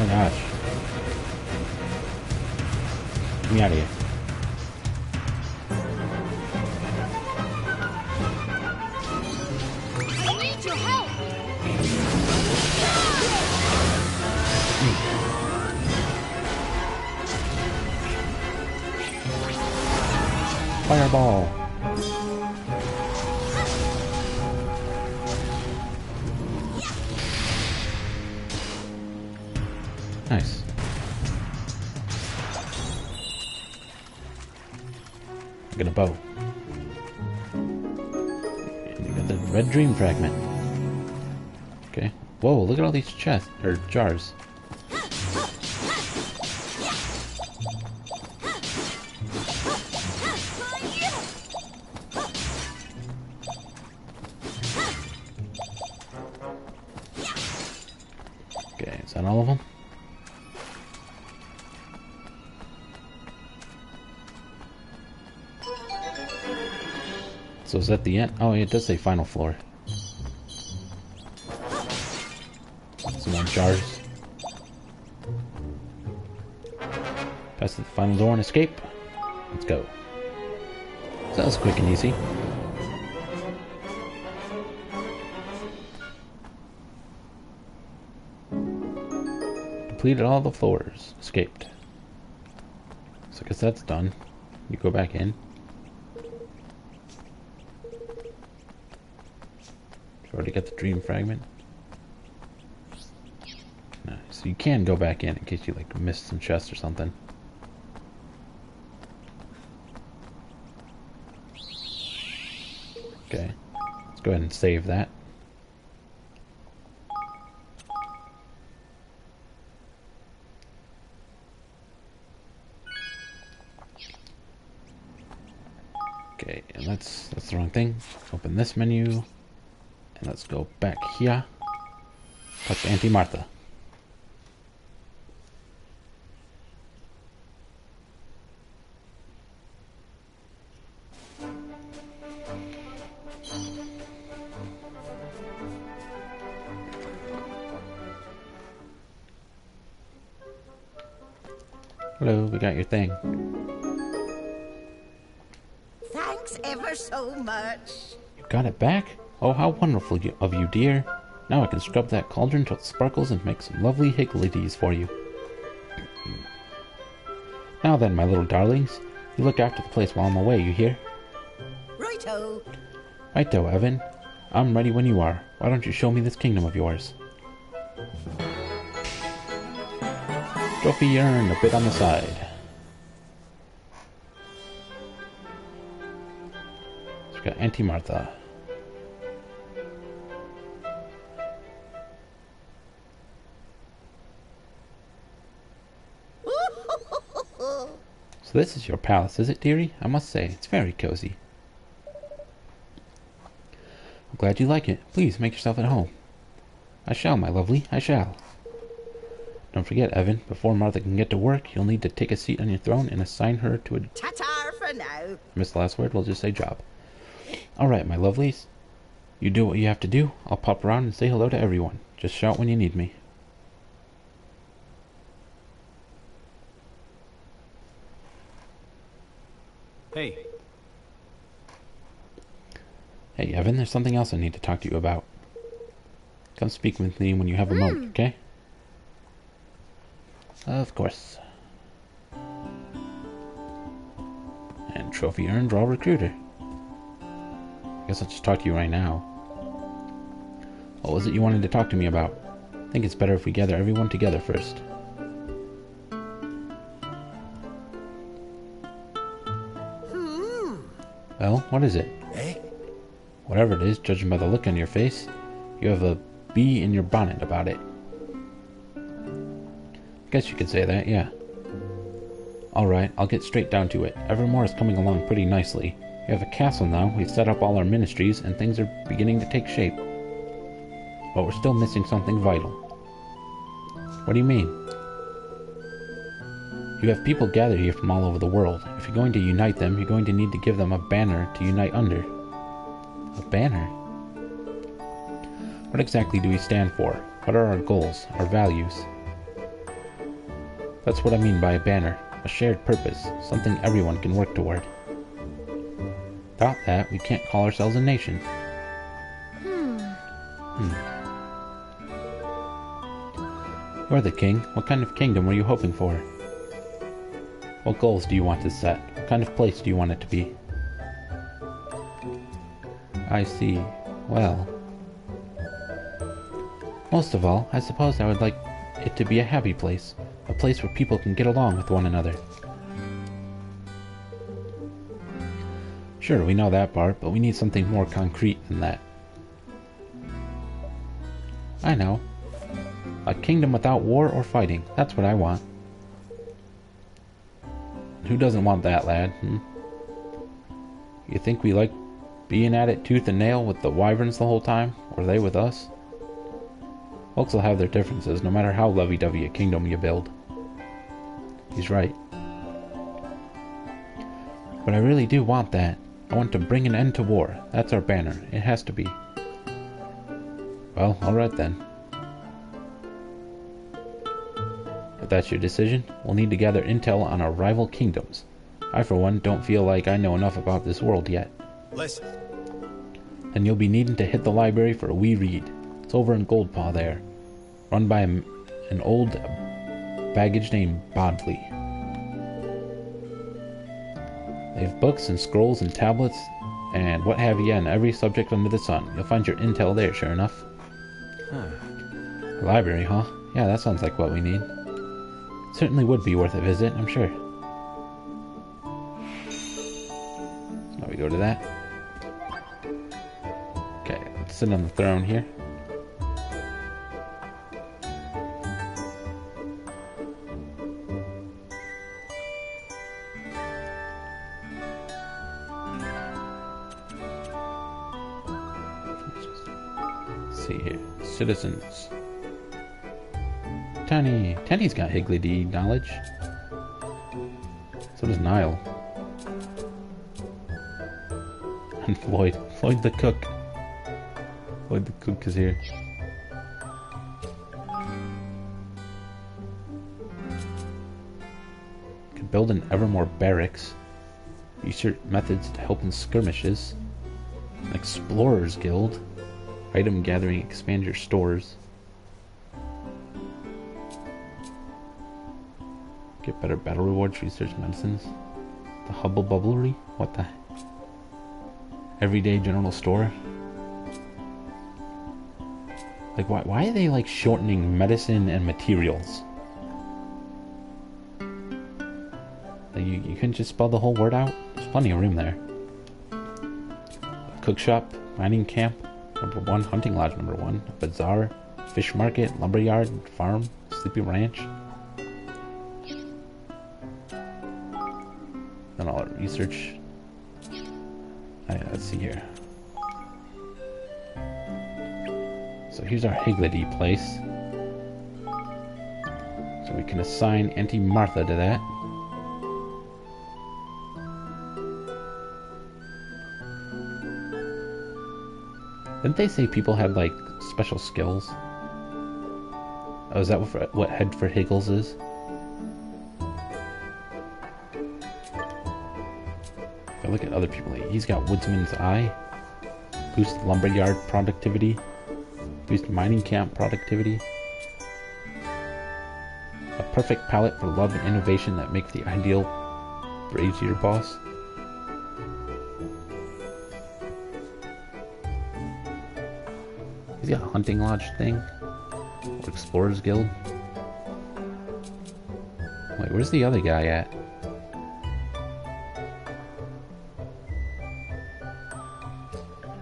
Oh gosh. Get me out of here. I need your help. Fireball! Nice. Get a bow. And you got the red dream fragment. Okay. Whoa, look at all these chests, or jars. Okay, is that all of them? So is that the end? Oh, it does say final floor. Some more jars. Pass to the final door and escape. Let's go. So that was quick and easy. Completed all the floors. Escaped. So I guess that's done. You go back in. Already got the dream fragment. Nice. So you can go back in case you like missed some chests or something. Okay. Let's go ahead and save that. Okay, and that's the wrong thing. Open this menu. And let's go back here. Touch Auntie Martha. Hello, we got your thing. Thanks ever so much. You got it back? Oh, how wonderful of you, dear. Now I can scrub that cauldron till it sparkles and make some lovely higgledies for you. Now then, my little darlings, you look after the place while I'm away, you hear? Righto. Righto, Evan. I'm ready when you are. Why don't you show me this kingdom of yours? Trophy you earned, a bit on the side. So we got Auntie Martha. So this is your palace, is it, dearie? I must say, it's very cozy. I'm glad you like it. Please, make yourself at home. I shall, my lovely, I shall. Don't forget, Evan, before Martha can get to work, you'll need to take a seat on your throne and assign her to a... Ta-ta for now. Miss the last word, we'll just say job. Alright, my lovelies. You do what you have to do. I'll pop around and say hello to everyone. Just shout when you need me. Hey. Hey, Evan, there's something else I need to talk to you about. Come speak with me when you have a moment, okay? Of course. And trophy earned, raw recruiter. Guess I'll just talk to you right now. What was it you wanted to talk to me about? I think it's better if we gather everyone together first. Well, what is it? Eh? Whatever it is, judging by the look on your face, you have a bee in your bonnet about it. I guess you could say that, yeah. Alright, I'll get straight down to it. Evermore is coming along pretty nicely. We have a castle now, we've set up all our ministries, and things are beginning to take shape. But we're still missing something vital. What do you mean? You have people gathered here from all over the world. If you're going to unite them, you're going to need to give them a banner to unite under. A banner? What exactly do we stand for? What are our goals, our values? That's what I mean by a banner. A shared purpose, something everyone can work toward. Without that, we can't call ourselves a nation. You're the king. What kind of kingdom were you hoping for? What goals do you want to set? What kind of place do you want it to be? I see. Well. Most of all, I suppose I would like it to be a happy place. A place where people can get along with one another. Sure, we know that part, but we need something more concrete than that. I know. A kingdom without war or fighting. That's what I want. Who doesn't want that, lad? You think we like being at it tooth and nail with the wyverns the whole time? Or they with us? Folks will have their differences, no matter how lovey-dovey a kingdom you build. He's right. But I really do want that. I want to bring an end to war. That's our banner. It has to be. Well, alright then. If that's your decision, we'll need to gather intel on our rival kingdoms. I, for one, don't feel like I know enough about this world yet. Listen. Then you'll be needing to hit the library for a wee read. It's over in Goldpaw there. Run by an old baggage named Bodley. They have books and scrolls and tablets and what have you on every subject under the sun. You'll find your intel there, sure enough. Library, huh? Yeah, that sounds like what we need. Certainly would be worth a visit, I'm sure. Now we go to that. Okay, let's sit on the throne here. Let's see here. Citizens. Tanny's got Higgledy knowledge. So does Niall. And Floyd. Floyd the cook. Floyd the cook is here. Could build an Evermore barracks. Research methods to help in skirmishes. An explorer's guild. Item gathering, expand your stores. Get better battle rewards, research medicines. The Hubble Bubblery? What the? Everyday general store? Like, why are they, like, shortening medicine and materials? Like, you couldn't just spell the whole word out? There's plenty of room there. A cook shop, mining camp, number 1, hunting lodge number 1, a bazaar, fish market, lumberyard, farm, sleepy ranch. Then all our research. Let's see here. So here's our Higgledy place. So we can assign Auntie Martha to that. Didn't they say people have, like, special skills? Oh, is that what Head for Higgles is? If I look at other people, he's got Woodsman's Eye. Boost lumberyard productivity. Boost mining camp productivity. A perfect palette for love and innovation that make the ideal brazier boss. He's got a hunting lodge thing. Or explorer's guild. Wait, where's the other guy at?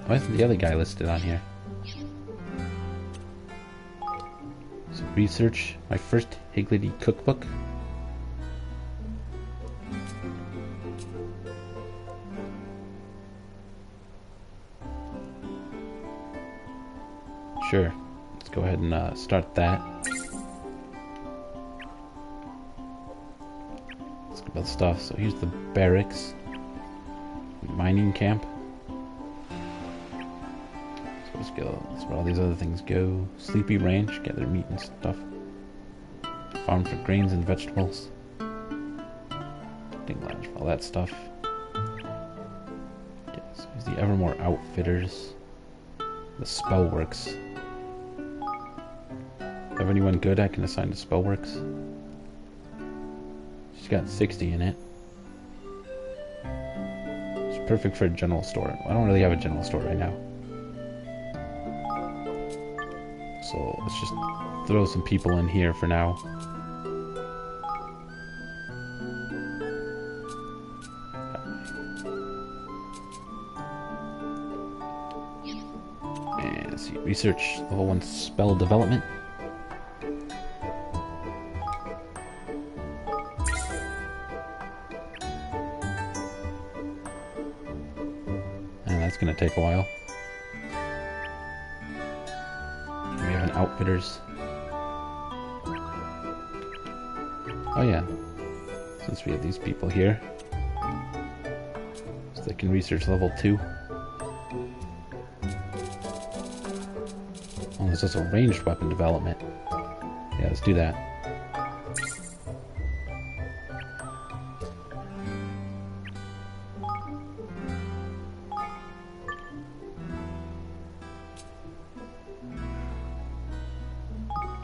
Why isn't the other guy listed on here? So research my first Higgledy cookbook. Sure. Let's go ahead and start that. Let's go about stuff. So here's the barracks. Mining camp. So let's go. That's where all these other things go. Sleepy ranch. Gather meat and stuff. Farm for grains and vegetables. Hunting lodge. All that stuff. Yeah, so here's the Evermore Outfitters. The Spellworks. Have anyone good I can assign to Spellworks? She's got 60 in it. She's perfect for a general store. I don't really have a general store right now. So let's just throw some people in here for now. And let's see, research level 1 spell development. And that's gonna take a while. We have an outfitters. Oh yeah, since we have these people here, so they can research level 2. Oh, there's also ranged weapon development. Yeah, let's do that.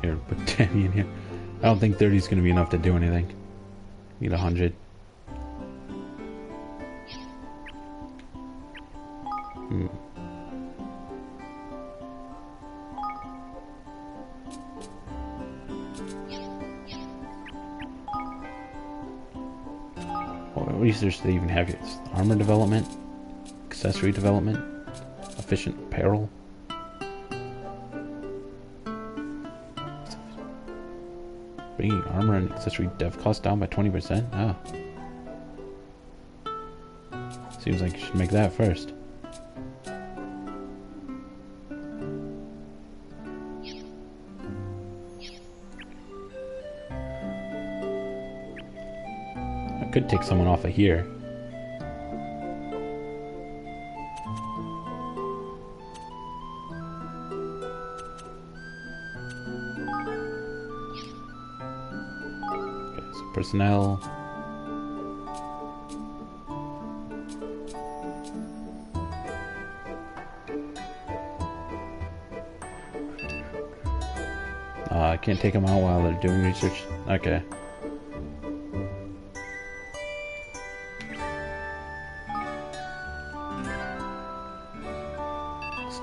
Here, put 10 in here. I don't think 30 is going to be enough to do anything. Need 100. What research do they even have here? It's armor development, accessory development, efficient apparel. Bringing armor and accessory dev cost down by 20%? Ah. Seems like you should make that first. I could take someone off of here. Personnel. I can't take them out while they're doing research. Okay.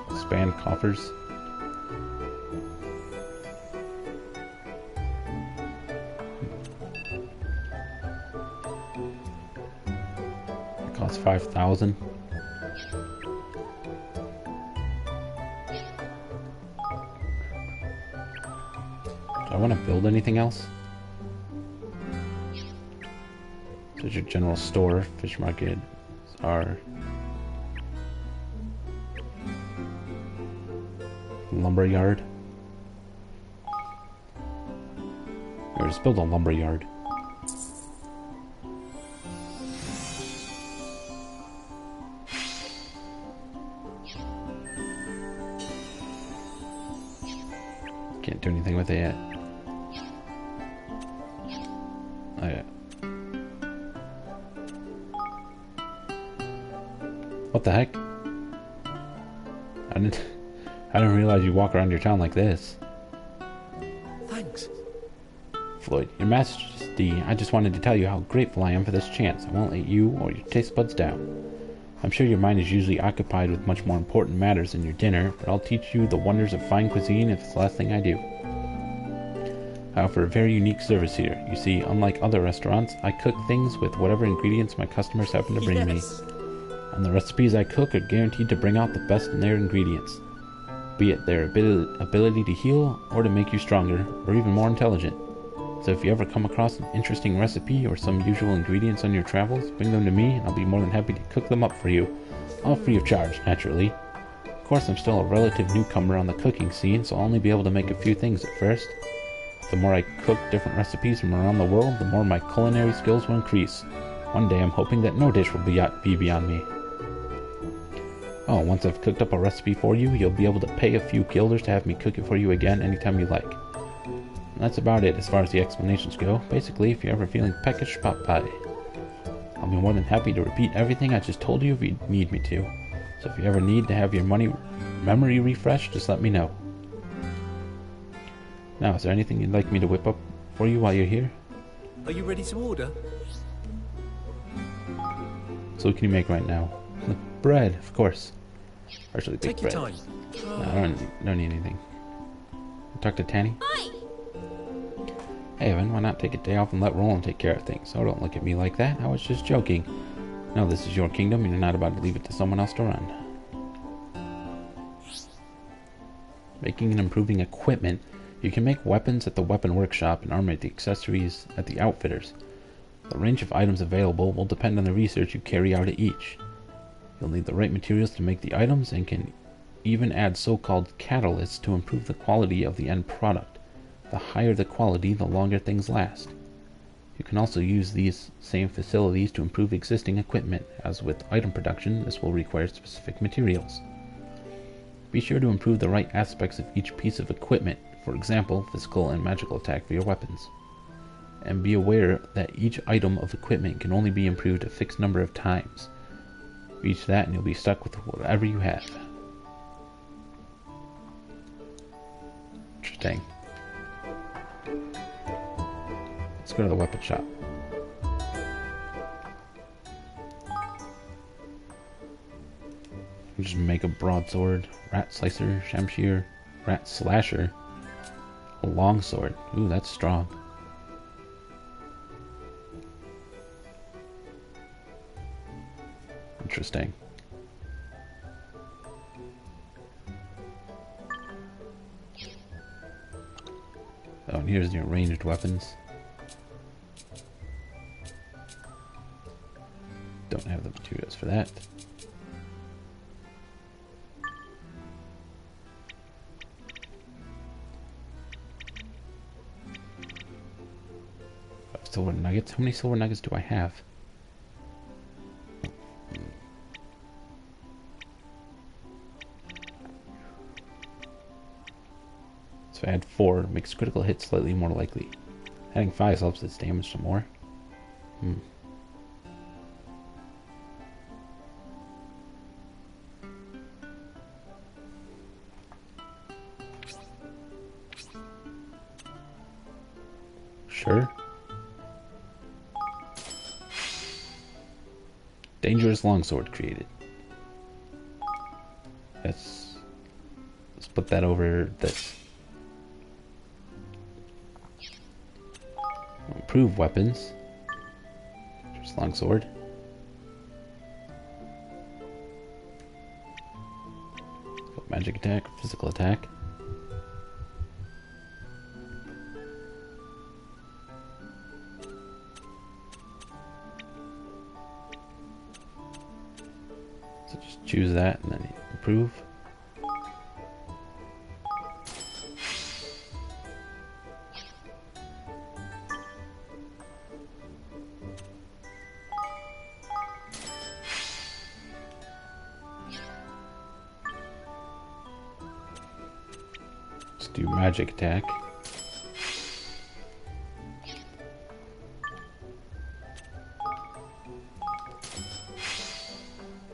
Expand coffers. Costs 5,000. Do I want to build anything else? There's your general store, fish market, our lumber yard. Or just build a lumber yard. Can't do anything with it yet. Oh yeah. What the heck? I didn't realize you walk around your town like this. Thanks. Floyd, your Majesty, I just wanted to tell you how grateful I am for this chance. I won't let you or your taste buds down. I'm sure your mind is usually occupied with much more important matters than your dinner, but I'll teach you the wonders of fine cuisine if it's the last thing I do. I offer a very unique service here. You see, unlike other restaurants, I cook things with whatever ingredients my customers happen to bring me. And the recipes I cook are guaranteed to bring out the best in their ingredients, be it their ability to heal, or to make you stronger, or even more intelligent. So if you ever come across an interesting recipe or some usual ingredients on your travels, bring them to me and I'll be more than happy to cook them up for you. All free of charge, naturally. Of course, I'm still a relative newcomer on the cooking scene, so I'll only be able to make a few things at first. The more I cook different recipes from around the world, the more my culinary skills will increase. One day I'm hoping that no dish will be beyond me. Oh, once I've cooked up a recipe for you, you'll be able to pay a few guilders to have me cook it for you again anytime you like. That's about it as far as the explanations go. Basically, if you're ever feeling peckish, pop by. I'll be more than happy to repeat everything I just told you if you need me to. So if you ever need to have your memory refreshed, just let me know. Now, is there anything you'd like me to whip up for you while you're here? Are you ready to order? So what can you make right now? bread, of course. Partially baked Take your bread. time. No, I don't need anything. Talk to Tanny. Hi. Hey, Evan, why not take a day off and let Roland take care of things? Oh, don't look at me like that. I was just joking. No, this is your kingdom, and you're not about to leave it to someone else to run. Making and improving equipment. You can make weapons at the weapon workshop and armor the accessories at the outfitters. The range of items available will depend on the research you carry out at each. You'll need the right materials to make the items and can even add so-called catalysts to improve the quality of the end product. The higher the quality, the longer things last. You can also use these same facilities to improve existing equipment, as with item production, this will require specific materials. Be sure to improve the right aspects of each piece of equipment, for example, physical and magical attack for your weapons. And be aware that each item of equipment can only be improved a fixed number of times. Reach that and you'll be stuck with whatever you have. Interesting. Let's go to the weapon shop. Just make a broadsword, rat slicer, shamshir, rat slasher, a longsword. Ooh, that's strong. Interesting. Oh, and here's your ranged weapons. Don't have the materials for that. Silver nuggets? How many silver nuggets do I have? So I add 4, makes critical hits slightly more likely. Adding 5 helps its damage some more. Sure. Dangerous longsword created. Let's put that over this. Improve weapons. Just longsword. Magic attack, physical attack. So just choose that and then improve. Let's do magic attack.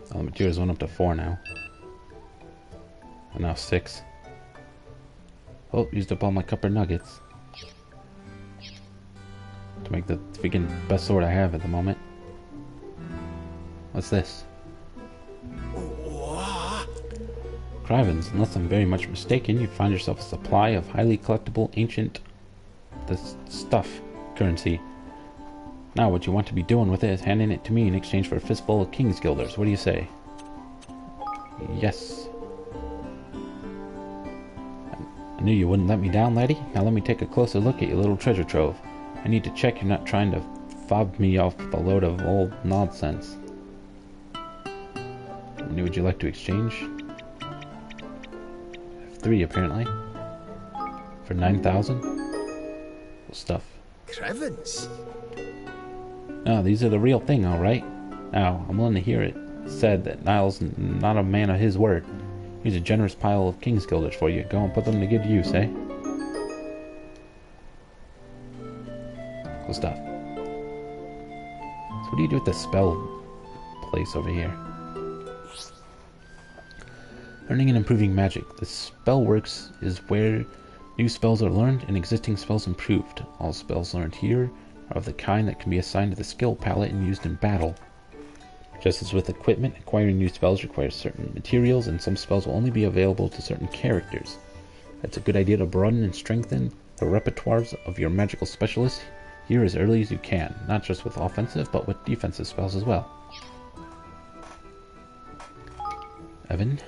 Oh, the materials went up to 4 now. And now 6. Oh, used up all my copper nuggets. To make the freaking best sword I have at the moment. What's this? Crivens, unless I'm very much mistaken, you find yourself a supply of highly collectible ancient stuff currency. Now what you want to be doing with it is handing it to me in exchange for a fistful of King's Guilders. What do you say? Yes. I knew you wouldn't let me down, laddie. Now let me take a closer look at your little treasure trove. I need to check you're not trying to fob me off with a load of old nonsense. How many would you like to exchange? 3 apparently. For 9,000? Cool stuff. Crevens. No, these are the real thing, alright. Now, I'm willing to hear it said that Niall's not a man of his word. Here's a generous pile of King's Guilders for you. Go and put them to good use, eh? Cool stuff. So what do you do with the spell place over here? Learning and improving magic. The spell works is where new spells are learned and existing spells improved. All spells learned here are of the kind that can be assigned to the skill palette and used in battle. Just as with equipment, acquiring new spells requires certain materials, and some spells will only be available to certain characters. It's a good idea to broaden and strengthen the repertoires of your magical specialists here as early as you can, not just with offensive, but with defensive spells as well. Evan?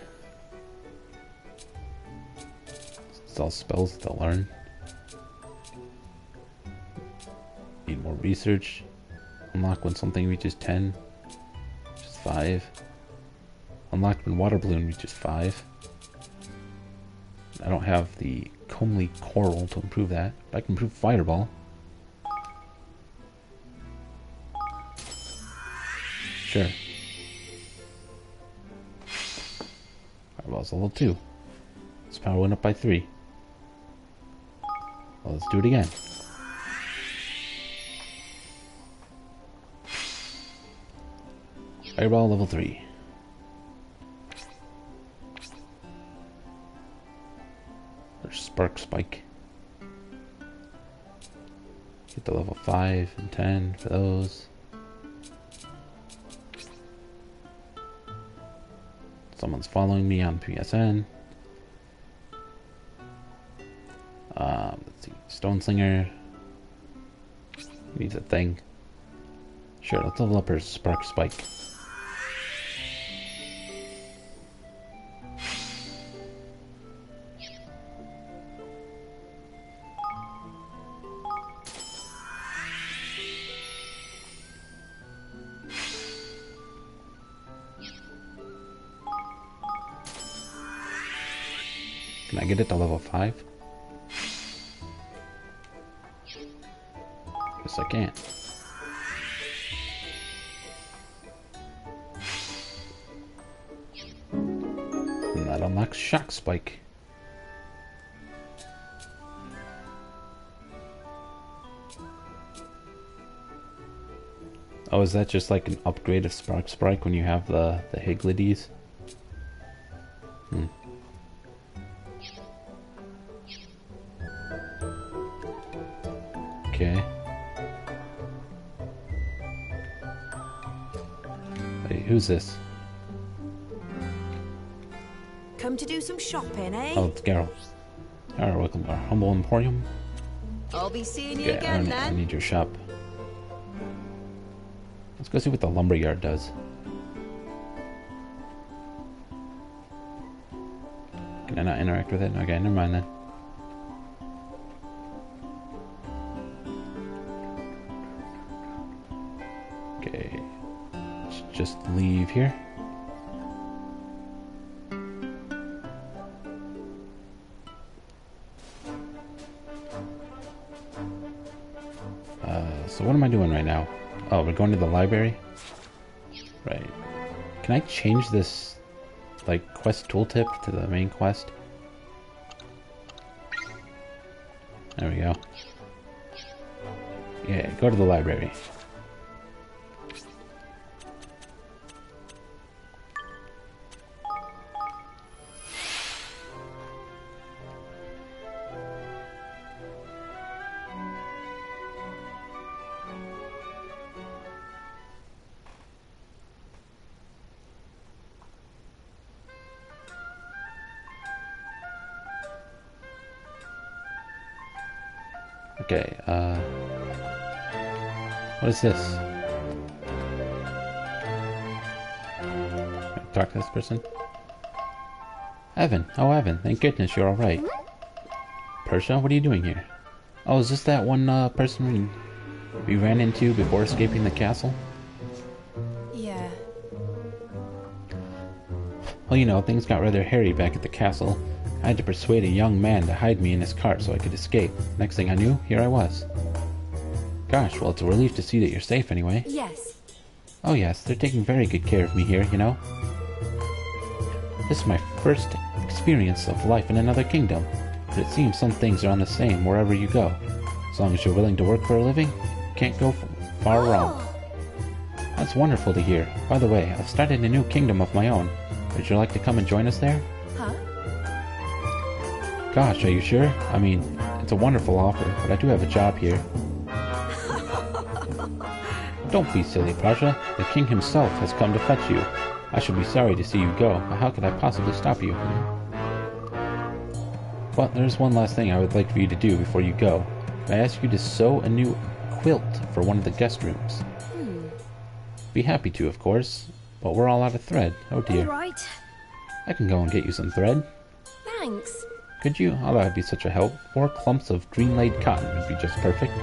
It's all spells to learn. Need more research. Unlock when something reaches 10. Which is 5. Unlocked when water balloon reaches 5. I don't have the comely coral to improve that, but I can improve fireball. Sure. Fireball's level 2. Its power went up by 3. Well, let's do it again. Fireball level 3. There's Spark Spike. Get to level 5 and 10 for those. Someone's following me on PSN. Let's see. Stone Slinger needs a thing. Sure, let's level up her Spark Spike. Can I get it to level 5? Yes, I can. And that unlocks Shock Spike. Oh, is that just like an upgrade of Spark Spike when you have the Higlides? Okay. Wait, who's this? Come to do some shopping, eh? Oh, it's Garrel. Alright, welcome to our humble emporium. I'll be seeing you Okay, again I then. need your shop. Let's go see what the lumberyard does. Can I not interact with it? Okay, never mind then. Okay, let's just leave here. So what am I doing right now? Oh, we're going to the library? Right. Can I change this, like, quest tooltip to the main quest? There we go. Yeah, go to the library. Okay, what is this? Talk to this person? Evan. Oh, Evan. Thank goodness you're alright. Persia, what are you doing here? Oh, is this that one person we ran into before escaping the castle? Yeah. Well, you know, things got rather hairy back at the castle. I had to persuade a young man to hide me in his cart so I could escape. Next thing I knew, here I was. Gosh, well, it's a relief to see that you're safe anyway. Yes. Oh yes, they're taking very good care of me here, you know. This is my first experience of life in another kingdom, but it seems some things are on the same wherever you go. As long as you're willing to work for a living, you can't go far wrong. That's wonderful to hear. By the way, I've started a new kingdom of my own. Would you like to come and join us there? Huh? Gosh, are you sure? I mean, it's a wonderful offer, but I do have a job here. Don't be silly, Prussia. The king himself has come to fetch you. I should be sorry to see you go, but how could I possibly stop you? But there's one last thing I would like for you to do before you go. I ask you to sew a new quilt for one of the guest rooms. Be happy to, of course, but we're all out of thread. Oh dear. All right. I can go and get you some thread. Thanks. Could you? Oh, that'd be such a help. 4 clumps of green-laid cotton would be just perfect.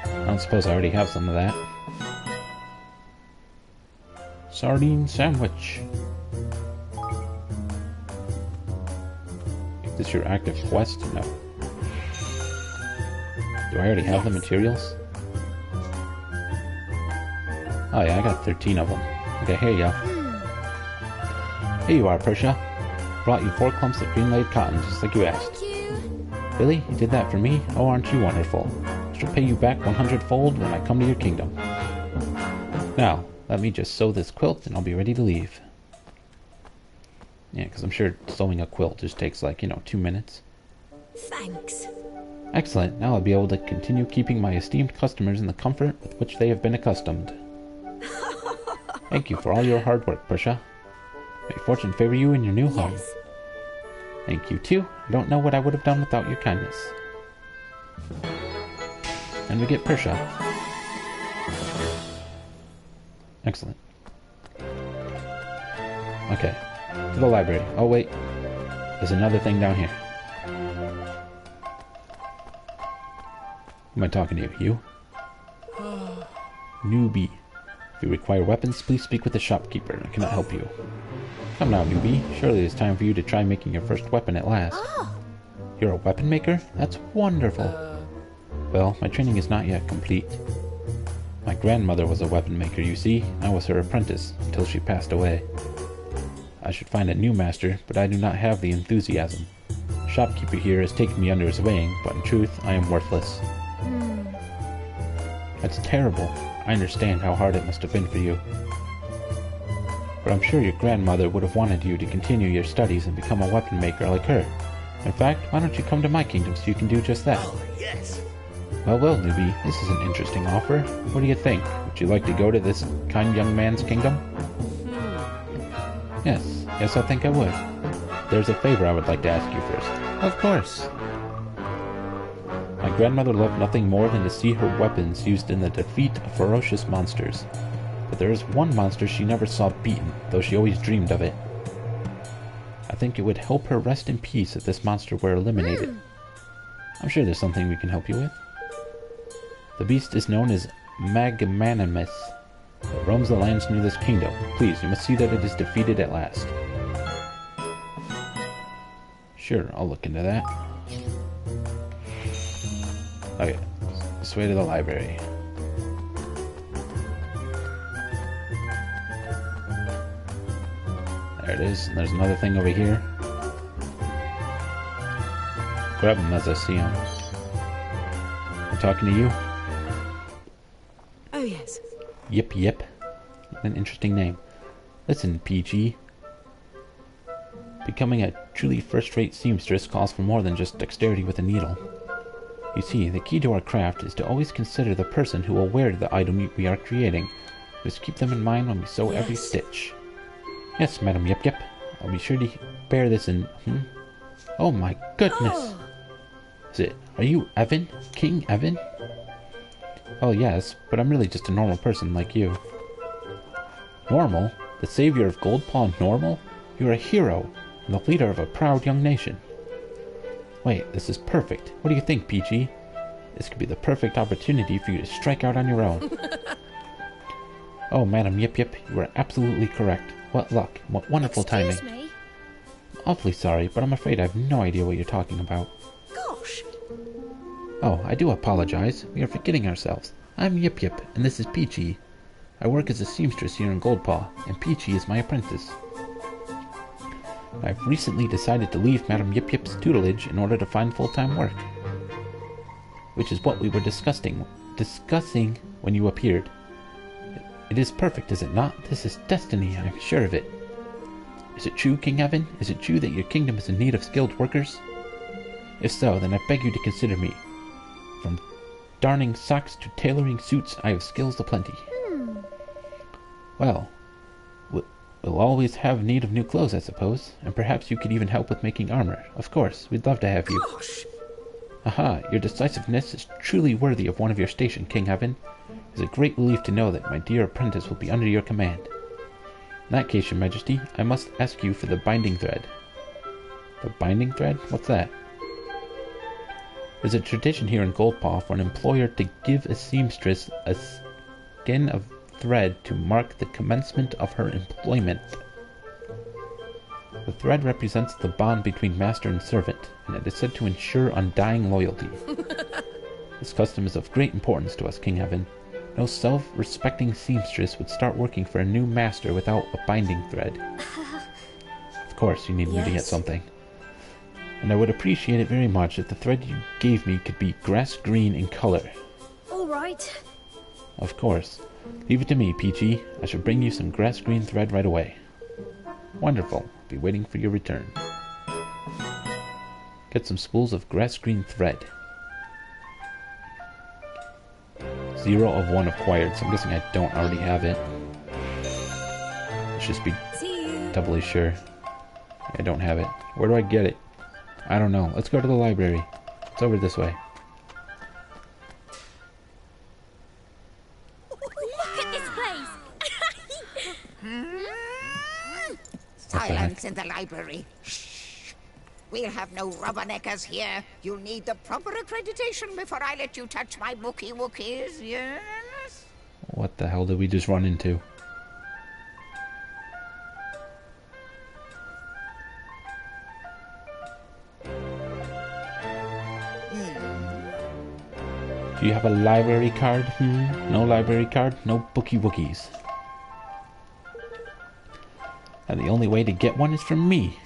I don't suppose I already have some of that. Sardine sandwich. Is this your active quest? No. Do I already have the materials? Oh yeah, I got 13 of them. Okay, here you go. Here you are, Prussia. Brought you 4 clumps of green-laid cotton, just like you asked. Thank you. Really? You did that for me? Oh, aren't you wonderful? I shall pay you back 100-fold when I come to your kingdom. Now, let me just sew this quilt and I'll be ready to leave. Yeah, because I'm sure sewing a quilt just takes like, 2 minutes. Thanks. Excellent. Now I'll be able to continue keeping my esteemed customers in the comfort with which they have been accustomed. Thank you for all your hard work, Prussia. May fortune favor you in your new home. Yes. Thank you, too. I don't know what I would have done without your kindness. And we get Prussia. Excellent. Okay. To the library. Oh, wait. There's another thing down here. Am I talking to you? You? Newbie. If you require weapons, please speak with the shopkeeper. I cannot help you. Come now, newbie. Surely it's time for you to try making your first weapon at last. Oh. You're a weapon maker? That's wonderful. Well, my training is not yet complete. My grandmother was a weapon maker, you see. I was her apprentice until she passed away. I should find a new master, but I do not have the enthusiasm. Shopkeeper here has taken me under his wing, but in truth, I am worthless. That's terrible. I understand how hard it must have been for you. But I'm sure your grandmother would have wanted you to continue your studies and become a weapon maker like her. In fact, why don't you come to my kingdom so you can do just that? Oh, yes. Well, newbie, this is an interesting offer. What do you think? Would you like to go to this kind young man's kingdom? Yes, I think I would. There's a favor I would like to ask you first. Of course. My grandmother loved nothing more than to see her weapons used in the defeat of ferocious monsters. But there is one monster she never saw beaten, though she always dreamed of it. I think it would help her rest in peace if this monster were eliminated. I'm sure there's something we can help you with. The beast is known as Magnanimous. It roams the lands near this kingdom. Please, you must see that it is defeated at last. Sure, I'll look into that. Okay, this way to the library. There it is. And there's another thing over here. Grab him as I see him. I'm talking to you? Oh, yes. Yep. An interesting name. Listen, PG. Becoming a truly first-rate seamstress calls for more than just dexterity with a needle. You see, the key to our craft is to always consider the person who will wear the item we are creating. We must keep them in mind when we sew every stitch. Yes, Madam Yep. I'll be sure to bear this in... Oh my goodness! Are you Evan? King Evan? Oh yes, but I'm really just a normal person like you. Normal? The savior of Goldpaw Normal? You're a hero, and the leader of a proud young nation. Wait, this is perfect. What do you think, Peachy? This could be the perfect opportunity for you to strike out on your own. Oh, Madam Yip, you are absolutely correct. What luck. What wonderful timing. Excuse me? I'm awfully sorry, but I'm afraid I have no idea what you're talking about. Gosh. Oh, I do apologize. We are forgetting ourselves. I'm Yip, and this is Peachy. I work as a seamstress here in Goldpaw, and Peachy is my apprentice. I've recently decided to leave Madam Yip's tutelage in order to find full-time work. Which is what we were discussing when you appeared. It is perfect, is it not? This is destiny, I'm sure of it. Is it true, King Evan? Is it true that your kingdom is in need of skilled workers? If so, then I beg you to consider me. From darning socks to tailoring suits, I have skills aplenty. Well, we'll always have need of new clothes, I suppose. And perhaps you could even help with making armor. Of course, we'd love to have you. Gosh! Aha, your decisiveness is truly worthy of one of your station, King Heaven. It is a great relief to know that my dear apprentice will be under your command. In that case, Your Majesty, I must ask you for the binding thread. The binding thread? What's that? There's a tradition here in Goldpaw for an employer to give a seamstress a skein of thread to mark the commencement of her employment. The thread represents the bond between master and servant, and it is said to ensure undying loyalty. This custom is of great importance to us, King Heaven. No self-respecting seamstress would start working for a new master without a binding thread. Of course, you need me to get something. And I would appreciate it very much if the thread you gave me could be grass green in color. All right. Of course. Leave it to me, Peachy. I shall bring you some grass green thread right away. Wonderful. I'll be waiting for your return. Get some spools of grass green thread. 0 of 1 acquired, so I'm guessing I don't already have it. Let's just be doubly sure. I don't have it. Where do I get it? I don't know. Let's go to the library. It's over this way. Look at this place! Silence in the library. Shh. We'll have no rubberneckers here. You'll need the proper accreditation before I let you touch my bookie wookies, yes? What the hell did we just run into? Do you have a library card? No library card? No bookie wookies. And the only way to get one is from me.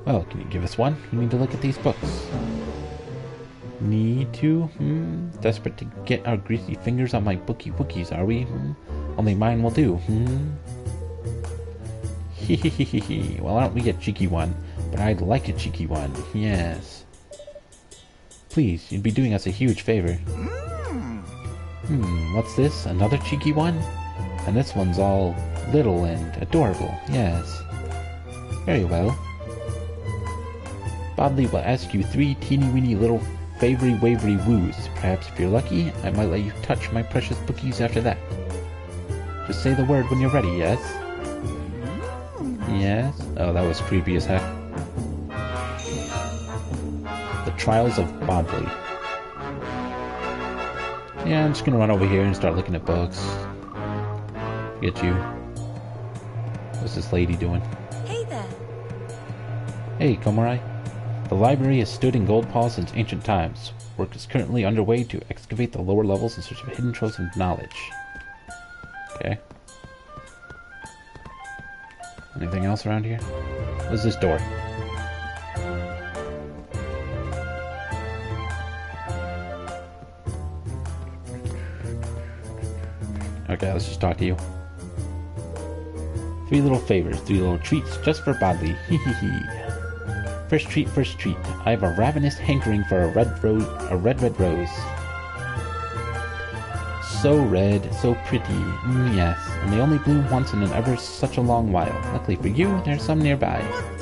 Well, can you give us one? We need to look at these books. Need to? Desperate to get our greasy fingers on my bookie wookies, are we? Only mine will do. Hehehehe. Well, aren't we a cheeky one? But I'd like a cheeky one. Yes. Please, you'd be doing us a huge favor. What's this? Another cheeky one? And this one's all little and adorable. Yes. Very well. Bodley will ask you 3 teeny-weeny little favory-wavery woos. Perhaps if you're lucky, I might let you touch my precious bookies after that. Just say the word when you're ready, yes? Yes? Oh, that was creepy as heck. The Trials of Bodley. Yeah, I'm just gonna run over here and start looking at books. Get you. What's this lady doing? Hey there. Hey, Komarai. The library has stood in Goldpaw since ancient times. Work is currently underway to excavate the lower levels in search of hidden troves of knowledge. Okay. Anything else around here? What's this door? Okay, let's just talk to you. 3 little favors, 3 little treats just for Bodley. Hee hee hee. First treat, first treat. I have a ravenous hankering for a red rose. So red, so pretty. Yes, and they only bloom once in an ever such a long while. Luckily for you, there's some nearby. What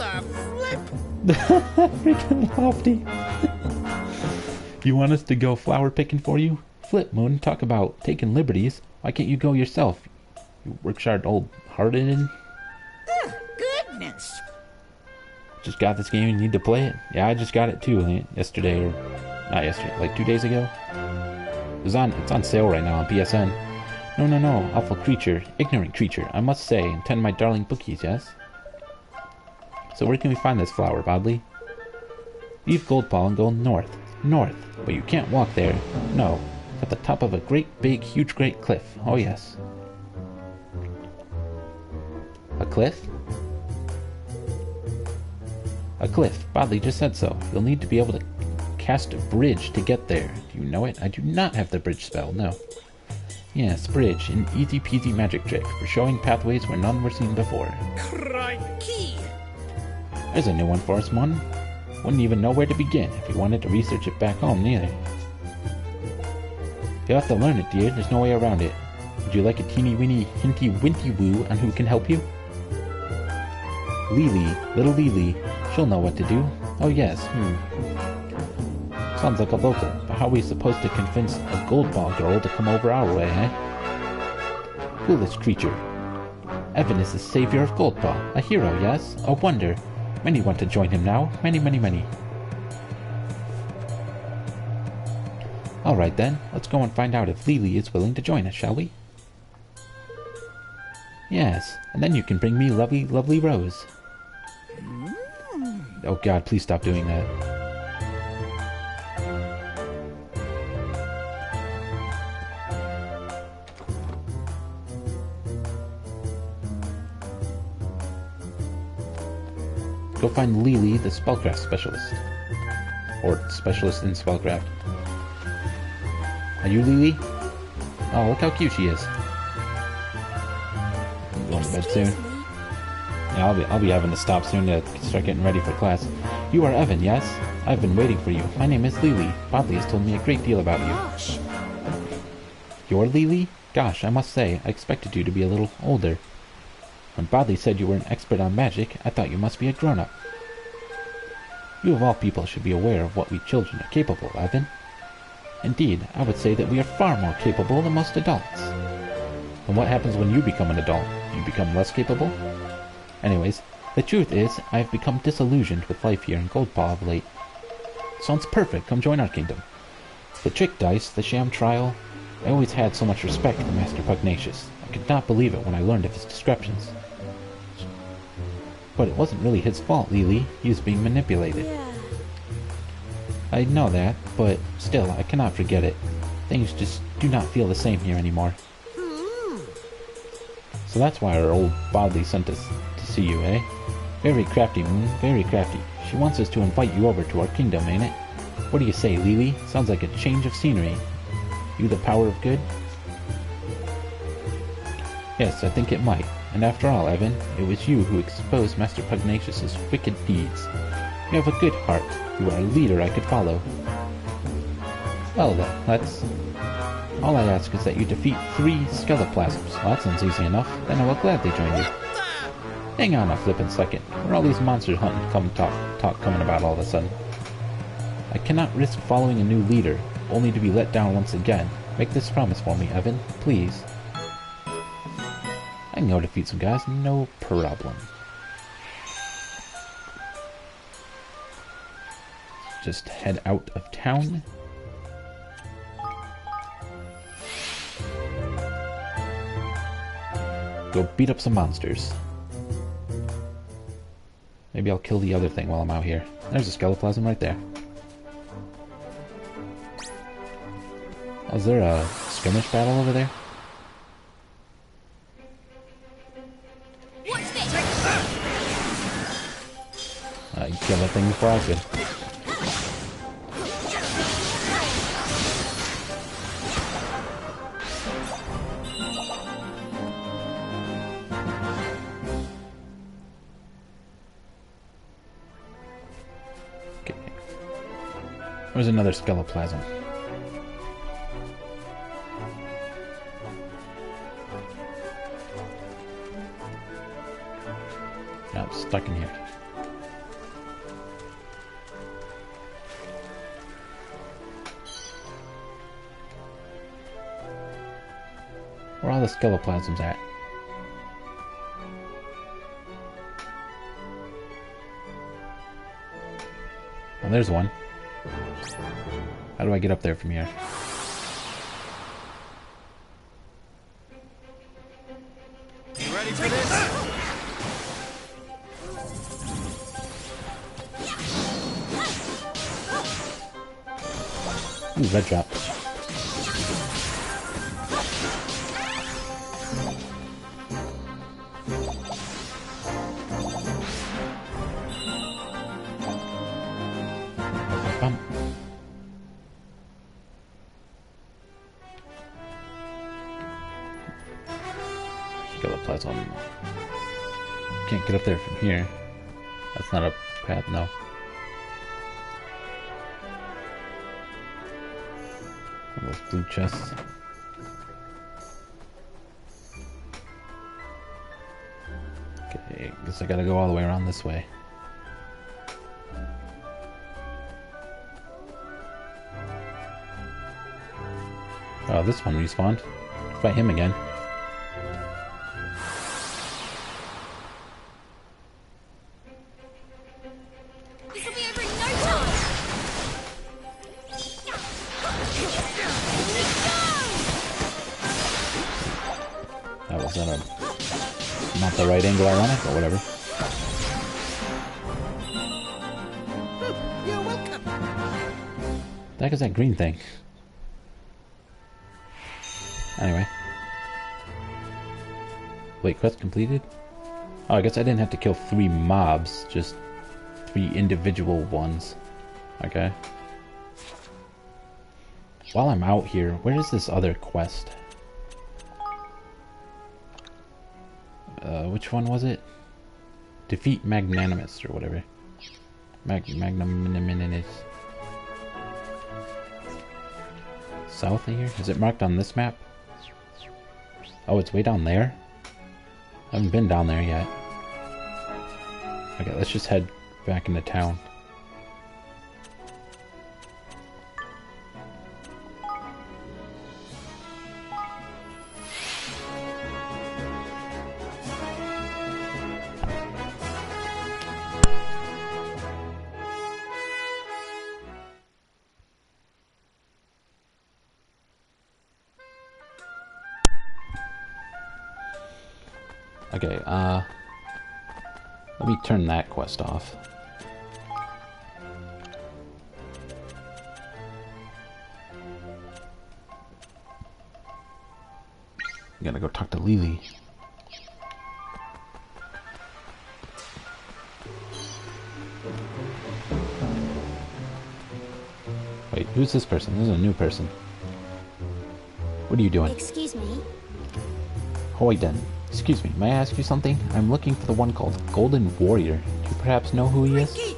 the flip? Freaking lofty. You want us to go flower picking for you? Flip, Moon, talk about taking liberties. Why can't you go yourself? You work-hard old hearted. Goodness. Just got this game and need to play it? Yeah, I just got it too yesterday, or not yesterday, like 2 days ago. It's on sale right now on PSN. No, awful creature, ignorant creature, I must say, and tend my darling bookies, yes? So where can we find this flower, Bodley? Leave Goldpaw and go north, but you can't walk there, no. It's at the top of a great big, huge great cliff, oh yes. A cliff? A cliff. Bodley just said so. You'll need to be able to cast a bridge to get there. Do you know it? I do not have the bridge spell, no. Yes, bridge. An easy-peasy magic trick for showing pathways where none were seen before. Crikey! There's a new one for us, Mon. Wouldn't even know where to begin if you wanted to research it back home, neither. You'll have to learn it, dear. There's no way around it. Would you like a teeny weeny hinty winty woo on who can help you? Lily, little Lily. She'll know what to do. Oh yes, Sounds like a local, but how are we supposed to convince a gold ball girl to come over our way, eh? Foolish creature. Evan is the savior of Goldpaw, a hero, yes? A wonder. Many want to join him now. Many, many, many. Alright then, let's go and find out if Lily is willing to join us, shall we? Yes, and then you can bring me lovely, lovely Rose. Oh god, please stop doing that. Go find Lily, the spellcraft specialist. Or specialist in spellcraft. Are you Lily? Oh, look how cute she is. I'm going to bed soon. Yeah, I'll be having to stop soon to start getting ready for class. You are Evan, yes? I've been waiting for you. My name is Lily. Bodley has told me a great deal about you. You're Lily? Gosh, I must say, I expected you to be a little older. When Bodley said you were an expert on magic, I thought you must be a grown-up. You of all people should be aware of what we children are capable of, Evan. Indeed, I would say that we are far more capable than most adults. And what happens when you become an adult? You become less capable? Anyways, the truth is, I have become disillusioned with life here in Goldpaw of late. Sounds perfect, come join our kingdom. The trick dice, the sham trial, I always had so much respect for Master Pugnacious. I could not believe it when I learned of his descriptions. But it wasn't really his fault, Lily. He was being manipulated. Yeah. I know that, but still, I cannot forget it. Things just do not feel the same here anymore. So that's why our old Bodley sent us to see you, eh? Very crafty, Moon, very crafty. She wants us to invite you over to our kingdom, ain't it? What do you say, Lily? Sounds like a change of scenery. You the power of good? Yes, I think it might. And after all, Evan, it was you who exposed Master Pugnacious's wicked deeds. You have a good heart. You are a leader I could follow. Well then, let's... All I ask is that you defeat 3 skeleplasms. Well, that sounds easy enough. Then I will gladly join you. Hang on a flippin' second. Where are all these monster hunting talk coming about all of a sudden? I cannot risk following a new leader, only to be let down once again. Make this promise for me, Evan, please. I can go defeat some guys, no problem. Just head out of town. Go beat up some monsters. Maybe I'll kill the other thing while I'm out here. There's a skeleplasm right there. Oh, is there a skirmish battle over there? You kill that thing before I could. Okay. There's another skeleplasm. Now I'm stuck in here. Where are all the skeleplasms at? Oh, there's one. How do I get up there from here? You ready for this? Ooh, red drop. Skeleplasm. Can't get up there from here. That's not a path, no. Those blue chests. guess I gotta go all the way around this way. Oh, this one respawned. Fight him again. This'll be over in no time. That was not the right angle I wanted, but whatever. You're welcome. The heck is that green thing? Anyway. Wait, quest completed? Oh, I guess I didn't have to kill 3 mobs, just 3 individual ones. Okay. While I'm out here, where is this other quest? Which one was it? Defeat Magnanimous, or whatever. Magnanimous. South of here? Is it marked on this map? Oh, it's way down there? I haven't been down there yet. Okay, let's just head back into town. Okay, let me turn that quest off. I'm gonna go talk to Lily. Wait, who's this person? This is a new person. What are you doing? Excuse me. Hoyden. Excuse me, may I ask you something? I'm looking for the one called Golden Warrior. Do you perhaps know who he is?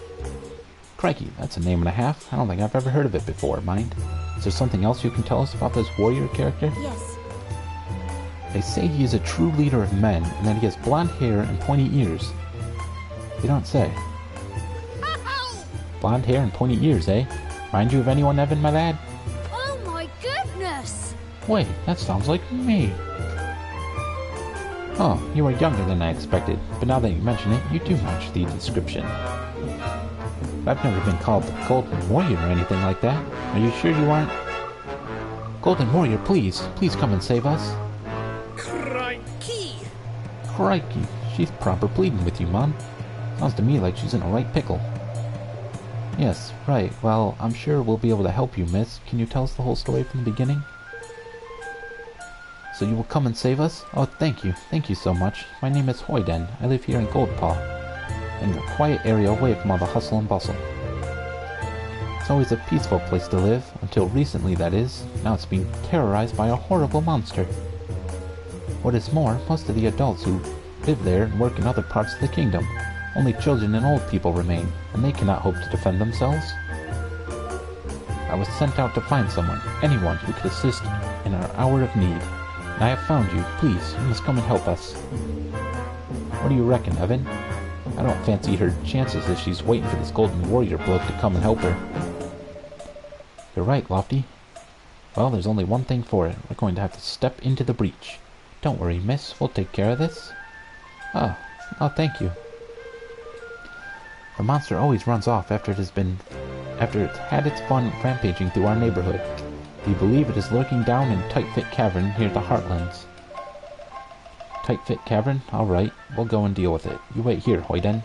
Crikey, that's a name and a half. I don't think I've ever heard of it before, mind? Is there something else you can tell us about this warrior character? Yes. They say he is a true leader of men, and that he has blonde hair and pointy ears. You don't say. Blonde hair and pointy ears, eh? Mind you of anyone, Evan, my lad? Oh my goodness! Wait, that sounds like me. Oh, you are younger than I expected, but now that you mention it, you do match the description. I've never been called the Golden Warrior or anything like that. Are you sure you aren't? Golden Warrior, please come and save us. Crikey! Crikey, she's proper pleading with you, Mom. Sounds to me like she's in a right pickle. Yes, right, well, I'm sure we'll be able to help you, miss. Can you tell us the whole story from the beginning? So you will come and save us? Oh, thank you so much. My name is Hoyden. I live here in Goldpaw, in a quiet area away from all the hustle and bustle. It's always a peaceful place to live, until recently that is. Now it's being terrorized by a horrible monster. What is more, most of the adults who live there and work in other parts of the kingdom. Only children and old people remain, and they cannot hope to defend themselves. I was sent out to find someone, anyone who could assist in our hour of need. I have found you. Please, you must come and help us. What do you reckon, Evan? I don't fancy her chances if she's waiting for this Golden Warrior bloke to come and help her. You're right, Lofty. Well, there's only one thing for it. We're going to have to step into the breach. Don't worry, miss. We'll take care of this. Oh, thank you. The monster always runs off after it's had its fun rampaging through our neighborhood. We believe it is lurking down in Tight Fit Cavern near the Heartlands. Tight Fit Cavern? Alright, we'll go and deal with it. You wait here, Hoyden.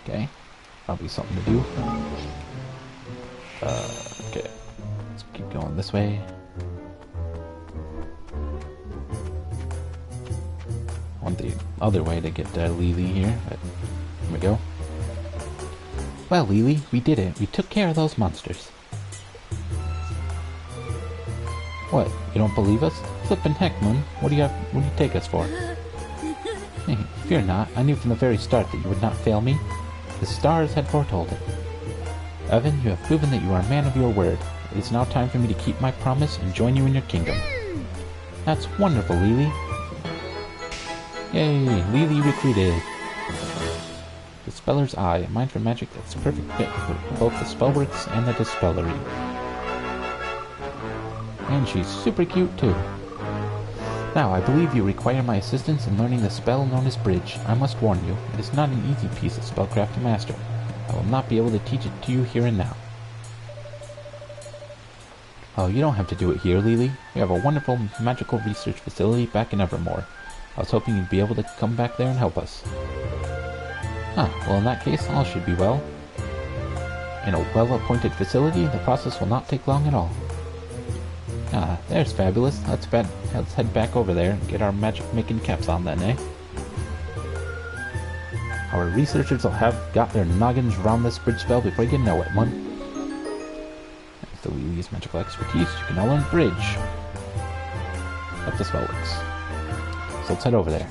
Okay, probably something to do. Okay, let's keep going this way. I want the other way to get Lily here, but here we go. Well, Lily, we did it. We took care of those monsters. What? You don't believe us? Flippin' heck, Moon. What do you take us for? Hey, fear not. I knew from the very start that you would not fail me. The stars had foretold it. Evan, you have proven that you are a man of your word. It is now time for me to keep my promise and join you in your kingdom. That's wonderful, Lily. Yay! Lily recruited. Dispeller's Eye, a mind for magic that's a perfect fit for both the spellworks and the dispellery. And she's super cute too. Now, I believe you require my assistance in learning the spell known as Bridge. I must warn you, it is not an easy piece of spellcraft to master. I will not be able to teach it to you here and now. Oh, you don't have to do it here, Lily. We have a wonderful magical research facility back in Evermore. I was hoping you'd be able to come back there and help us. Huh, well in that case, all should be well. In a well-appointed facility, the process will not take long at all. Ah, there's fabulous. Let's head back over there and get our magic-making caps on then, eh? Our researchers will have got their noggins round this bridge spell before you know it, man. Thanks to Lily's magical expertise, you can now learn Bridge. Up the spell works. So let's head over there.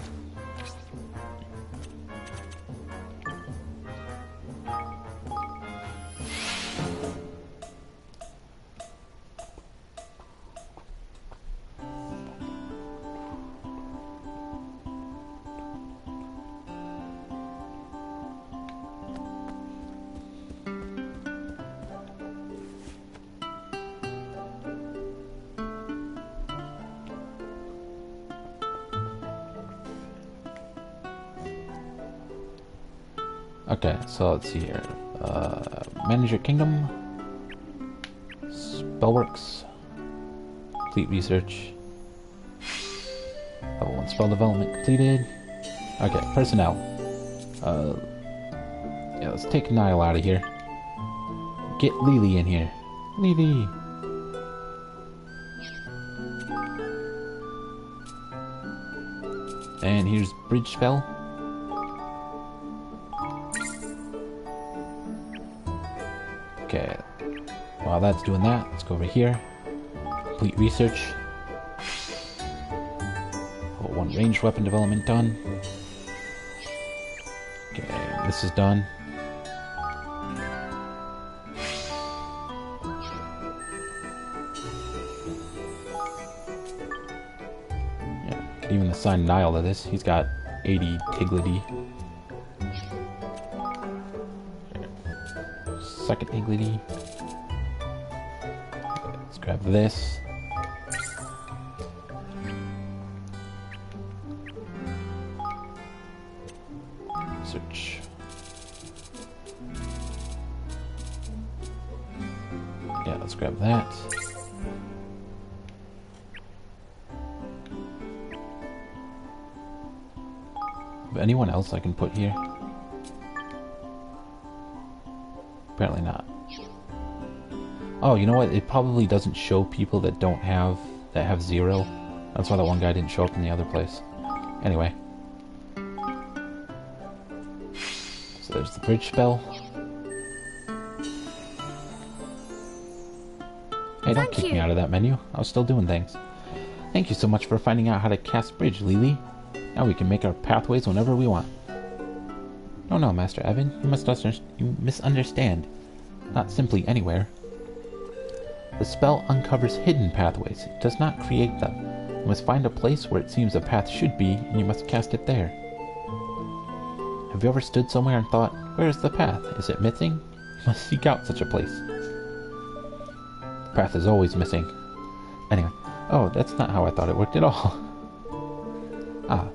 Okay, so let's see here. Manage your kingdom. Spellworks. Complete research. Level 1 spell development completed. Okay, personnel. Yeah, let's take Niall out of here. Get Lily in here. Lily! And here's Bridge spell. Okay, while that's doing that, let's go over here. Complete research. Oh, 1 ranged weapon development done. Okay, this is done. Yeah, could even assign Niall to this. He's got 80 Tiglity. Second Tiglity. Let's grab this. Search. Yeah, let's grab that. Anyone else I can put here? Apparently not. Oh, you know what? It probably doesn't show people that have 0. That's why that one guy didn't show up in the other place. Anyway. So there's the bridge spell. Hey, don't kick me out of that menu. I was still doing things. Thank you so much for finding out how to cast bridge, Lily. Now we can make our pathways whenever we want. No, Master Evan. You misunderstand. Not simply anywhere. The spell uncovers hidden pathways. It does not create them. You must find a place where it seems a path should be, and you must cast it there. Have you ever stood somewhere and thought, where is the path? Is it missing? You must seek out such a place. The path is always missing. Anyway. Oh, that's not how I thought it worked at all. Ah.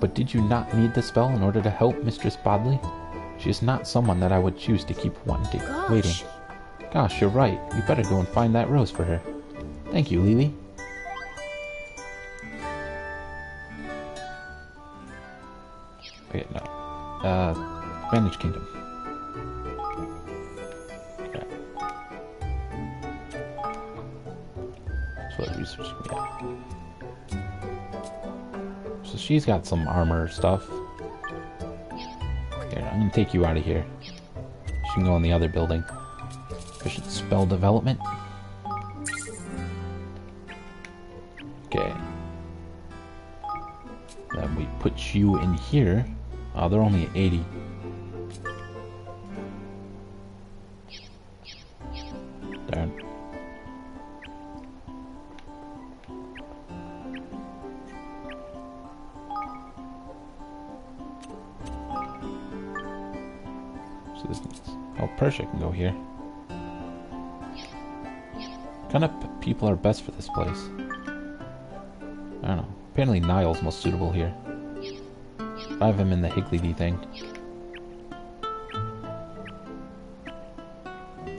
But did you not need the spell in order to help Mistress Bodley? She is not someone that I would choose to keep waiting. Gosh, you're right. You better go and find that rose for her. Thank you, Lily. Okay, no. Manage Kingdom. Okay. That's what research we have. So she's got some armor stuff. Here, I'm gonna take you out of here. She can go in the other building. Efficient spell development. Okay. Then we put you in here. Oh, they're only at 80. Darn. So this needs... Oh, Persia can go here. What kind of people are best for this place? I don't know. Apparently Niall's most suitable here. I have him in the Higgledy thing.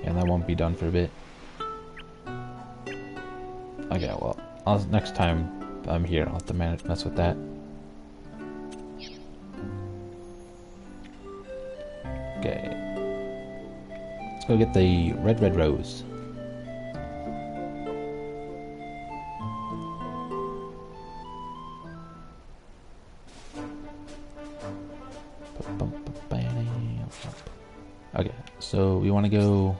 And that won't be done for a bit. Okay, well, next time I'm here, I'll have to mess with that. Okay. Let's go get the red rose. Okay, so we want to go...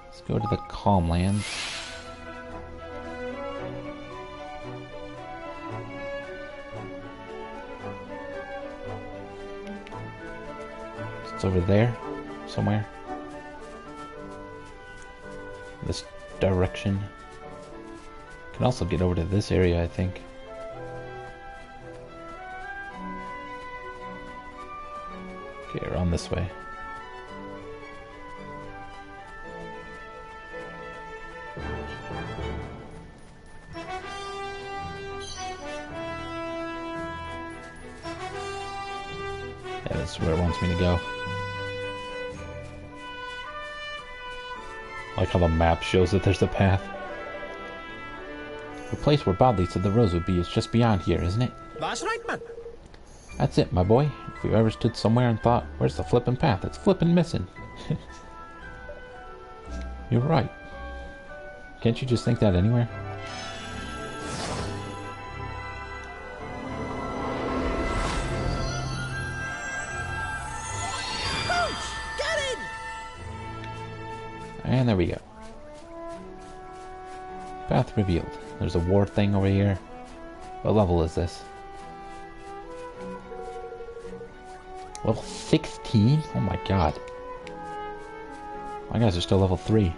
Let's go to the Calm Lands. It's over there, somewhere. This direction. Can also get over to this area, I think. Okay, around this way. Yeah, that's where it wants me to go. I like how the map shows that there's a path. The place where Bodley said the rose would be is just beyond here, isn't it? That's right, man. That's it, my boy. If you ever stood somewhere and thought, where's the flippin' path? It's flippin' missing. You're right. Can't you just think that anywhere? And there we go. Path revealed. There's a war thing over here. What level is this? Level 16? Oh my god. My guys are still level 3.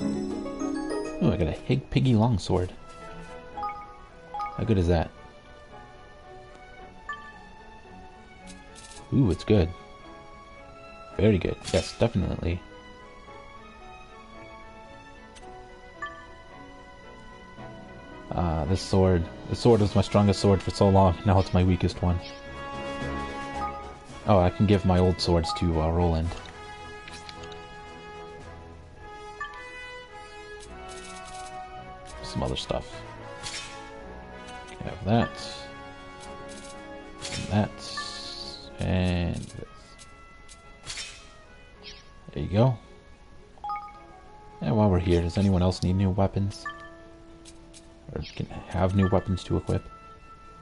Ooh, I got a Hig Piggy Longsword. How good is that? Ooh, it's good. Very good. Yes, definitely. This sword. This sword was my strongest sword for so long. Now it's my weakest one. Oh, I can give my old swords to Roland. Some other stuff. Have that. And that. And this. There you go. And while we're here, does anyone else need new weapons? Or can have new weapons to equip?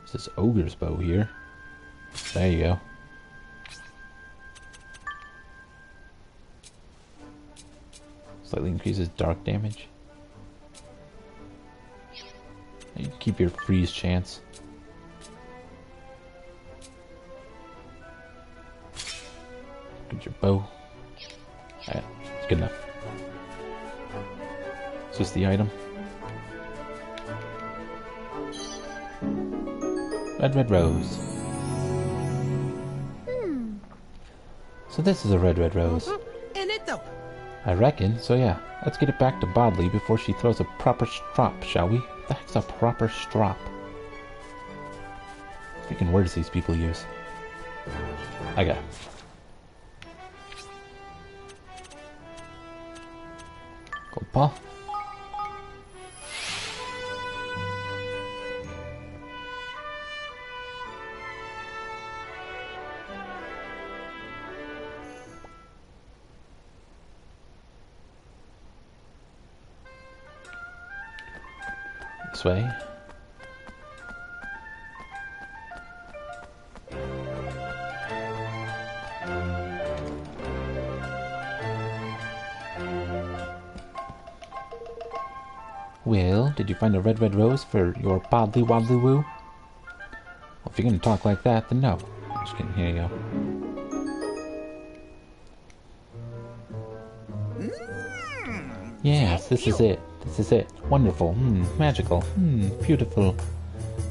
This is Ogre's Bow here. There you go. Slightly increases dark damage. You can keep your freeze chance. Get your bow. Alright, it's good enough. Is this the item? Red rose. So this is a red rose. In it though. I reckon, so yeah. Let's get it back to Bodley before she throws a proper strop, shall we? What the heck's a proper strop? Freaking words these people use. Okay. Gold paw. This way. Well, did you find a red rose for your Bodley Wadley Woo? Well, if you're gonna talk like that, then no. I'm just kidding, here you go. Yes, this is it. This is it. Wonderful. Magical. Beautiful.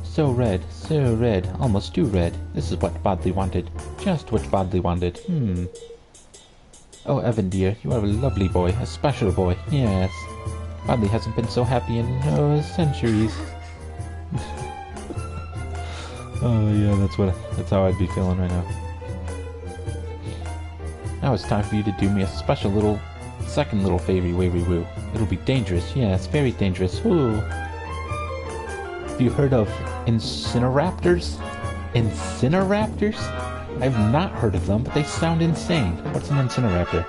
So red. So red. Almost too red. This is what Bodley wanted. Just what Bodley wanted. Oh, Evan dear, you are a lovely boy. A special boy. Yes. Bodley hasn't been so happy in, centuries. Oh, yeah, that's how I'd be feeling right now. Now it's time for you to do me a special second little favor-wavery woo. It'll be dangerous. Yes, very dangerous. Woo. Have you heard of Incineraptors? Incineraptors? I've not heard of them, but they sound insane. What's an Incineraptor?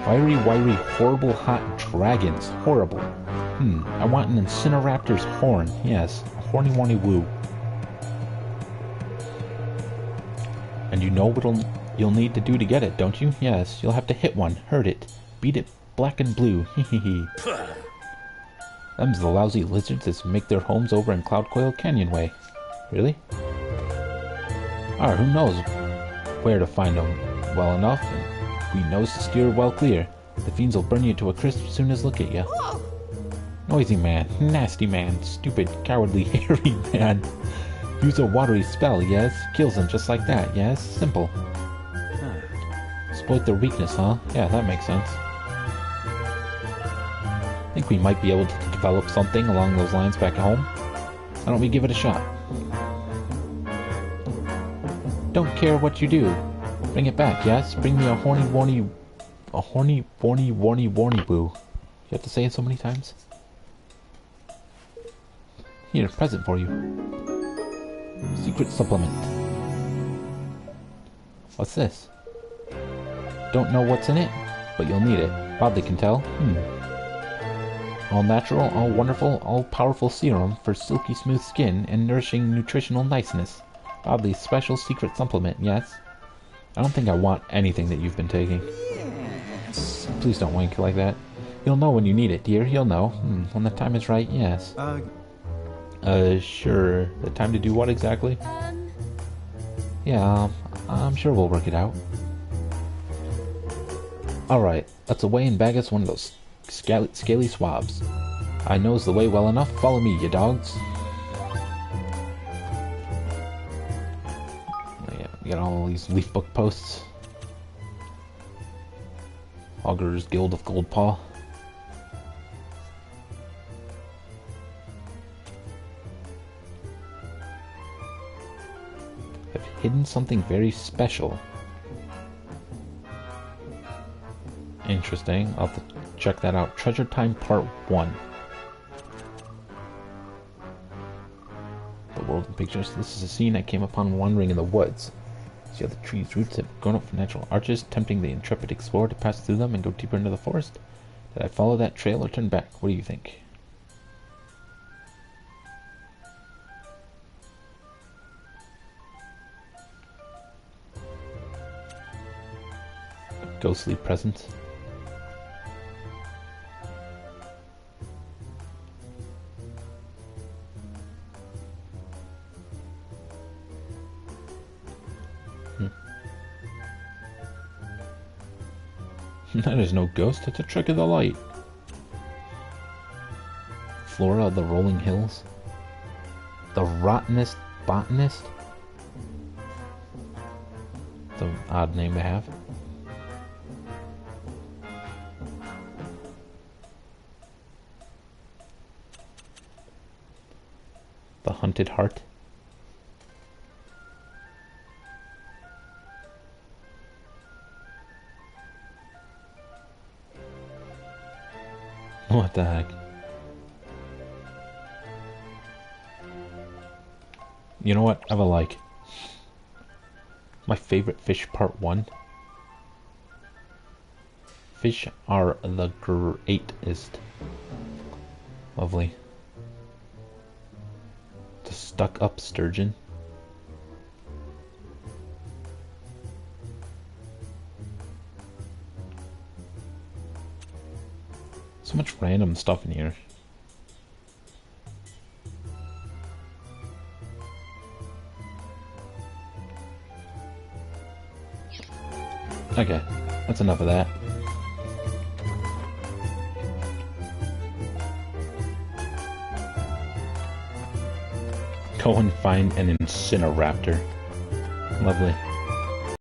Wiry, horrible, hot dragons. Horrible. I want an Incineraptor's horn. Yes, a horny woo. And you know what you'll need to do to get it, don't you? Yes, you'll have to hit one, hurt it, beat it black and blue. Hehehe. Them's the lousy lizards that make their homes over in Cloudcoil Canyon way. Really? Who knows where to find them well enough, and we knows to steer well clear. The fiends will burn you to a crisp as soon as look at you. Noisy man, nasty man, stupid, cowardly, hairy man. Use a watery spell, yes? Kills them just like that, yes? Simple. Exploit their weakness, huh? Yeah, that makes sense. Think we might be able to develop something along those lines back at home? Why don't we give it a shot? Don't care what you do. Bring it back, yes? Bring me a horny woo. You have to say it so many times? Here, present for you. Secret supplement. What's this? Don't know what's in it, but you'll need it. Bodley can tell. All natural, all wonderful, all powerful serum for silky smooth skin and nourishing nutritional niceness. Bodley's special secret supplement, yes? I don't think I want anything that you've been taking. Yes. Please don't wink like that. You'll know when you need it, dear. You'll know. When the time is right, yes. Sure. The time to do what exactly? Yeah, I'm sure we'll work it out. Alright, let's away and bag us one of those scaly swabs. I knows the way well enough. Follow me, you dogs. Yeah, we got all these leaf book posts. Augur's Guild of Goldpaw. Have hidden something very special. Interesting. I'll have to check that out. Treasure Time Part 1. The world in pictures. This is a scene I came upon wandering in the woods. See how the tree's roots have grown up from natural arches, tempting the intrepid explorer to pass through them and go deeper into the forest? Did I follow that trail or turn back? What do you think? A ghostly presence. That is no ghost, it's a trick of the light. Flora of the rolling hills. The rottenest botanist. It's an odd name to have. The hunted heart. What the heck? You know what? I have a like. My favorite fish part 1. Fish are the greatest. Lovely. The stuck up sturgeon. So much random stuff in here. Okay, that's enough of that. Go and find an Incineraptor. Lovely.